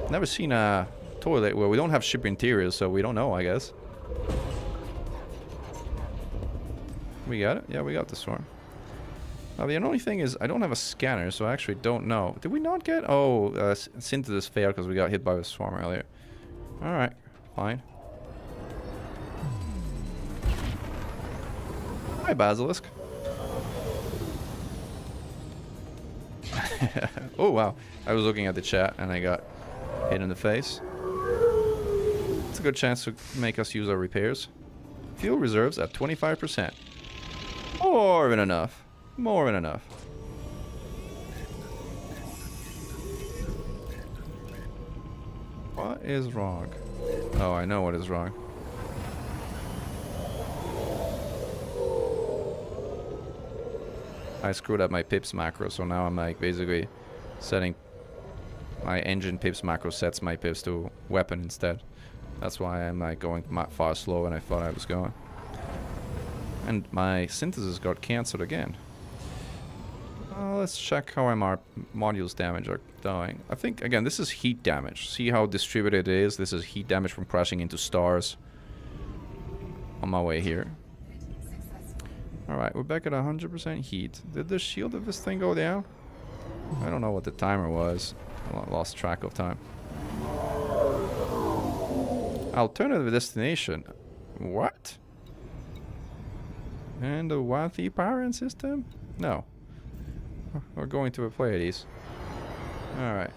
Never seen a toilet. Well, we don't have ship interiors, so we don't know, I guess. We got it? Yeah, we got this one. Now, the only thing is, I don't have a scanner, so I actually don't know. Did we not get... Oh, synthesis failed because we got hit by a swarm earlier. Alright, fine. Hi, Basilisk. Oh, wow. I was looking at the chat and I got hit in the face. It's a good chance to make us use our repairs. Fuel reserves at 25%. More than enough. More than enough. What is wrong? Oh, I know what is wrong. I screwed up my pips macro, so now I'm like basically setting my engine pips macro sets my pips to weapon instead. That's why I'm like going far slower than I thought I was going. And my synthesis got cancelled again. Let's check how my modules damage are doing. I think, again, this is heat damage. See how distributed it is? This is heat damage from crashing into stars. On my way here. Alright, we're back at 100% heat. Did the shield of this thing go down? I don't know what the timer was. I lost track of time. Alternative destination. What? And the Wathi Parent system? No. We're going to a Pleiades. Alright.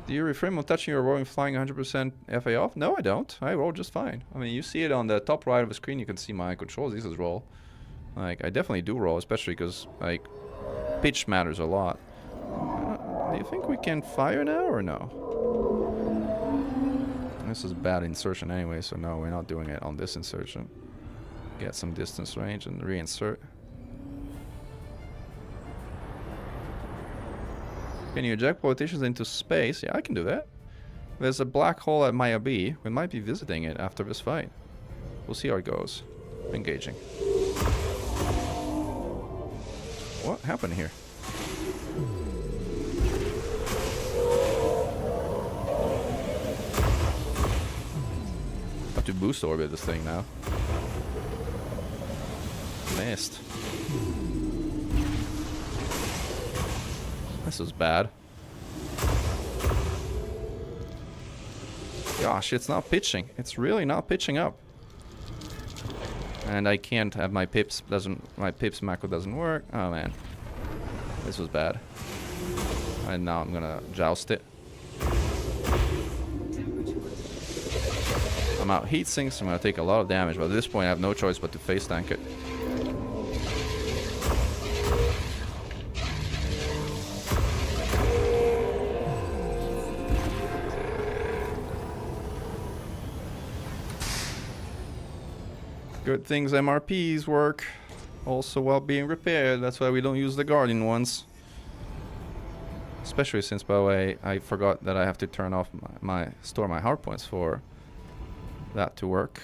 Do you refrain on touching your rolling flying 100% FA off? No, I don't. I roll just fine. I mean, you see it on the top right of the screen. You can see my controls. This is roll. Like, I definitely do roll, especially because, like, pitch matters a lot. Do you think we can fire now or no? This is bad insertion anyway, so no, we're not doing it on this insertion. Get some distance range and reinsert. Can you eject politicians into space? Yeah, I can do that. There's a black hole at Maya B. We might be visiting it after this fight. We'll see how it goes. Engaging. What happened here? Have to boost orbit this thing now. Missed. This is bad. Gosh, it's not pitching. It's really not pitching up. And I can't have my pips macro doesn't work. Oh man. This was bad. And now I'm gonna joust it. I'm out heat sinks. I'm gonna take a lot of damage, but at this point I have no choice but to face tank it. Good things MRPs work also while being repaired. That's why we don't use the Guardian ones. Especially since, by the way, I forgot that I have to turn off store my hard points for that to work.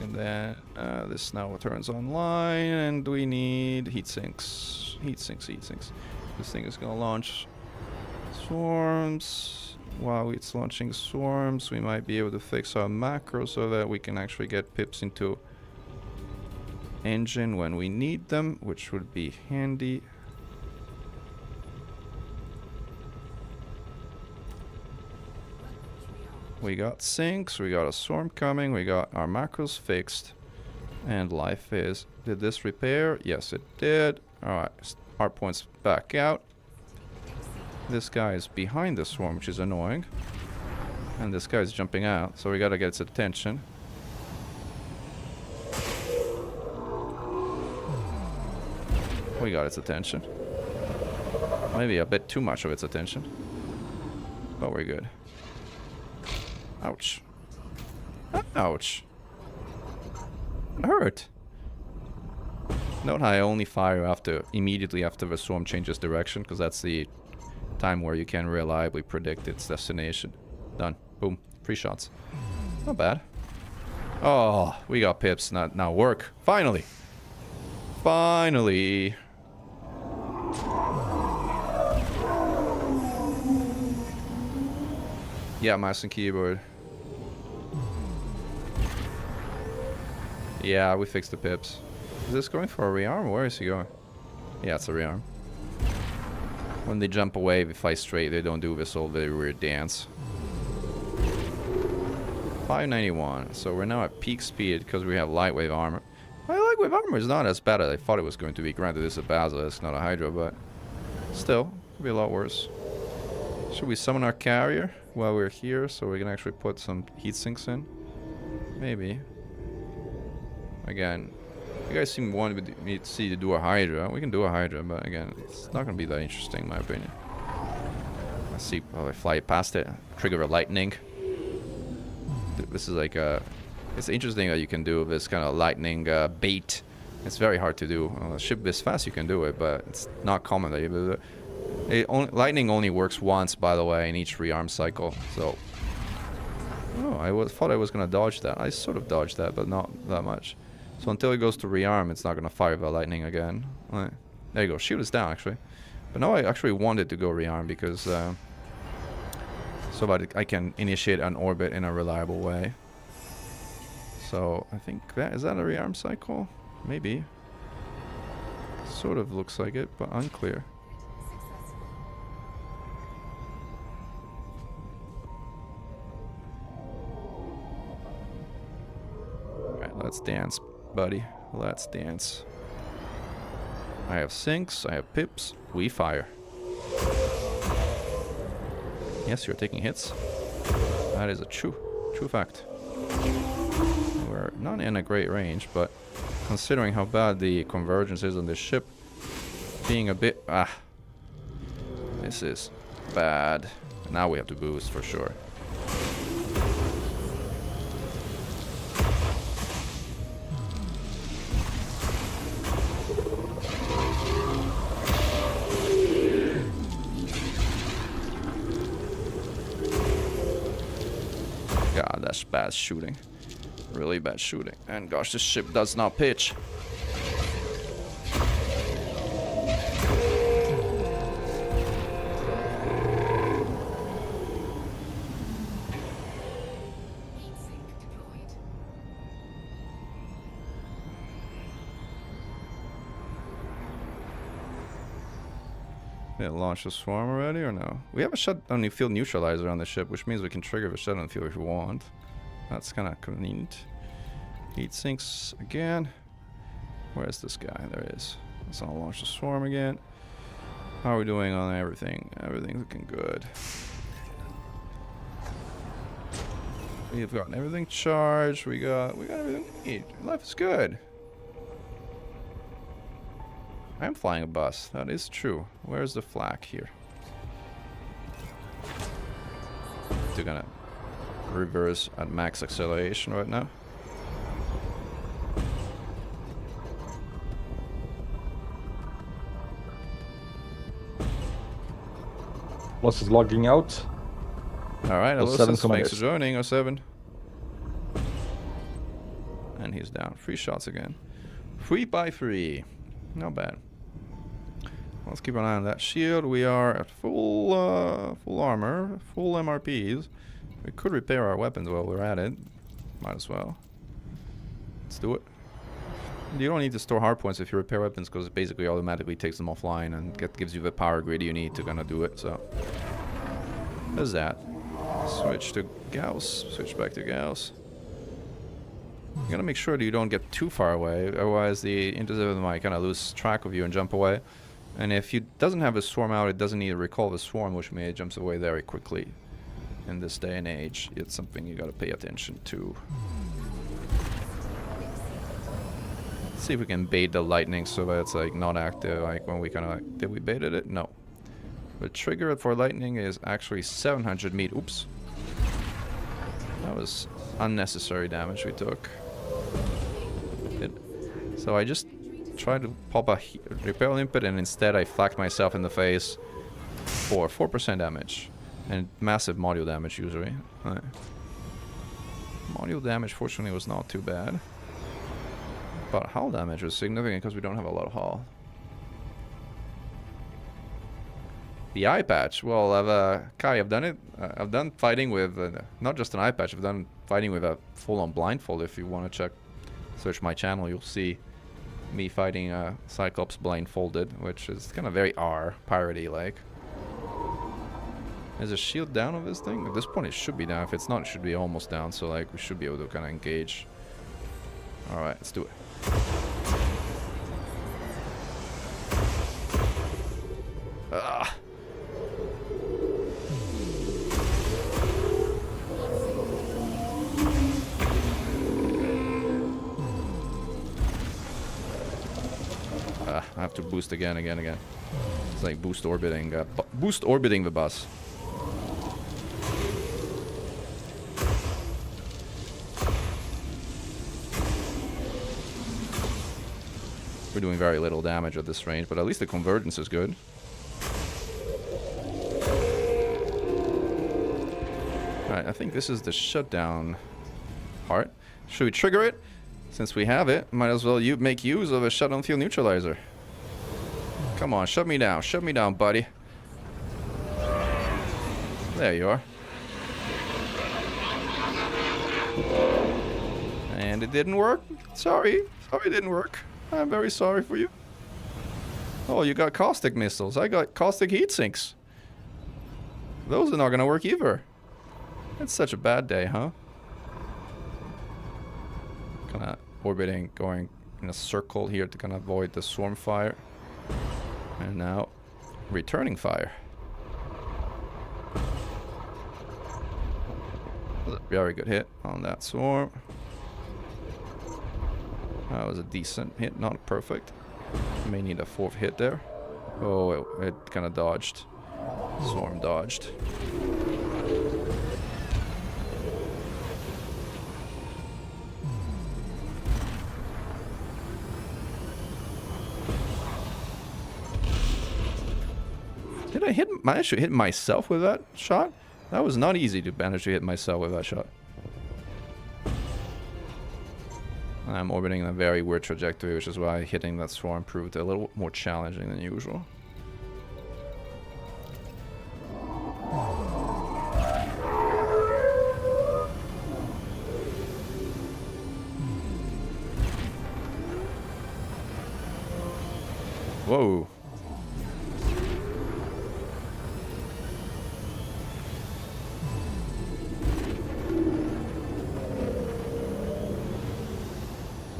And then this now turns online, and we need heat sinks. Heat sinks. This thing is gonna launch swarms. While it's launching swarms, we might be able to fix our macro so that we can actually get pips into engine when we need them, which would be handy. We got sinks, we got a swarm coming, we got our macros fixed, and life is... Did this repair? Yes, it did. Alright, hard points back out. This guy is behind the swarm, which is annoying. And this guy is jumping out, so we gotta get its attention. We got its attention. Maybe a bit too much of its attention. But we're good. Ouch. Ouch. It hurt. Note how I only fire immediately after the swarm changes direction, because that's the time where you can reliably predict its destination. Done. Boom. 3 shots. Not bad. Oh, we got pips. Now work. Finally. Finally. Yeah, mouse and keyboard. Yeah, we fixed the pips. Is this going for a rearm? Where is he going? Yeah, it's a rearm. When they jump away, they fly straight. They don't do this whole very weird dance. 591. So we're now at peak speed because we have lightweight armor. My lightweight armor is not as bad as I thought it was going to be. Granted, this is a basilisk, not a hydra, but still, could be a lot worse. Should we summon our carrier while we're here so we can actually put some heat sinks in? Maybe. Again, you guys seem wanting me to see to do a hydra. We can do a hydra, but again, it's not going to be that interesting in my opinion. Let's see. Oh, I fly past it. Trigger a lightning. This is like a... It's interesting that you can do this kind of lightning bait. It's very hard to do. On a ship this fast you can do it, but it's not common that you do it. Lightning only works once, by the way, in each rearm cycle. So... Oh, I thought I was going to dodge that. I sort of dodged that, but not that much. So until it goes to rearm, it's not going to fire the lightning again. Right. There you go. Shield is down, actually. But now I actually wanted to go rearm because... so that I can initiate an orbit in a reliable way. So I think that... Is that a rearm cycle? Maybe. Sort of looks like it, but unclear. Alright, let's dance, buddy. Let's dance. I have sinks, I have pips, we fire. Yes, you're taking hits. That is a true fact. We're not in a great range, but considering how bad the convergence is on this ship, being a bit... This is bad. Now we have to boost for sure. God, that's bad shooting. Really bad shooting. And gosh, this ship does not pitch. Did it launch the swarm already or no? We have a shutdown field neutralizer on the ship, which means we can trigger the shutdown field if we want. That's kind of convenient. Heat sinks again. Where is this guy? There he is. Let's not launch the swarm again. How are we doing on everything? Everything's looking good. We've got everything charged. We got everything we need. Life is good. I am flying a bus. That is true. Where's the flak here? They're gonna reverse at max acceleration right now. Plus is logging out. Alright, hello, 07 thanks for commanders. joining, 07. And he's down. 3 shots again. 3 by 3. Not bad. Let's keep an eye on that shield. We are at full armor, full MRPs. We could repair our weapons while we're at it. Might as well. Let's do it. You don't need to store hard points if you repair weapons, because it basically automatically takes them offline and gives you the power grid you need to kind of do it. So there's that. Switch to Gauss. Switch back to Gauss. You gotta make sure that you don't get too far away, otherwise the interceptor might kind of lose track of you and jump away. And if he doesn't have a swarm out, it doesn't need to recall the swarm, which means it jumps away very quickly. In this day and age, it's something you gotta pay attention to. Let's see if we can bait the lightning so that it's like not active, like when we kind of like, did we baited it? No. The trigger for lightning is actually 700 meat. Oops. That was unnecessary damage we took. So I just tried to pop a repel limpet and instead I flacked myself in the face for 4% damage. And massive module damage usually. Right. Module damage fortunately was not too bad. But hull damage was significant because we don't have a lot of hull. The eye patch. Well, Kai, I've done it. I've done fighting with not just an eye patch. I've done fighting with a full-on blindfold. If you want to check, search my channel, you'll see me fighting Cyclops blindfolded, which is kind of very piratey like. Is the shield down on this thing? At this point, it should be down. If it's not, it should be almost down. So like, we should be able to kind of engage. All right, let's do it. Ah. I have to boost again. It's like boost orbiting the bus. We're doing very little damage at this range, but at least the convergence is good. Alright, I think this is the shutdown part. Should we trigger it? Since we have it, might as well make use of a shutdown field neutralizer. Come on, shut me down, buddy. There you are. And it didn't work. Sorry it didn't work. I'm very sorry for you. Oh, you got caustic missiles. I got caustic heat sinks. Those are not gonna work either. It's such a bad day, huh? Kinda orbiting, going in a circle here to kind of avoid the swarm fire. And now, returning fire. Very good hit on that swarm. That was a decent hit, not perfect. May need a 4th hit there. Oh, it kind of dodged. Swarm dodged. Did I manage to hit myself with that shot? That was not easy to manage to hit myself with that shot. I'm orbiting in a very weird trajectory, which is why hitting that swarm proved a little more challenging than usual. Whoa.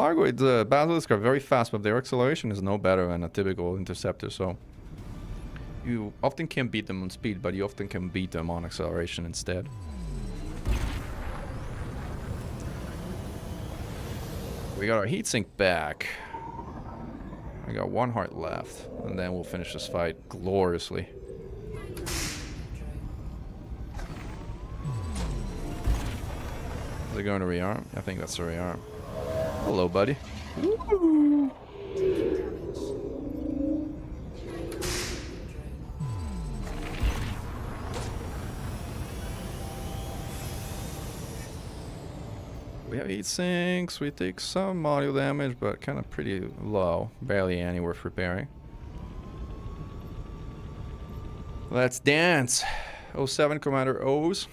Fargoid Basilisk are very fast, but their acceleration is no better than a typical interceptor, so you often can beat them on speed, but you often can beat them on acceleration instead. We got our heatsink back. I got 1 heart left, and then we'll finish this fight gloriously. Is it going to rearm? I think that's a rearm. Hello, buddy. Woo! We have heat sinks. We take some module damage, but kind of pretty low. Barely any worth repairing. Let's dance. 07 Commander O's.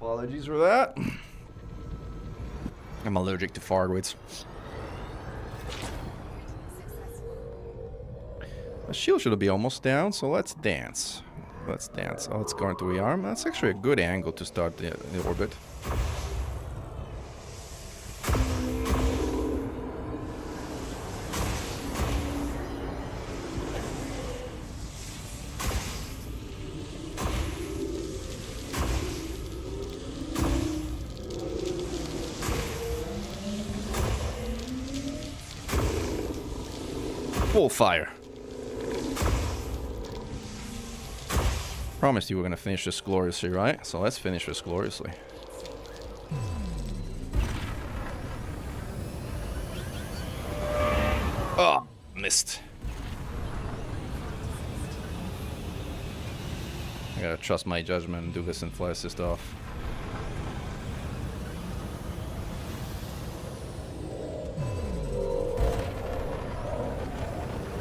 Apologies for that. I'm allergic to Fargoids. The shield should be almost down, so let's dance. Let's dance. Oh, it's going to rearm. That's actually a good angle to start the orbit. Full fire. Promised you we're gonna finish this gloriously, right? So let's finish this gloriously. Oh, missed. I gotta trust my judgment and do this and fly assist off.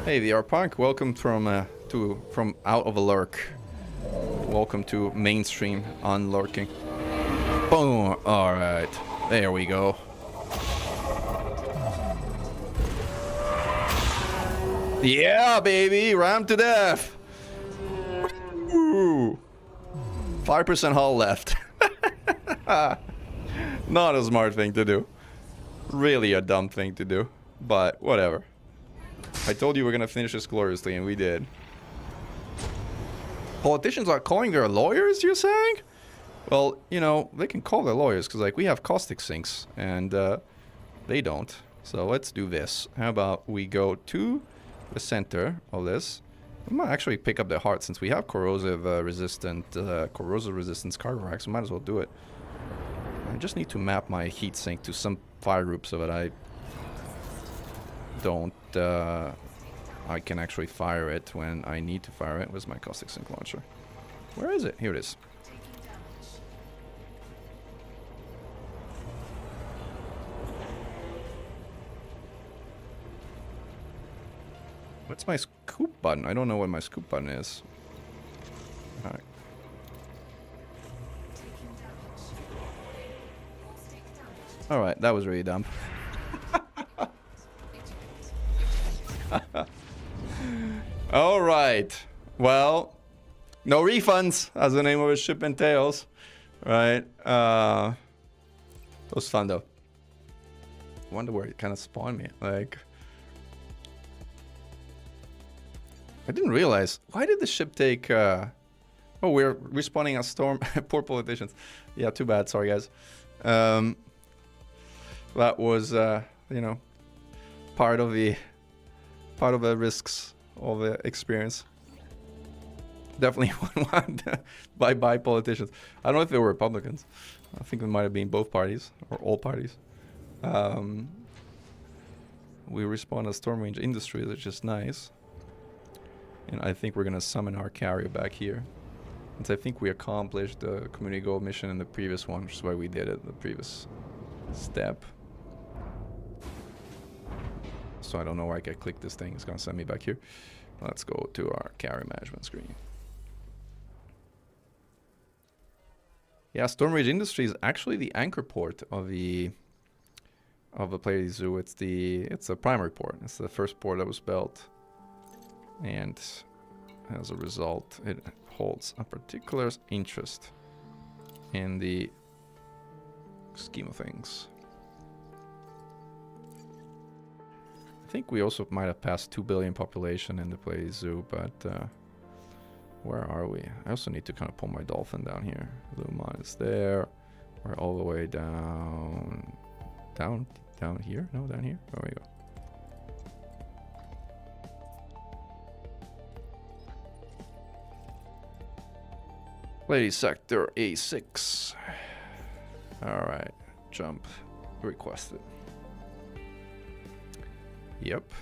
Hey, VR Punk, welcome from out of a lurk. Welcome to mainstream unlurking. Boom! Alright, there we go. Yeah, baby! Ram to death! Ooh. 5% hull left. Not a smart thing to do. Really a dumb thing to do. But whatever. I told you we're gonna finish this gloriously, and we did. Politicians are calling their lawyers, you're saying? Well, you know, they can call their lawyers, because, like, we have caustic sinks, and they don't. So let's do this. How about we go to the center of this. We might actually pick up the heart, since we have corrosive resistant cargo racks. We might as well do it. I just need to map my heat sink to some fire group so that I don't... I can actually fire it when I need to fire it. Where's my caustic sink launcher? Where is it? Here it is. What's my scoop button? I don't know what my scoop button is. Alright. Alright, that was really dumb. Alright. Well, no refunds, as the name of his ship entails. Right? It was fun, though. I wonder where it kind of spawned me. Like... I didn't realize. Why did the ship take... Oh, we're respawning a storm. Poor politicians. Yeah, too bad. Sorry, guys. That was, you know, part of the risks of the experience. Definitely one bye-bye politicians. I don't know if they were Republicans. I think it might have been both parties, or all parties. We respawn a Storm Range Industries, which is nice. And I think we're going to summon our carrier back here. And I think we accomplished the community goal mission in the previous one, which is why we did it, the previous step. So I don't know where I can click this thing. It's going to send me back here. Let's go to our carrier management screen. Yeah, Storm Range Industries is actually the anchor port of the Pleiades Zoo. It's a primary port. It's the first port that was built. And as a result, it holds a particular interest in the scheme of things. I think we also might have passed 2 billion population in the Pleiades Zoo, but where are we? I also need to kind of pull my dolphin down here. Lumon is there. We're all the way down here? No, down here? There we go. Lady Sector A6. Alright, jump requested. Yep.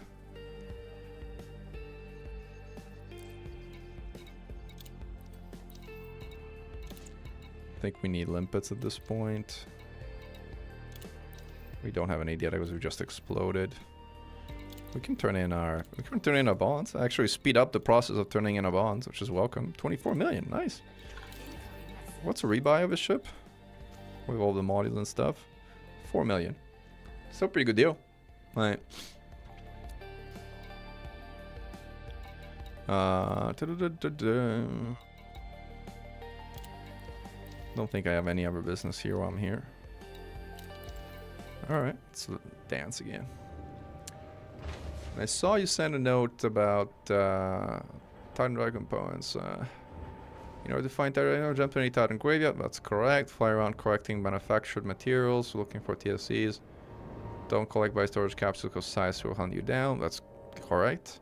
I think we need limpets at this point. We don't have any yet because we just exploded. We can turn in our bonds. Actually speed up the process of turning in our bonds, which is welcome. 24 million, nice. What's a rebuy of a ship? With all the modules and stuff. 4 million. Still a pretty good deal. Right. Don't think I have any other business here while I'm here. Alright, let's dance again. I saw you send a note about Titan Drive components. In order to find Titan, jump to any Titan graveyard. That's correct. Fly around collecting manufactured materials, looking for TSCs. Don't collect by storage capsules because size will hunt you down. That's correct.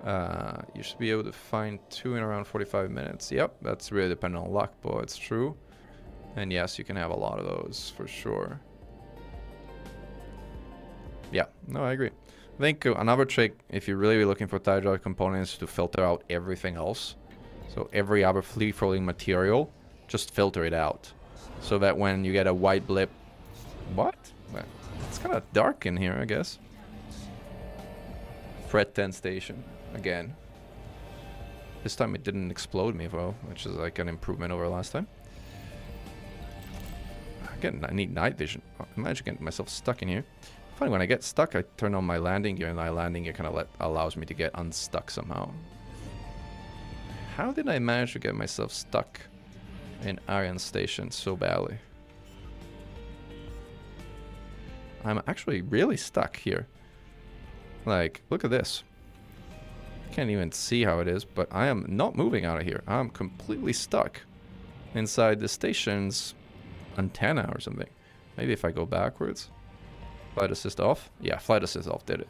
You should be able to find 2 in around 45 minutes. Yep, that's really dependent on luck, but it's true. And yes, you can have a lot of those for sure. Yeah, no, I agree. I think another trick, if you're really looking for Titan Drive components, is to filter out everything else. So every other free-floating material, just filter it out. So that when you get a white blip... What? Well, it's kind of dark in here, I guess. Threat 10 station. Again. This time it didn't explode me, though, which is like an improvement over last time. Again, I need night vision. Imagine getting myself stuck in here. Funny, when I get stuck, I turn on my landing gear, and my landing gear kind of allows me to get unstuck somehow. How did I manage to get myself stuck in Arian Station so badly? I'm actually really stuck here. Like, look at this. Can't even see how it is, but I am not moving out of here. I'm completely stuck inside the station's antenna or something. Maybe if I go backwards. Flight assist off? Yeah, flight assist off did it.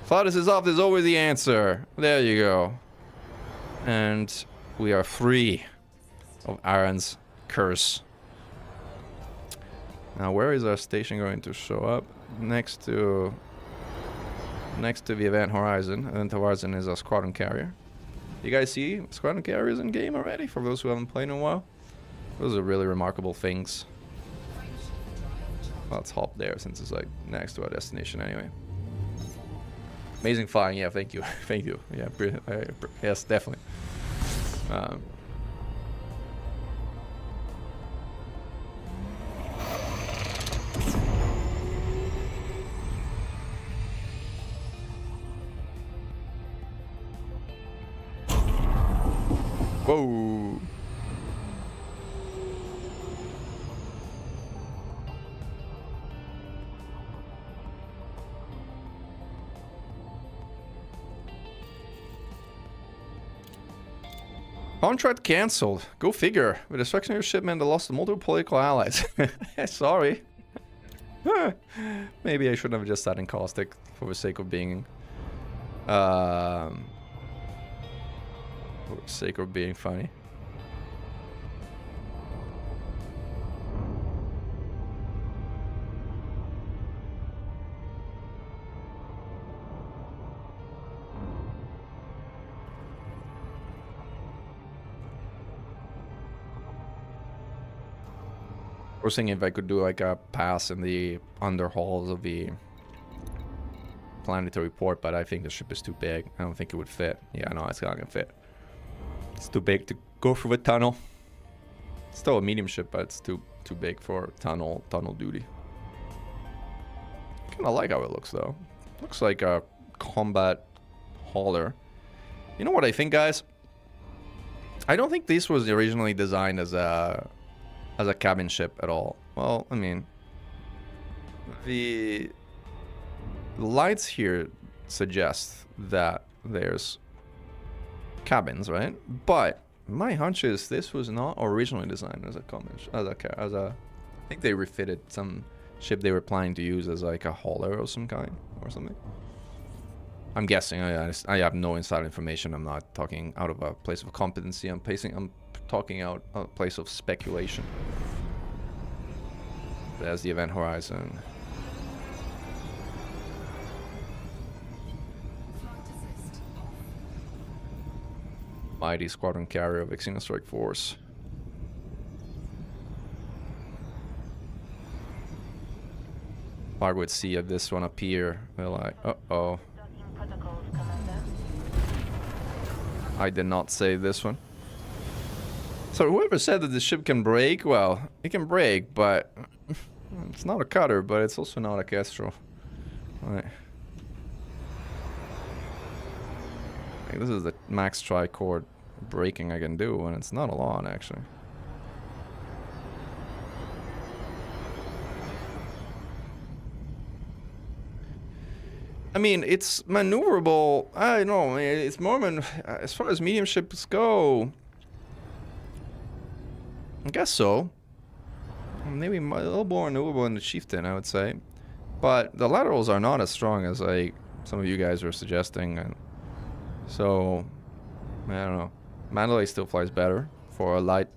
Flight assist off is always the answer. There you go. And we are free of Aaron's curse. Now, where is our station going to show up? Next to the Event Horizon. Event Horizon is our squadron carrier. You guys see squadron carriers in game already? For those who haven't played in a while, those are really remarkable things. Well, let's hop there since it's like next to our destination anyway. Amazing flying, yeah, thank you. Thank you. Yeah, yes, definitely. Whoa. Contract cancelled. Go figure. With the destruction of your shipment, I lost multiple political allies. Sorry. Maybe I shouldn't have just sat in caustic for the sake of being... for the sake of being funny. I was thinking if I could do like a pass in the underhalls of the planetary port, but I think the ship is too big. I don't think it would fit. Yeah, no, it's not gonna fit. It's too big to go through a tunnel. It's still a medium ship, but it's too big for tunnel duty. Kind of like how it looks though. Looks like a combat hauler. You know what I think, guys? I don't think this was originally designed as a cabin ship at all. Well, I mean, the lights here suggest that there's cabins, right? But my hunch is this was not originally designed as a I think they refitted some ship they were planning to use as like a hauler of some kind or something. I'm guessing. I have no inside information. I'm not talking out of a place of competency. I'm talking out of a place of speculation. There's the event horizon. Mighty squadron carrier of Xeno Strike Force. I would see if this one appear. They're like, uh-oh. Docking protocols, Commander. I did not save this one. So whoever said that the ship can break, well, it can break, but it's not a cutter, but it's also not a Kestrel. Right. Like, this is the max tricord breaking I can do, and it's not a lot, actually. I mean, it's maneuverable. I don't know. It's more as far as medium ships go. I guess so. Maybe a little more maneuverable in the Chieftain, I would say. But the laterals are not as strong as like some of you guys were suggesting, and so I don't know. Mandalay still flies better for a light.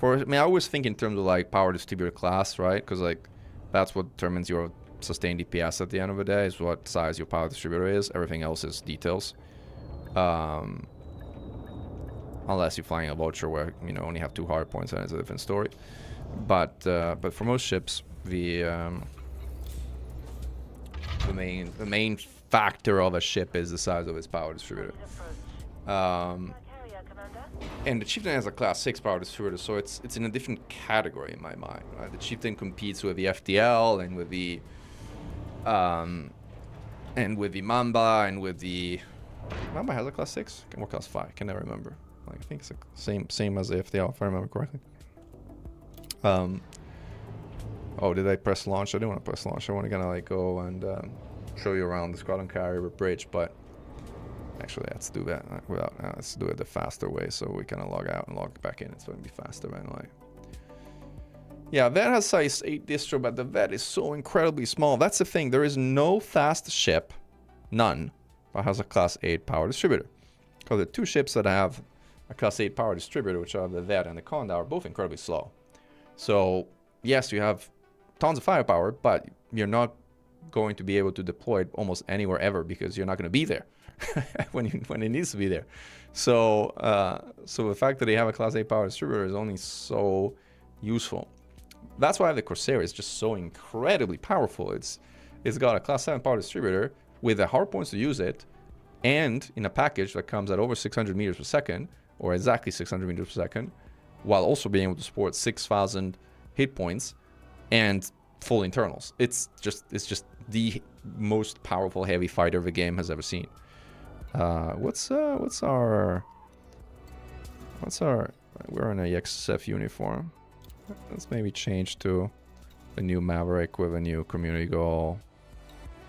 I mean, I always think in terms of like power distributor class, right? Because like that's what determines your sustained DPS at the end of the day, is what size your power distributor is. Everything else is details. Unless you're flying a vulture where you know only have 2 hard points, and it's a different story. But for most ships, the main factor of a ship is the size of its power distributor. Carrier, Commander. And the Chieftain has a class 6 power distributor, so it's in a different category in my mind. Right? The Chieftain competes with the FTL and with the Mamba and with the Mamba has a class 6 or class 5. I can never remember. Like, I think it's the same as the FTL if I remember correctly. Oh, did I press launch? I didn't want to press launch. I want to kind of like go and show you around the squadron carrier bridge, but actually let's do that without. Let's do it the faster way, so we kind of log out and log back in. It's going to be faster anyway. Yeah, that has size 8 distro, but the vet is so incredibly small. That's the thing. There is no fast ship, none, that has a class 8 power distributor. Because the 2 ships that have a class 8 power distributor, which are the vet and the Conda, are both incredibly slow. So yes, you have tons of firepower, but you're not going to be able to deploy it almost anywhere ever because you're not going to be there when it needs to be there. So so the fact that they have a class 8 power distributor is only so useful. That's why the Corsair is just so incredibly powerful. It's got a class 7 power distributor with the hard points to use it, and in a package that comes at over 600 meters per second, or exactly 600 meters per second, while also being able to support 6,000 hit points and full internals. It's just the most powerful heavy fighter the game has ever seen. What's our we're in a XSF uniform. Let's maybe change to a new Maverick with a new community goal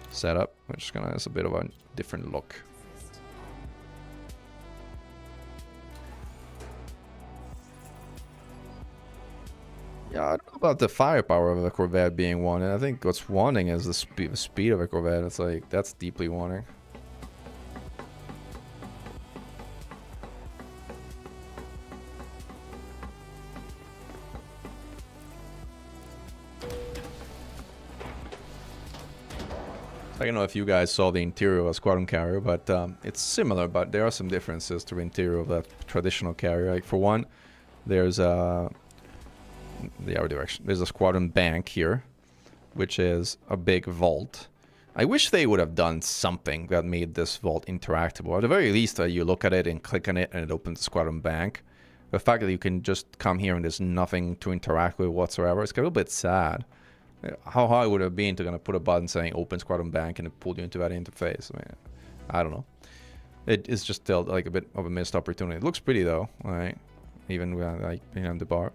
setup, which kind of has a bit of a different look. Yeah, I don't know about the firepower of a Corvette being wanted. I think what's wanting is the speed of a Corvette. It's like, that's deeply wanting. I don't know if you guys saw the interior of a squadron carrier, but it's similar, but there are some differences to the interior of a traditional carrier. Like, for one, there's the other direction. There's a squadron bank here, which is a big vault. I wish they would have done something that made this vault interactable. At the very least, you look at it and click on it and it opens the squadron bank. The fact that you can just come here and there's nothing to interact with whatsoever, it's a little bit sad. How hard would it have been to kind of put a button saying open squadron bank and it pulled you into that interface? I mean, I don't know. It is just still like a bit of a missed opportunity. It looks pretty though, right? Even like behind the bar.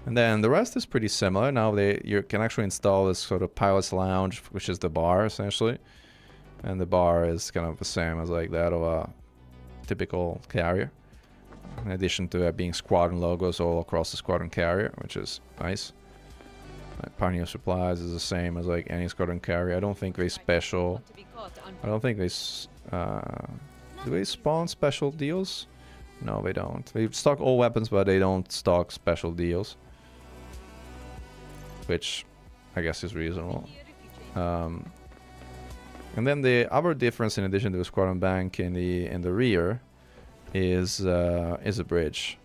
And then the rest is pretty similar. Now you can actually install this sort of pilot's lounge, which is the bar essentially. And the bar is kind of the same as like that of a typical carrier. In addition to there being squadron logos all across the squadron carrier, which is nice. Pioneer supplies is the same as like any squadron carrier. I don't think they special. I don't think they. Do they spawn special deals? No, they don't. They stock all weapons, but they don't stock special deals, which I guess is reasonable. And then the other difference, in addition to the squadron bank in the rear, is a bridge.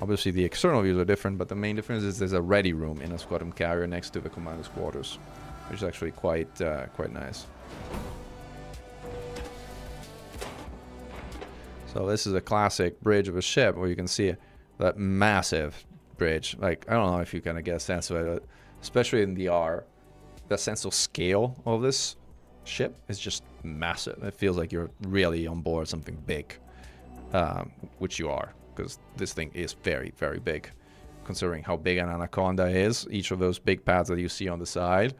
Obviously, the external views are different, but the main difference is there's a ready room in a squadron carrier next to the commander's quarters, which is actually quite nice. So this is a classic bridge of a ship where you can see that massive bridge. Like, I don't know if you kind of get a sense of it, but especially in VR, the sense of scale of this ship is just massive. It feels like you're really on board something big, which you are, because this thing is very, very big. Considering how big an Anaconda is, each of those big pads that you see on the side,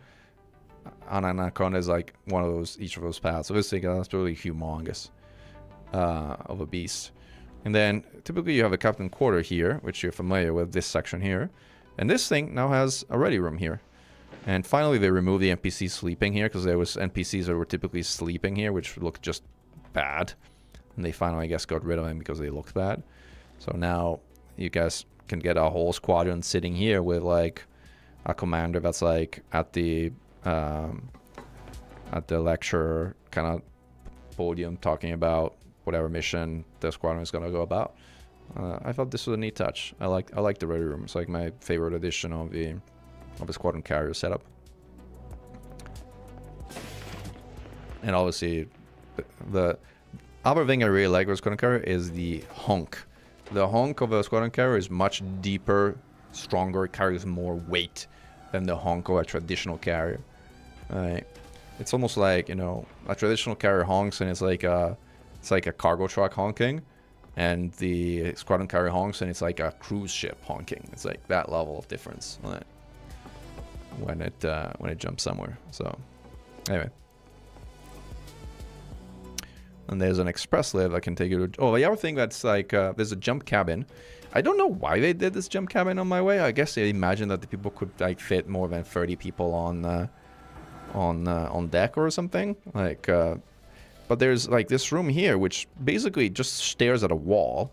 an Anaconda is like one of those, each of those pads. So this thing is absolutely humongous. Of a beast. And then typically you have a captain quarter here, which you're familiar with, this section here, and this thing now has a ready room here. And finally they removed the NPCs sleeping here, because there was NPCs that were typically sleeping here, which looked just bad, and they finally, I guess, got rid of them because they looked bad. So now you guys can get a whole squadron sitting here with like a commander that's like at the lecture kind of podium talking about whatever mission the squadron is going to go about. I thought this was a neat touch. I like the ready room. It's like my favorite addition of the squadron carrier setup. And obviously, the other thing I really like with squadron carrier is the honk. The honk of a squadron carrier is much deeper, stronger. It carries more weight than the honk of a traditional carrier. It's almost like, you know, a traditional carrier honks and it's like a cargo truck honking, and the squadron carrier honks and it's like a cruise ship honking. It's like that level of difference when it jumps somewhere. So anyway, and there's an express lift that can take you to. Oh, the other thing that's like there's a jump cabin. I don't know why they did this jump cabin on my way. I guess they imagined that the people could like fit more than 30 people on deck or something, like but there's like this room here which basically just stares at a wall,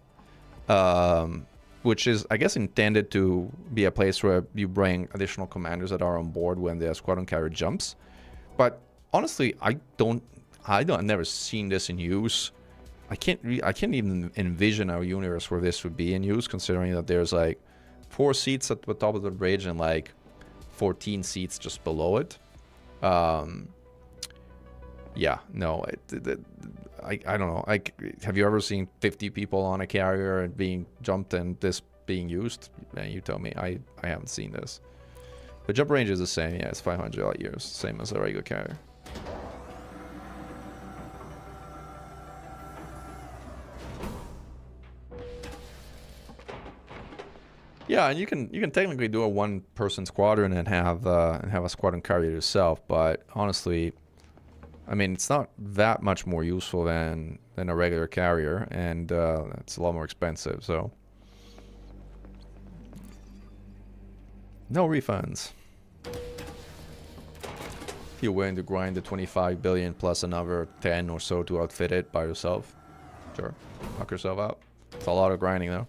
which is, I guess, intended to be a place where you bring additional commanders that are on board when the squadron carrier jumps. But honestly, I've never seen this in use. I can't even envision a universe where this would be in use, considering that there's like 4 seats at the top of the bridge and like 14 seats just below it. Yeah, no, I don't know. Have you ever seen 50 people on a carrier and being jumped and this being used? You tell me. I haven't seen this. The jump range is the same. Yeah, it's 500 light years, same as a regular carrier. Yeah, and you can technically do a one-person squadron and have a squadron carrier yourself, but honestly, I mean, it's not that much more useful than a regular carrier, and it's a lot more expensive. So no refunds. If you're willing to grind the 25 billion plus another 10 or so to outfit it by yourself, sure, knock yourself out. It's a lot of grinding though,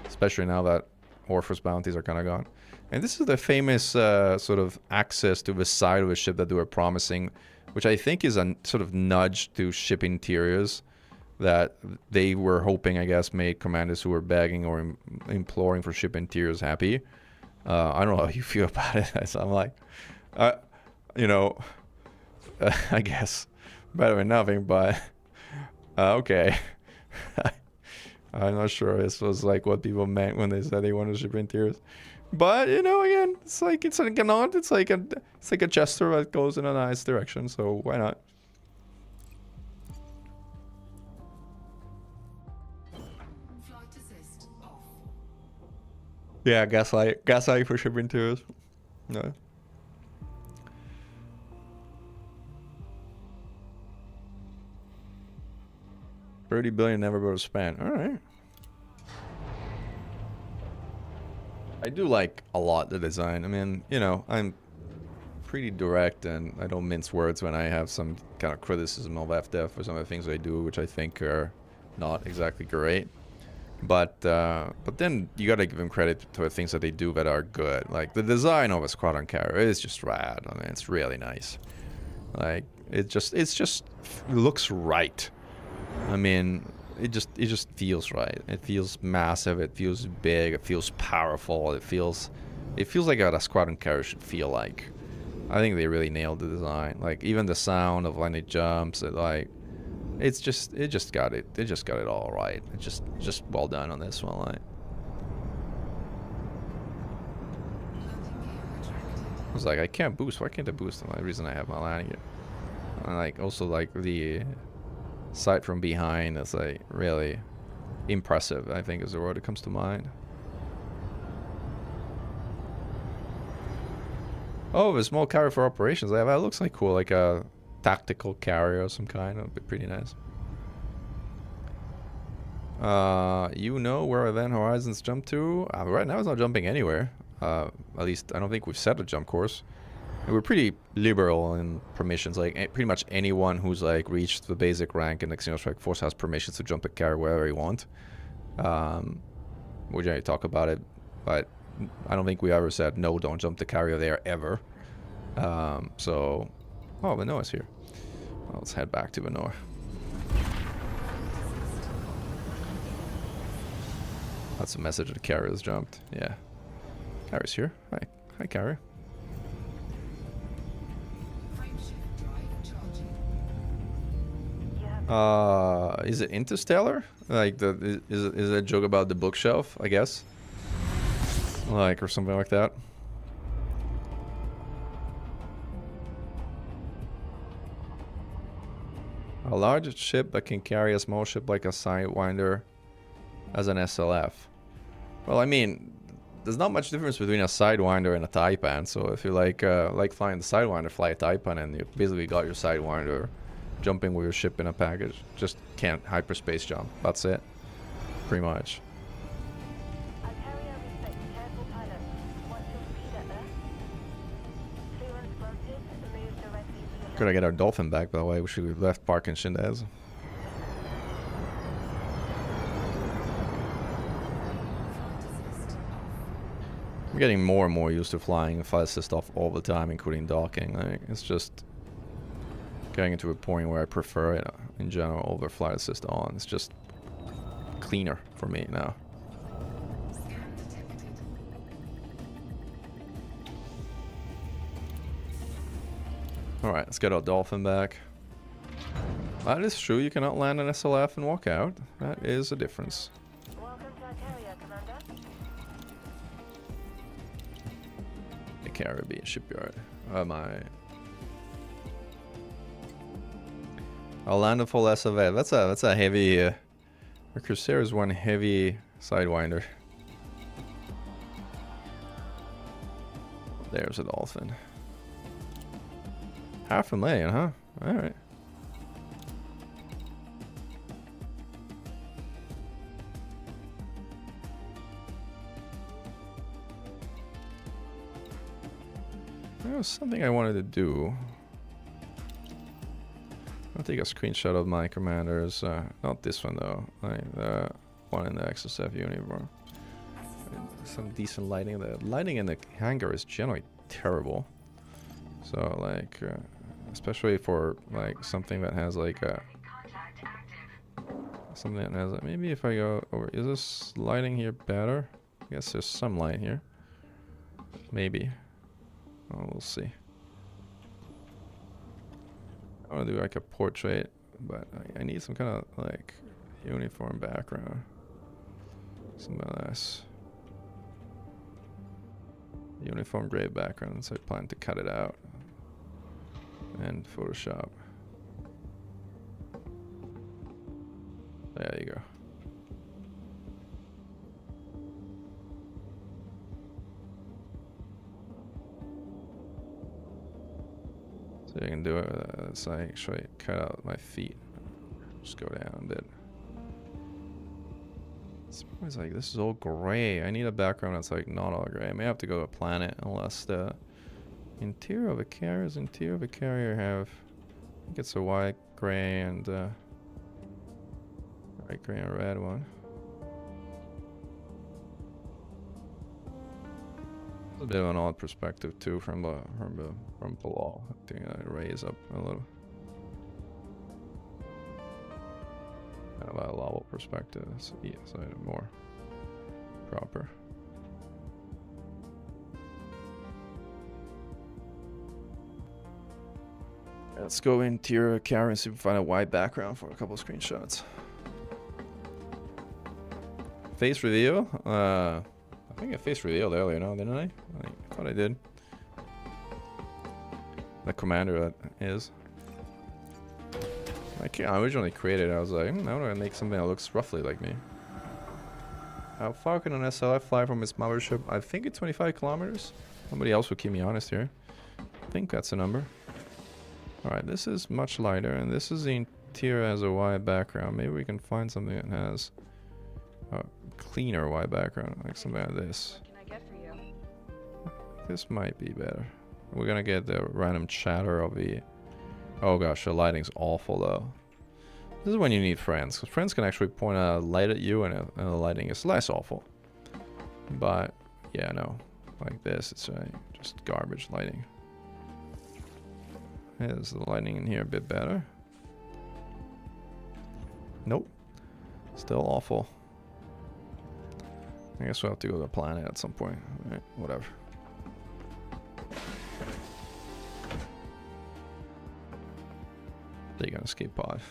especially now that Orpheus bounties are kind of gone. And this is the famous sort of access to the side of the ship that they were promising, which I think is a sort of nudge to ship interiors that they were hoping, I guess, made commanders who were begging or imploring for ship interiors happy. I don't know how you feel about it. So I'm like, you know, I guess better than nothing, but okay. I'm not sure this was like what people meant when they said they wanted ship interiors. But, you know, again, it's like a nod. It's like a gesture that goes in a nice direction. So why not? Flight assist off. Yeah, gaslight for shipping tours. No. $30 billion never go to spend. All right. I do like a lot the design. I mean, you know, I'm pretty direct and I don't mince words when I have some kind of criticism of FDF for some of the things I do, which I think are not exactly great. But then you gotta give them credit to the things that they do that are good. Like the design of a squadron carrier is just rad. I mean, it's really nice. Like it just looks right. I mean, it just feels right. It feels massive. It feels big. It feels powerful. It feels like what a squadron carrier should feel like. I think they really nailed the design. Like even the sound of when it jumps, it just got it. They just got it all right. It's just well done on this one. Like I was like, I can't boost. Why can't I boost? The reason I have my landing gear. And like also like the sight from behind is like really impressive. I think is the word that comes to mind. Oh, a small carrier for operations. That looks like cool, like a tactical carrier of some kind. That'd be pretty nice. You know where Event Horizons jump to? Right now it's not jumping anywhere. At least I don't think we've set a jump course. And we're pretty liberal in permissions. Like pretty much anyone who's like reached the basic rank in the Xeno Strike Force has permissions to jump the carrier wherever you want. We generally talk about it, but I don't think we ever said no, don't jump the carrier there ever. So, oh, Vanoa's here. Well, let's head back to Vanoa. That's a message that the carrier's jumped. Yeah, carrier's here. Hi, carrier. Is it Interstellar? Like is it a joke about the bookshelf? I guess. Like or something like that. A large ship that can carry a small ship like a Sidewinder as an SLF. Well, I mean, there's not much difference between a Sidewinder and a Taipan. So if you like flying the Sidewinder, fly a Taipan, and you basically got your Sidewinder jumping with your ship in a package. Just can't hyperspace jump. That's it. Pretty much. Gotta get our dolphin back, by the way. We should have left park in Shinrarta. I'm getting more and more used to flying flight assist off all the time, including docking. Like, it's just getting into a point where I prefer it in general over flight assist on. It's just cleaner for me now. Alright, let's get our dolphin back. That is true, you cannot land an SLF and walk out. That is a difference. Welcome to our carrier, Commander. The Caribbean shipyard. I'll land a full SLF. That's a heavy... our Crusader is one heavy Sidewinder. There's a dolphin. $500,000, huh? Alright. There was something I wanted to do. I'll take a screenshot of my commanders. Not this one though. Like the one in the XSF uniform. Some decent lighting. The lighting in the hangar is generally terrible. So like, especially for like something that has like a something that has like, maybe if I go over, is this lighting here better? I guess there's some light here. Maybe. Oh, we'll see. I want to do like a portrait, but I need some kind of like uniform background. Something else. Uniform gray background, so I plan to cut it out and Photoshop. There you go. So you can do it. So I actually cut out my feet. Just go down a bit. It's like this is all gray. I need a background that's like not all gray. I may have to go to a planet unless the interior of a carrier have. I think it's a white, gray, and white, gray, and red one. It's a bit of an odd perspective too from below. I think I raise up a little. Kind of a level perspective, so yeah, so more proper. Let's go interior camera and see if we find a white background for a couple of screenshots. Face reveal. I think I face revealed earlier, no, didn't I? I thought I did. The commander that is. I originally created it, I was like, now I'm gonna make something that looks roughly like me. How far can an SLF fly from its mothership? I think it's 25 kilometers. Somebody else will keep me honest here. I think that's the number. Alright, this is much lighter, and this is the interior as a white background. Maybe we can find something that has a cleaner white background, like something like this. What can I get for you? This might be better. We're gonna get the random chatter of the... Oh gosh, the lighting's awful though. This is when you need friends, because friends can actually point a light at you and the lighting is less awful. But, yeah, no. Like this, it's just garbage lighting. Is the lighting in here a bit better? Nope. Still awful. I guess we'll have to go to the planet at some point. Alright, whatever. They're gonna escape pod.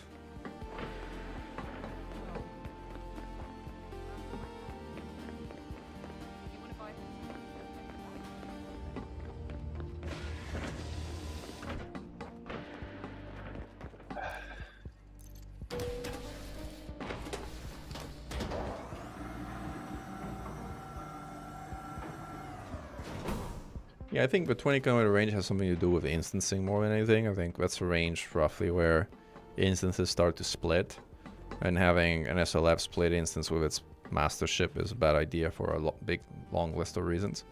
Yeah, I think the 20 kilometer range has something to do with instancing more than anything. I think that's the range roughly where instances start to split, and having an SLF split instance with its master ship is a bad idea for a big long list of reasons.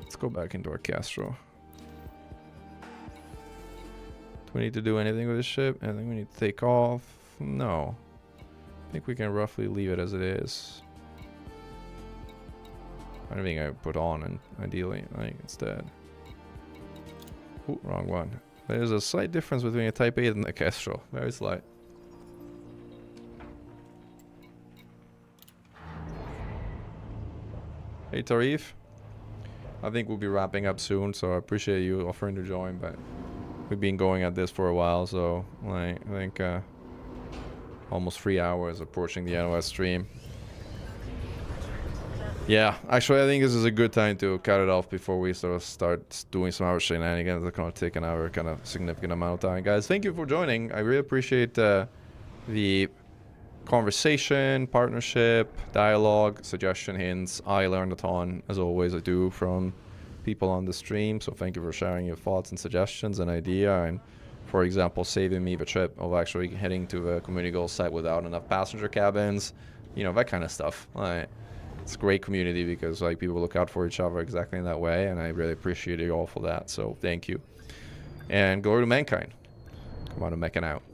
Let's go back into our Castro. Do we need to do anything with this ship? I think we need to take off. No. I think we can roughly leave it as it is. Anything I put on, and ideally, I think instead. Ooh, wrong one. There's a slight difference between a Type 8 and a Kestrel. Very slight. Hey Tarif. I think we'll be wrapping up soon, so I appreciate you offering to join, but we've been going at this for a while, so I think almost 3 hours approaching the NOS stream. Yeah, actually I think this is a good time to cut it off before we sort of start doing some other shenanigans that going to take another kind of significant amount of time. Guys, thank you for joining. I really appreciate the conversation, partnership, dialogue, suggestion, hints. I learned a ton, as always I do, from people on the stream, so thank you for sharing your thoughts and suggestions and idea, and for example saving me the trip of actually heading to the community goal site without enough passenger cabins, you know, that kind of stuff. It's a great community because like people look out for each other exactly in that way, and I really appreciate you all for that, so thank you. And glory to mankind. Come on, I'm making out.